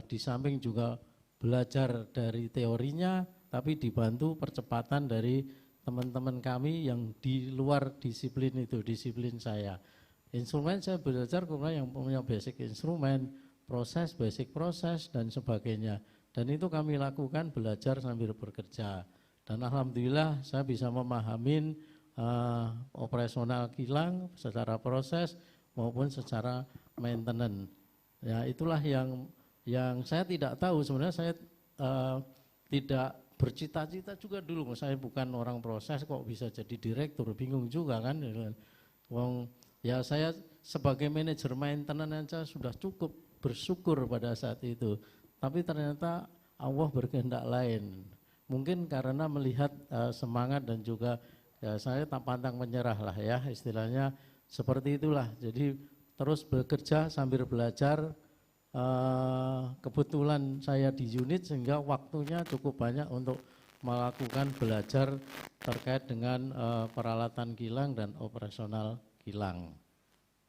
di samping juga belajar dari teorinya, tapi dibantu percepatan dari teman-teman kami yang di luar disiplin itu, disiplin saya. Instrumen saya belajar kemudian yang punya basic instrumen, proses, basic proses dan sebagainya. Dan itu kami lakukan belajar sambil bekerja. Dan alhamdulillah saya bisa memahamin operasional kilang secara proses maupun secara maintenance. Ya itulah yang saya tidak tahu. Sebenarnya saya tidak bercita-cita juga dulu. Saya bukan orang proses kok bisa jadi direktur, bingung juga kan. Ya saya sebagai manajer maintenance saja sudah cukup bersyukur pada saat itu. Tapi ternyata Allah berkehendak lain. Mungkin karena melihat semangat dan juga ya saya tak pantang menyerah lah ya, istilahnya seperti itulah. Jadi terus bekerja sambil belajar. Kebetulan saya di unit sehingga waktunya cukup banyak untuk melakukan belajar terkait dengan peralatan kilang dan operasional kilang.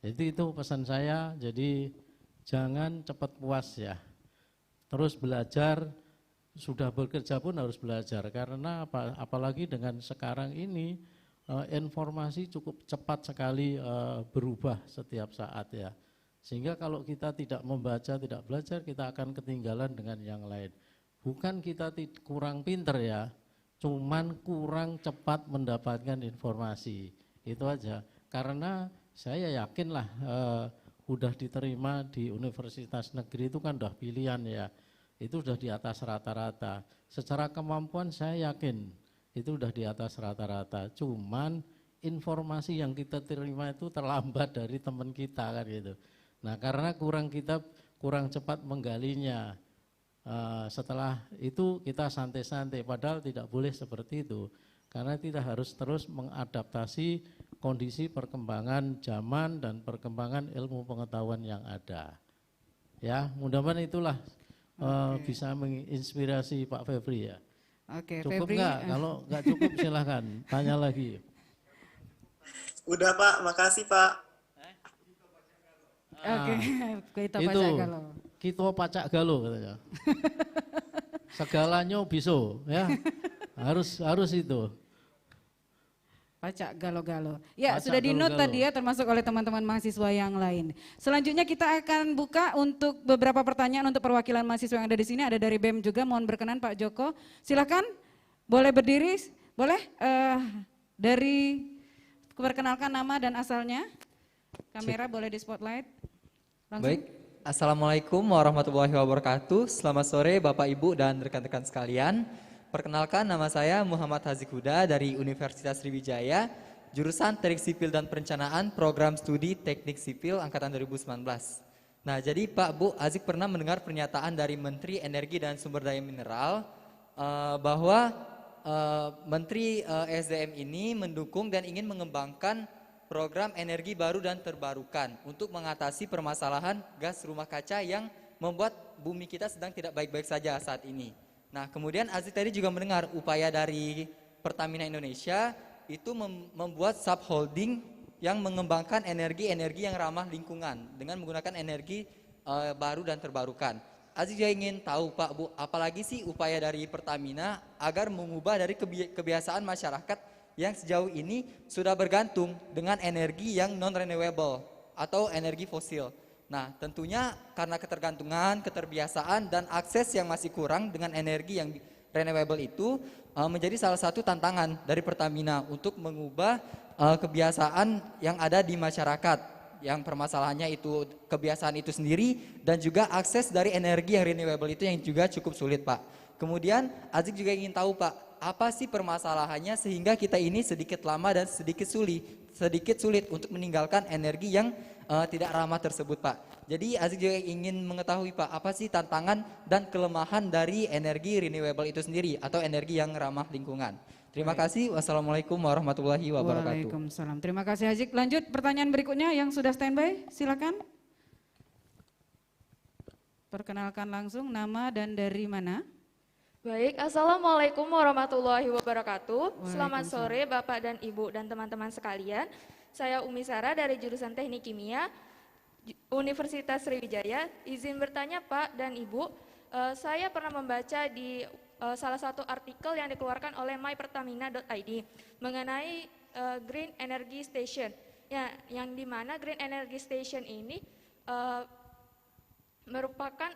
Jadi itu pesan saya, jadi jangan cepat puas ya. Terus belajar, sudah bekerja pun harus belajar karena apalagi dengan sekarang ini informasi cukup cepat sekali berubah setiap saat ya. Sehingga kalau kita tidak membaca, tidak belajar, kita akan ketinggalan dengan yang lain. Bukan kita kurang pinter ya, cuman kurang cepat mendapatkan informasi. Itu aja. Karena saya yakinlah udah diterima di universitas negeri itu kan udah pilihan ya. Itu udah di atas rata-rata. Secara kemampuan saya yakin itu udah di atas rata-rata. Cuman informasi yang kita terima itu terlambat dari teman kita kan gitu. Nah karena kita kurang cepat menggalinya, setelah itu kita santai-santai, padahal tidak boleh seperti itu. Karena kita harus terus mengadaptasi kondisi perkembangan zaman dan perkembangan ilmu pengetahuan yang ada. Ya mudah-mudahan itulah bisa menginspirasi Pak Febri ya. Oke, cukup Febri, enggak? Kalau enggak cukup silahkan tanya lagi. Udah Pak, makasih Pak. Oke, kita itu pacak galau. kita pacak galau katanya. Segalanya bisa ya. Harus itu. Pacak galo-galo. Ya, Pacak sudah di-note galo-galo. tadi ya, termasuk oleh teman-teman mahasiswa yang lain. Selanjutnya kita akan buka untuk beberapa pertanyaan untuk perwakilan mahasiswa yang ada di sini. Ada dari BEM juga, mohon berkenan Pak Joko. Silakan, boleh berdiri, boleh dari perkenalkan nama dan asalnya. Kamera boleh di spotlight. Langsung. Baik, Assalamualaikum warahmatullahi wabarakatuh. Selamat sore Bapak Ibu dan rekan-rekan sekalian. Perkenalkan, nama saya Muhammad Hazik Huda dari Universitas Sriwijaya, jurusan Teknik Sipil dan Perencanaan, program studi Teknik Sipil angkatan 2019. Nah, jadi Pak Bu, Hazik pernah mendengar pernyataan dari Menteri Energi dan Sumber Daya Mineral bahwa Menteri SDM ini mendukung dan ingin mengembangkan program energi baru dan terbarukan untuk mengatasi permasalahan gas rumah kaca yang membuat bumi kita sedang tidak baik-baik saja saat ini. Nah, kemudian Aziz tadi juga mendengar upaya dari Pertamina Indonesia itu membuat subholding yang mengembangkan energi-energi yang ramah lingkungan dengan menggunakan energi baru dan terbarukan. Aziz juga ingin tahu Pak Bu, apalagi sih upaya dari Pertamina agar mengubah dari kebiasaan masyarakat yang sejauh ini sudah bergantung dengan energi yang non-renewable atau energi fosil. Nah, tentunya karena ketergantungan, keterbiasaan, dan akses yang masih kurang dengan energi yang renewable itu menjadi salah satu tantangan dari Pertamina untuk mengubah kebiasaan yang ada di masyarakat. Yang permasalahannya itu kebiasaan itu sendiri dan juga akses dari energi yang renewable itu yang juga cukup sulit, Pak. Kemudian Azik juga ingin tahu, Pak, apa sih permasalahannya sehingga kita ini sedikit lama dan sedikit sulit untuk meninggalkan energi yang tidak ramah tersebut, Pak. Jadi Azik juga ingin mengetahui, Pak, apa sih tantangan dan kelemahan dari energi renewable itu sendiri atau energi yang ramah lingkungan. Terima kasih. Wassalamualaikum warahmatullahi wabarakatuh. Waalaikumsalam. Terima kasih Hazik. Lanjut pertanyaan berikutnya yang sudah standby, silakan. Perkenalkan langsung nama dan dari mana? Baik, Assalamualaikum warahmatullahi wabarakatuh. Selamat sore Bapak dan Ibu dan teman-teman sekalian. Saya Umi Sarah dari jurusan Teknik Kimia, Universitas Sriwijaya. Izin bertanya Pak dan Ibu, saya pernah membaca di salah satu artikel yang dikeluarkan oleh mypertamina.id mengenai Green Energy Station. Ya, yang dimana Green Energy Station ini merupakan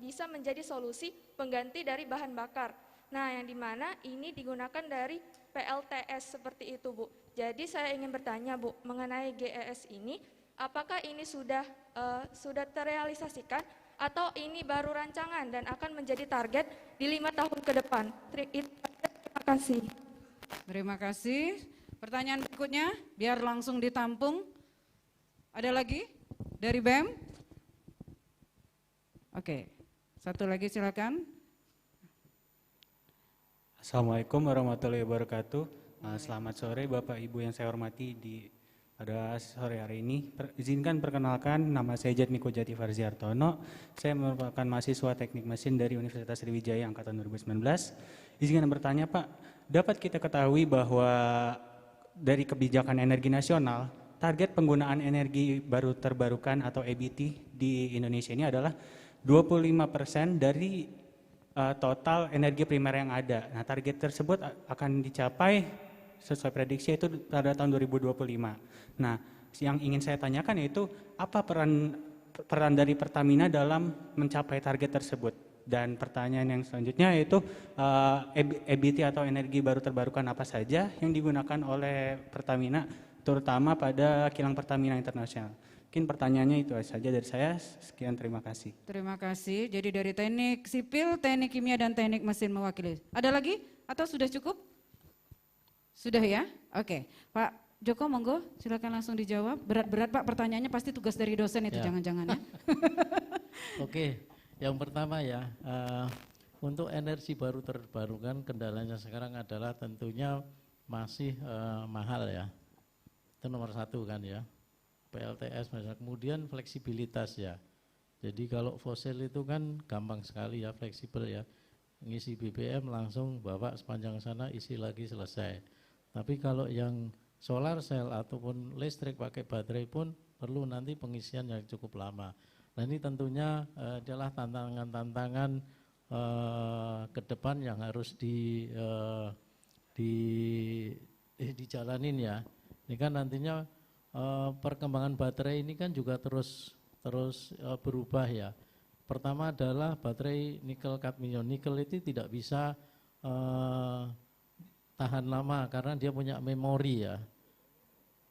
bisa menjadi solusi pengganti dari bahan bakar. Nah, yang dimana ini digunakan dari PLTS seperti itu, Bu. Jadi saya ingin bertanya, Bu, mengenai GES ini, apakah ini sudah terrealisasikan atau ini baru rancangan dan akan menjadi target di 5 tahun ke depan? Terima kasih. Terima kasih. Pertanyaan berikutnya, biar langsung ditampung. Ada lagi dari BEM? Oke, satu lagi silakan. Assalamualaikum warahmatullahi wabarakatuh. Selamat sore Bapak Ibu yang saya hormati pada sore hari ini. Izinkan perkenalkan, nama saya Jatmiko Jati Farziartono. Saya merupakan mahasiswa teknik mesin dari Universitas Sriwijaya angkatan 2019. Izinkan bertanya Pak, dapat kita ketahui bahwa dari kebijakan energi nasional, target penggunaan energi baru terbarukan atau EBT di Indonesia ini adalah 25% dari total energi primer yang ada. Nah, target tersebut akan dicapai sesuai prediksi itu pada tahun 2025. Nah, yang ingin saya tanyakan yaitu apa peran dari Pertamina dalam mencapai target tersebut. Dan pertanyaan yang selanjutnya yaitu EBT atau energi baru terbarukan apa saja yang digunakan oleh Pertamina, terutama pada kilang Pertamina Internasional. Mungkin pertanyaannya itu saja dari saya. Sekian, terima kasih. Terima kasih. Jadi dari teknik sipil, teknik kimia, dan teknik mesin mewakili. Ada lagi atau sudah cukup? Sudah ya? Oke. Pak Joko, monggo silakan langsung dijawab. Berat-berat Pak pertanyaannya, pasti tugas dari dosen itu jangan-jangan ya. Oke, yang pertama ya, untuk energi baru terbarukan kendalanya sekarang adalah tentunya masih mahal ya. Itu nomor satu kan ya. PLTS misalnya, kemudian fleksibilitas ya. Jadi kalau fosil itu kan gampang sekali ya, fleksibel ya. Ngisi BBM langsung bawa sepanjang sana, isi lagi selesai. Tapi kalau yang solar cell ataupun listrik pakai baterai pun perlu nanti pengisian yang cukup lama. Nah ini tentunya adalah tantangan-tantangan ke depan yang harus dijalanin ya. Ini kan nantinya perkembangan baterai ini kan juga terus berubah ya. Pertama adalah baterai nikel kadmium. Nikel itu tidak bisa tahan lama karena dia punya memori ya.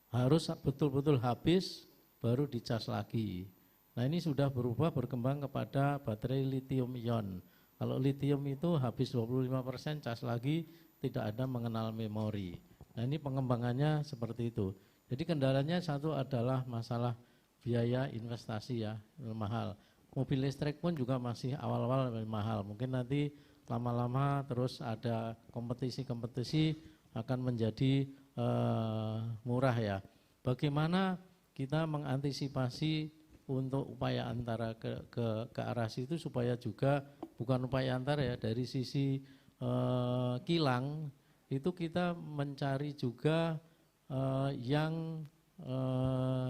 Harus betul-betul habis baru dicas lagi. Nah ini sudah berubah berkembang kepada baterai lithium ion. Kalau lithium itu habis 25% cas lagi, tidak ada mengenal memori. Nah ini pengembangannya seperti itu. Jadi kendalanya satu adalah masalah biaya investasi ya, mahal. Mobil listrik pun juga masih awal-awal mahal. Mungkin nanti lama-lama terus ada kompetisi-kompetisi akan menjadi murah ya. Bagaimana kita mengantisipasi untuk upaya antara ke arah situ supaya juga bukan upaya antara ya, dari sisi kilang itu kita mencari juga yang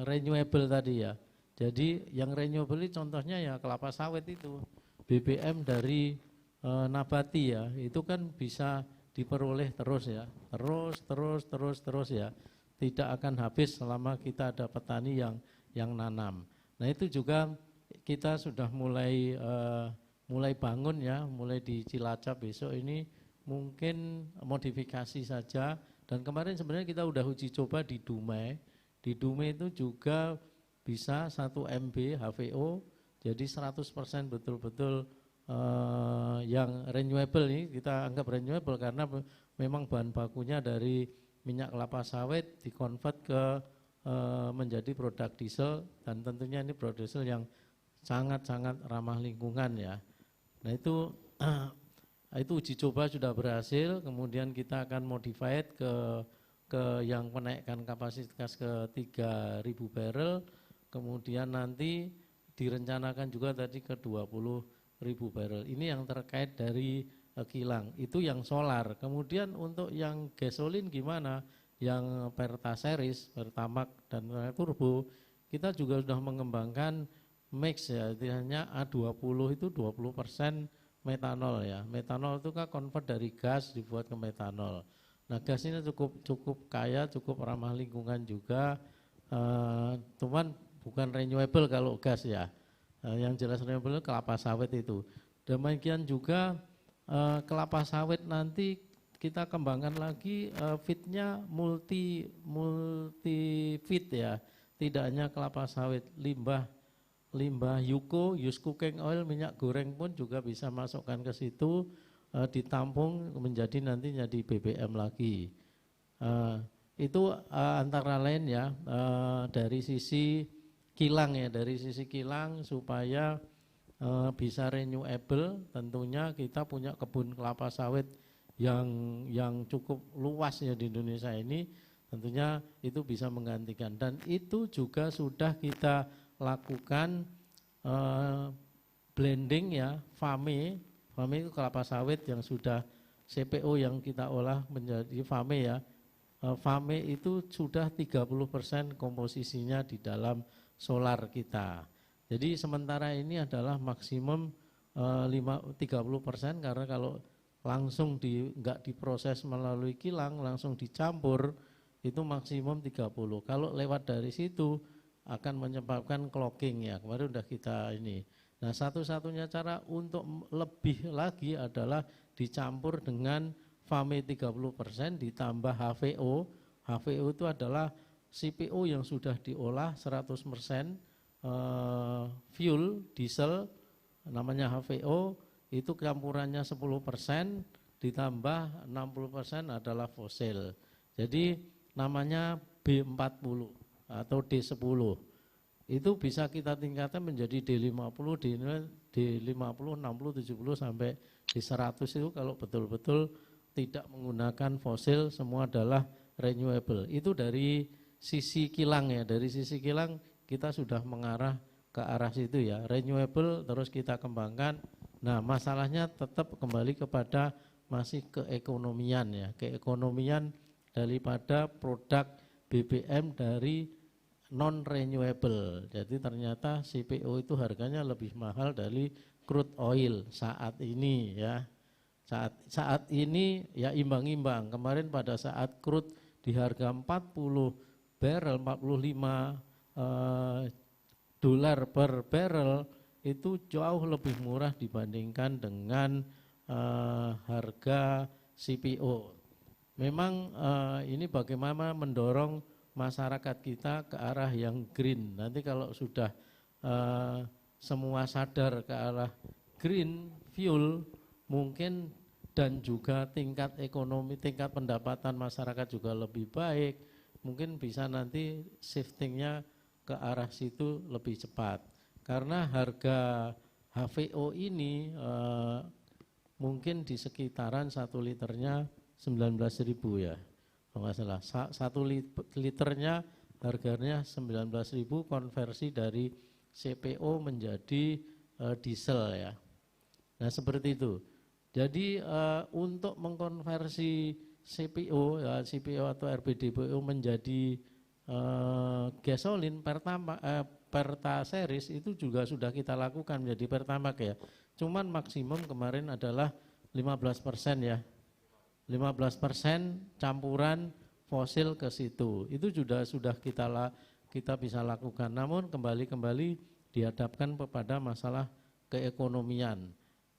renewable tadi ya. Jadi yang renewable itu contohnya ya kelapa sawit itu, BBM dari nabati ya, itu kan bisa diperoleh terus ya, terus ya, tidak akan habis selama kita ada petani yang nanam. Nah itu juga kita sudah mulai bangun ya, mulai di Cilacap besok ini mungkin modifikasi saja. Dan kemarin sebenarnya kita udah uji coba di Dumai. Di Dumai itu juga bisa 1 MB HVO, jadi 100% betul-betul yang renewable ini kita anggap renewable karena memang bahan bakunya dari minyak kelapa sawit dikonvert ke menjadi produk diesel, dan tentunya ini produk diesel yang sangat-sangat ramah lingkungan ya. Nah itu uji coba sudah berhasil, kemudian kita akan modified ke yang menaikkan kapasitas ke 3.000 barrel, kemudian nanti direncanakan juga tadi ke 20.000 barrel. Ini yang terkait dari kilang, itu yang solar. Kemudian untuk yang gasolin gimana? Yang Pertaseris, Pertamax dan Turbo, kita juga sudah mengembangkan mix ya, artinya A20 itu 20% metanol ya. Metanol itu kan convert dari gas dibuat ke metanol. Nah gas ini cukup kaya, cukup ramah lingkungan juga, cuman bukan renewable kalau gas ya. Yang jelas renewable kelapa sawit itu. Demikian juga kelapa sawit nanti kita kembangkan lagi fitnya multi fit ya, tidak hanya kelapa sawit, limbah used cooking oil, minyak goreng pun juga bisa masukkan ke situ, ditampung menjadi nantinya di BBM lagi. Itu antara lain ya, dari sisi kilang ya, dari sisi kilang supaya bisa renewable. Tentunya kita punya kebun kelapa sawit yang cukup luas ya di Indonesia ini, tentunya itu bisa menggantikan. Dan itu juga sudah kita lakukan blending ya, FAME itu kelapa sawit yang sudah CPO yang kita olah menjadi FAME ya. FAME itu sudah 30% komposisinya di dalam solar kita. Jadi sementara ini adalah maksimum 30% karena kalau langsung enggak diproses melalui kilang, langsung dicampur itu maksimum 30. Kalau lewat dari situ akan menyebabkan clogging ya. Kemarin udah kita ini. Nah, satu-satunya cara untuk lebih lagi adalah dicampur dengan FAME 30% ditambah HVO. HVO itu adalah CPO yang sudah diolah 100% fuel diesel namanya HVO. Itu campurannya 10% ditambah 60% adalah fosil. Jadi namanya B40 atau D10. Itu bisa kita tingkatkan menjadi D50, D50, 60, 70 sampai D100 itu kalau betul-betul tidak menggunakan fosil, semua adalah renewable. Itu dari sisi kilang ya, dari sisi kilang kita sudah mengarah ke arah situ ya, renewable terus kita kembangkan. Nah masalahnya tetap kembali kepada masih keekonomian ya, keekonomian daripada produk BBM dari non renewable. Jadi ternyata CPO itu harganya lebih mahal dari crude oil saat ini ya. Saat ini ya imbang-imbang. Kemarin pada saat crude di harga 40 barrel, 45 dolar per barrel itu jauh lebih murah dibandingkan dengan harga CPO. Memang ini bagaimana mendorong masyarakat kita ke arah yang green. Nanti kalau sudah semua sadar ke arah green fuel, mungkin dan juga tingkat ekonomi, tingkat pendapatan masyarakat juga lebih baik, mungkin bisa nanti shiftingnya ke arah situ lebih cepat. Karena harga HVO ini mungkin di sekitaran 1 liternya 19.000 ya, kalau nggak salah. 1 liternya harganya 19.000, konversi dari CPO menjadi diesel ya. Nah seperti itu. Jadi untuk mengkonversi CPO ya, CPO atau RBDPO menjadi gasolin Pertaseris itu juga sudah kita lakukan menjadi Pertamax ya. Cuman maksimum kemarin adalah 15% ya. 15% campuran fosil ke situ. Itu sudah kita bisa lakukan. Namun kembali dihadapkan kepada masalah keekonomian.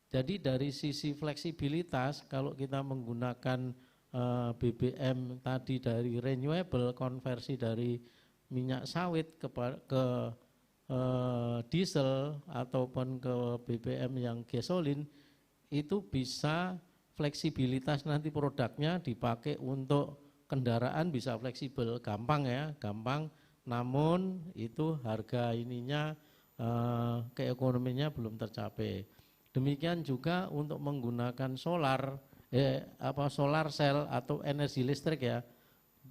Jadi dari sisi fleksibilitas, kalau kita menggunakan BBM tadi dari renewable, konversi dari minyak sawit ke diesel ataupun ke BBM yang gasolin, itu bisa fleksibilitas nanti produknya dipakai untuk kendaraan bisa fleksibel, gampang ya, gampang. Namun itu harga ininya keekonominya belum tercapai. Demikian juga untuk menggunakan solar cell atau energi listrik ya,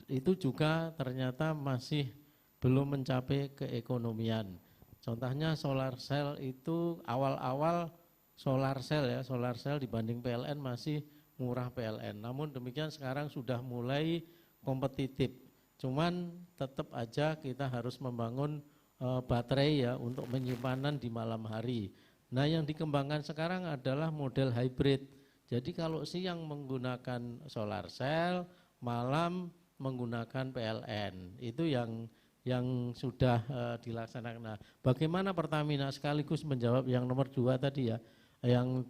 itu juga ternyata masih belum mencapai keekonomian. Contohnya solar cell itu awal-awal solar cell dibanding PLN masih murah PLN. Namun demikian sekarang sudah mulai kompetitif. Cuman tetap aja kita harus membangun baterai ya untuk penyimpanan di malam hari. Nah yang dikembangkan sekarang adalah model hybrid. Jadi kalau siang menggunakan solar cell, malam menggunakan PLN. Itu yang sudah dilaksanakan. Nah, bagaimana Pertamina sekaligus menjawab yang nomor 2 tadi ya, yang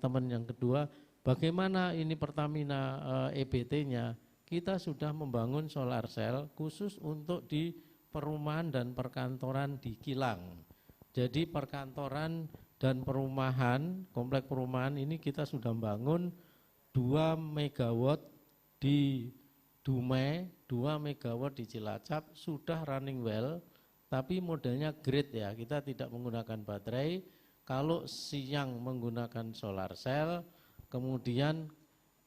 kedua, bagaimana ini Pertamina EBT-nya? Kita sudah membangun solar cell khusus untuk di perumahan dan perkantoran di Kilang. Jadi perkantoran dan perumahan, komplek perumahan ini kita sudah bangun 2 megawatt di Dumai, 2 megawatt di Cilacap, sudah running well, tapi modelnya grid ya, kita tidak menggunakan baterai. Kalau siang menggunakan solar cell, kemudian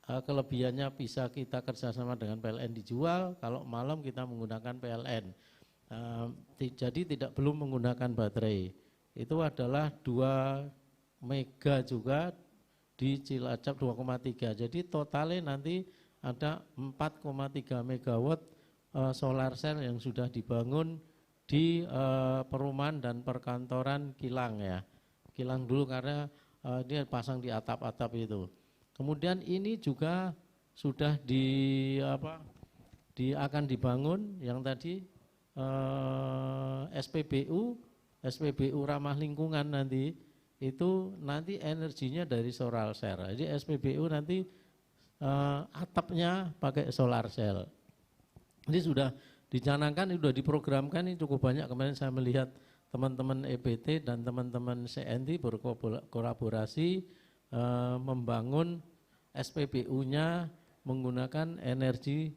kelebihannya bisa kita kerjasama dengan PLN dijual, kalau malam kita menggunakan PLN. Jadi belum menggunakan baterai. Itu adalah 2 mega juga di Cilacap 2,3. Jadi totalnya nanti ada 4,3 megawatt solar cell yang sudah dibangun di perumahan dan perkantoran Kilang ya. Kilang dulu karena dia pasang di atap-atap itu. Kemudian ini juga sudah akan dibangun yang tadi SPBU ramah lingkungan nanti, itu nanti energinya dari solar cell. Jadi SPBU nanti atapnya pakai solar cell. Ini sudah dicanangkan, sudah diprogramkan, ini cukup banyak. Kemarin saya melihat teman-teman EBT dan teman-teman CNT berkolaborasi membangun SPBU-nya menggunakan energi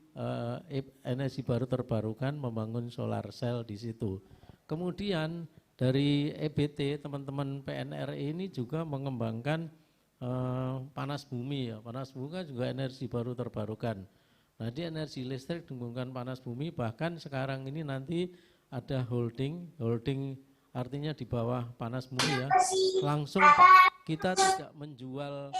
baru terbarukan, membangun solar cell di situ. Kemudian dari EBT teman-teman PNRI ini juga mengembangkan panas bumi ya. Panas bumi kan juga energi baru terbarukan. Nah di energi listrik menggunakan panas bumi, bahkan sekarang ini nanti ada holding artinya di bawah panas bumi ya. Langsung kita tidak menjual,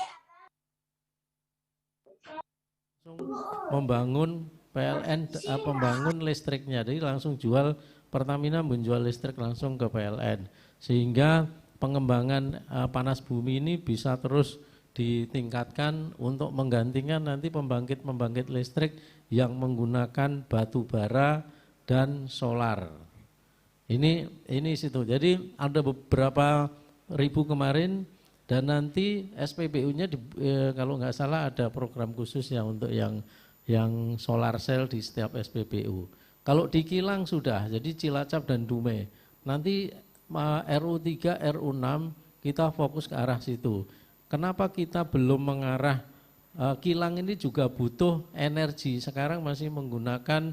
membangun PLN, pembangun listriknya, jadi langsung jual, Pertamina menjual listrik langsung ke PLN, sehingga pengembangan panas bumi ini bisa terus ditingkatkan untuk menggantikan nanti pembangkit listrik yang menggunakan batu bara dan solar. Ini situ. Jadi ada beberapa ribu kemarin, dan nanti SPBU-nya kalau nggak salah ada program khusus ya untuk yang solar cell di setiap SPBU. Kalau di Kilang sudah, jadi Cilacap dan Dumai. Nanti RU3, RU6 kita fokus ke arah situ. Kenapa kita belum mengarah, kilang ini juga butuh energi, sekarang masih menggunakan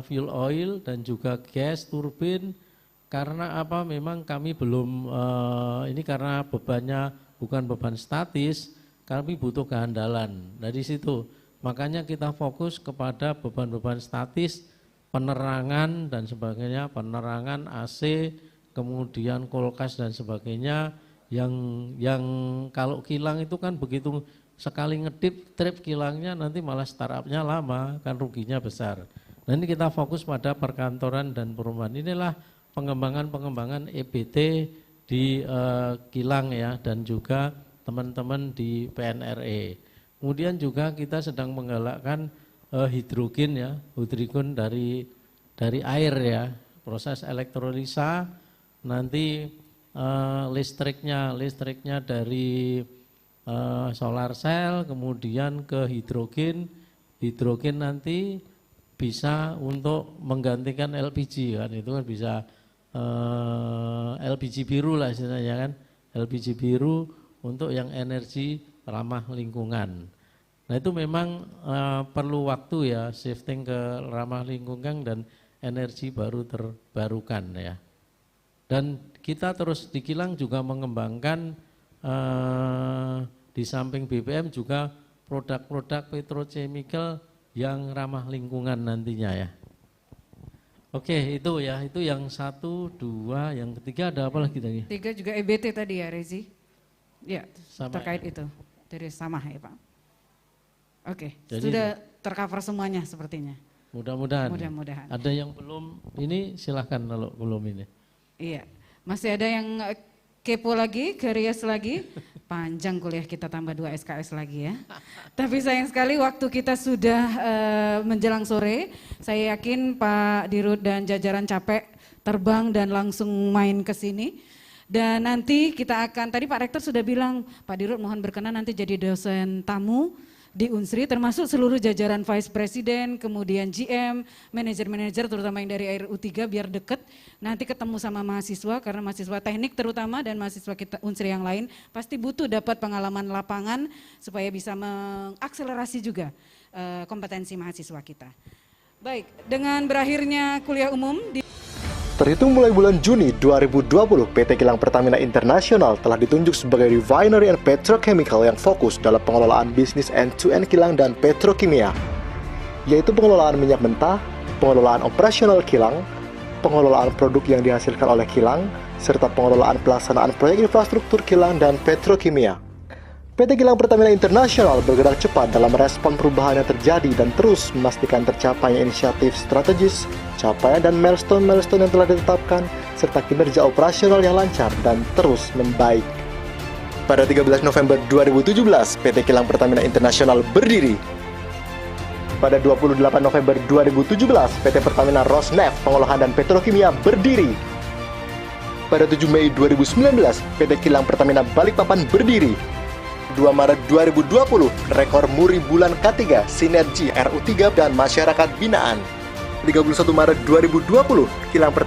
fuel oil dan juga gas turbin, karena apa, memang kami belum, ini karena bebannya bukan beban statis, kami butuh kehandalan. Dari situ, makanya kita fokus kepada beban-beban statis, penerangan dan sebagainya, penerangan AC, kemudian kulkas dan sebagainya, yang kalau kilang itu kan begitu sekali ngedip trip kilangnya nanti malah startupnya lama, kan ruginya besar. Nah ini kita fokus pada perkantoran dan perumahan. Inilah pengembangan EBT di kilang ya, dan juga teman-teman di PNRE. Kemudian juga kita sedang menggalakkan hidrogen ya, hidrogen dari air ya, proses elektrolisa, nanti listriknya dari solar cell kemudian ke hidrogen nanti bisa untuk menggantikan LPG kan, itu kan bisa LPG biru lah istilahnya kan, LPG biru untuk yang energi ramah lingkungan. Nah itu memang perlu waktu ya, shifting ke ramah lingkungan dan energi baru terbarukan ya. Dan kita terus di kilang juga mengembangkan di samping BBM juga produk-produk petrochemical yang ramah lingkungan nantinya ya. Oke, itu ya, itu yang 1, 2, yang ketiga ada apa lagi tadi? 3 juga EBT tadi ya Rezi? Ya, sama terkait ya? itu, dari sama ya Pak. Oke, Jadi, sudah tercover semuanya sepertinya. Mudah-mudahan. Mudah-mudahan. Ada yang belum, ini silahkan kalau belum ini. Iya, masih ada yang kepo lagi, curious lagi, panjang kuliah kita tambah 2 SKS lagi ya. Tapi sayang sekali waktu kita sudah menjelang sore, saya yakin Pak Dirut dan jajaran capek terbang dan langsung main ke sini. Dan nanti kita akan, tadi Pak Rektor sudah bilang, Pak Dirut mohon berkenan nanti jadi dosen tamu di Unsri, termasuk seluruh jajaran Vice President, kemudian GM, manajer-manajer terutama yang dari RU3 biar deket, nanti ketemu sama mahasiswa, karena mahasiswa teknik terutama dan mahasiswa kita Unsri yang lain pasti butuh dapat pengalaman lapangan supaya bisa mengakselerasi juga kompetensi mahasiswa kita. Baik, dengan berakhirnya kuliah umum Terhitung mulai bulan Juni 2020, PT Kilang Pertamina International telah ditunjuk sebagai Refinery and Petrochemical yang fokus dalam pengelolaan bisnis end-to-end kilang dan petrokimia, yaitu pengelolaan minyak mentah, pengelolaan operasional kilang, pengelolaan produk yang dihasilkan oleh kilang, serta pengelolaan pelaksanaan proyek infrastruktur kilang dan petrokimia. PT Kilang Pertamina International bergerak cepat dalam respon perubahan yang terjadi dan terus memastikan tercapainya inisiatif strategis, capaian dan milestone-milestone yang telah ditetapkan, serta kinerja operasional yang lancar dan terus membaik. Pada 13 November 2017, PT Kilang Pertamina International berdiri. Pada 28 November 2017, PT Pertamina Rosneft Pengolahan dan Petrokimia berdiri. Pada 7 Mei 2019, PT Kilang Pertamina Balikpapan berdiri. 2 Maret 2020, rekor Muri bulan K3, Sinergi RU3 dan Masyarakat Binaan. 31 Maret 2020, Kilang Pertamina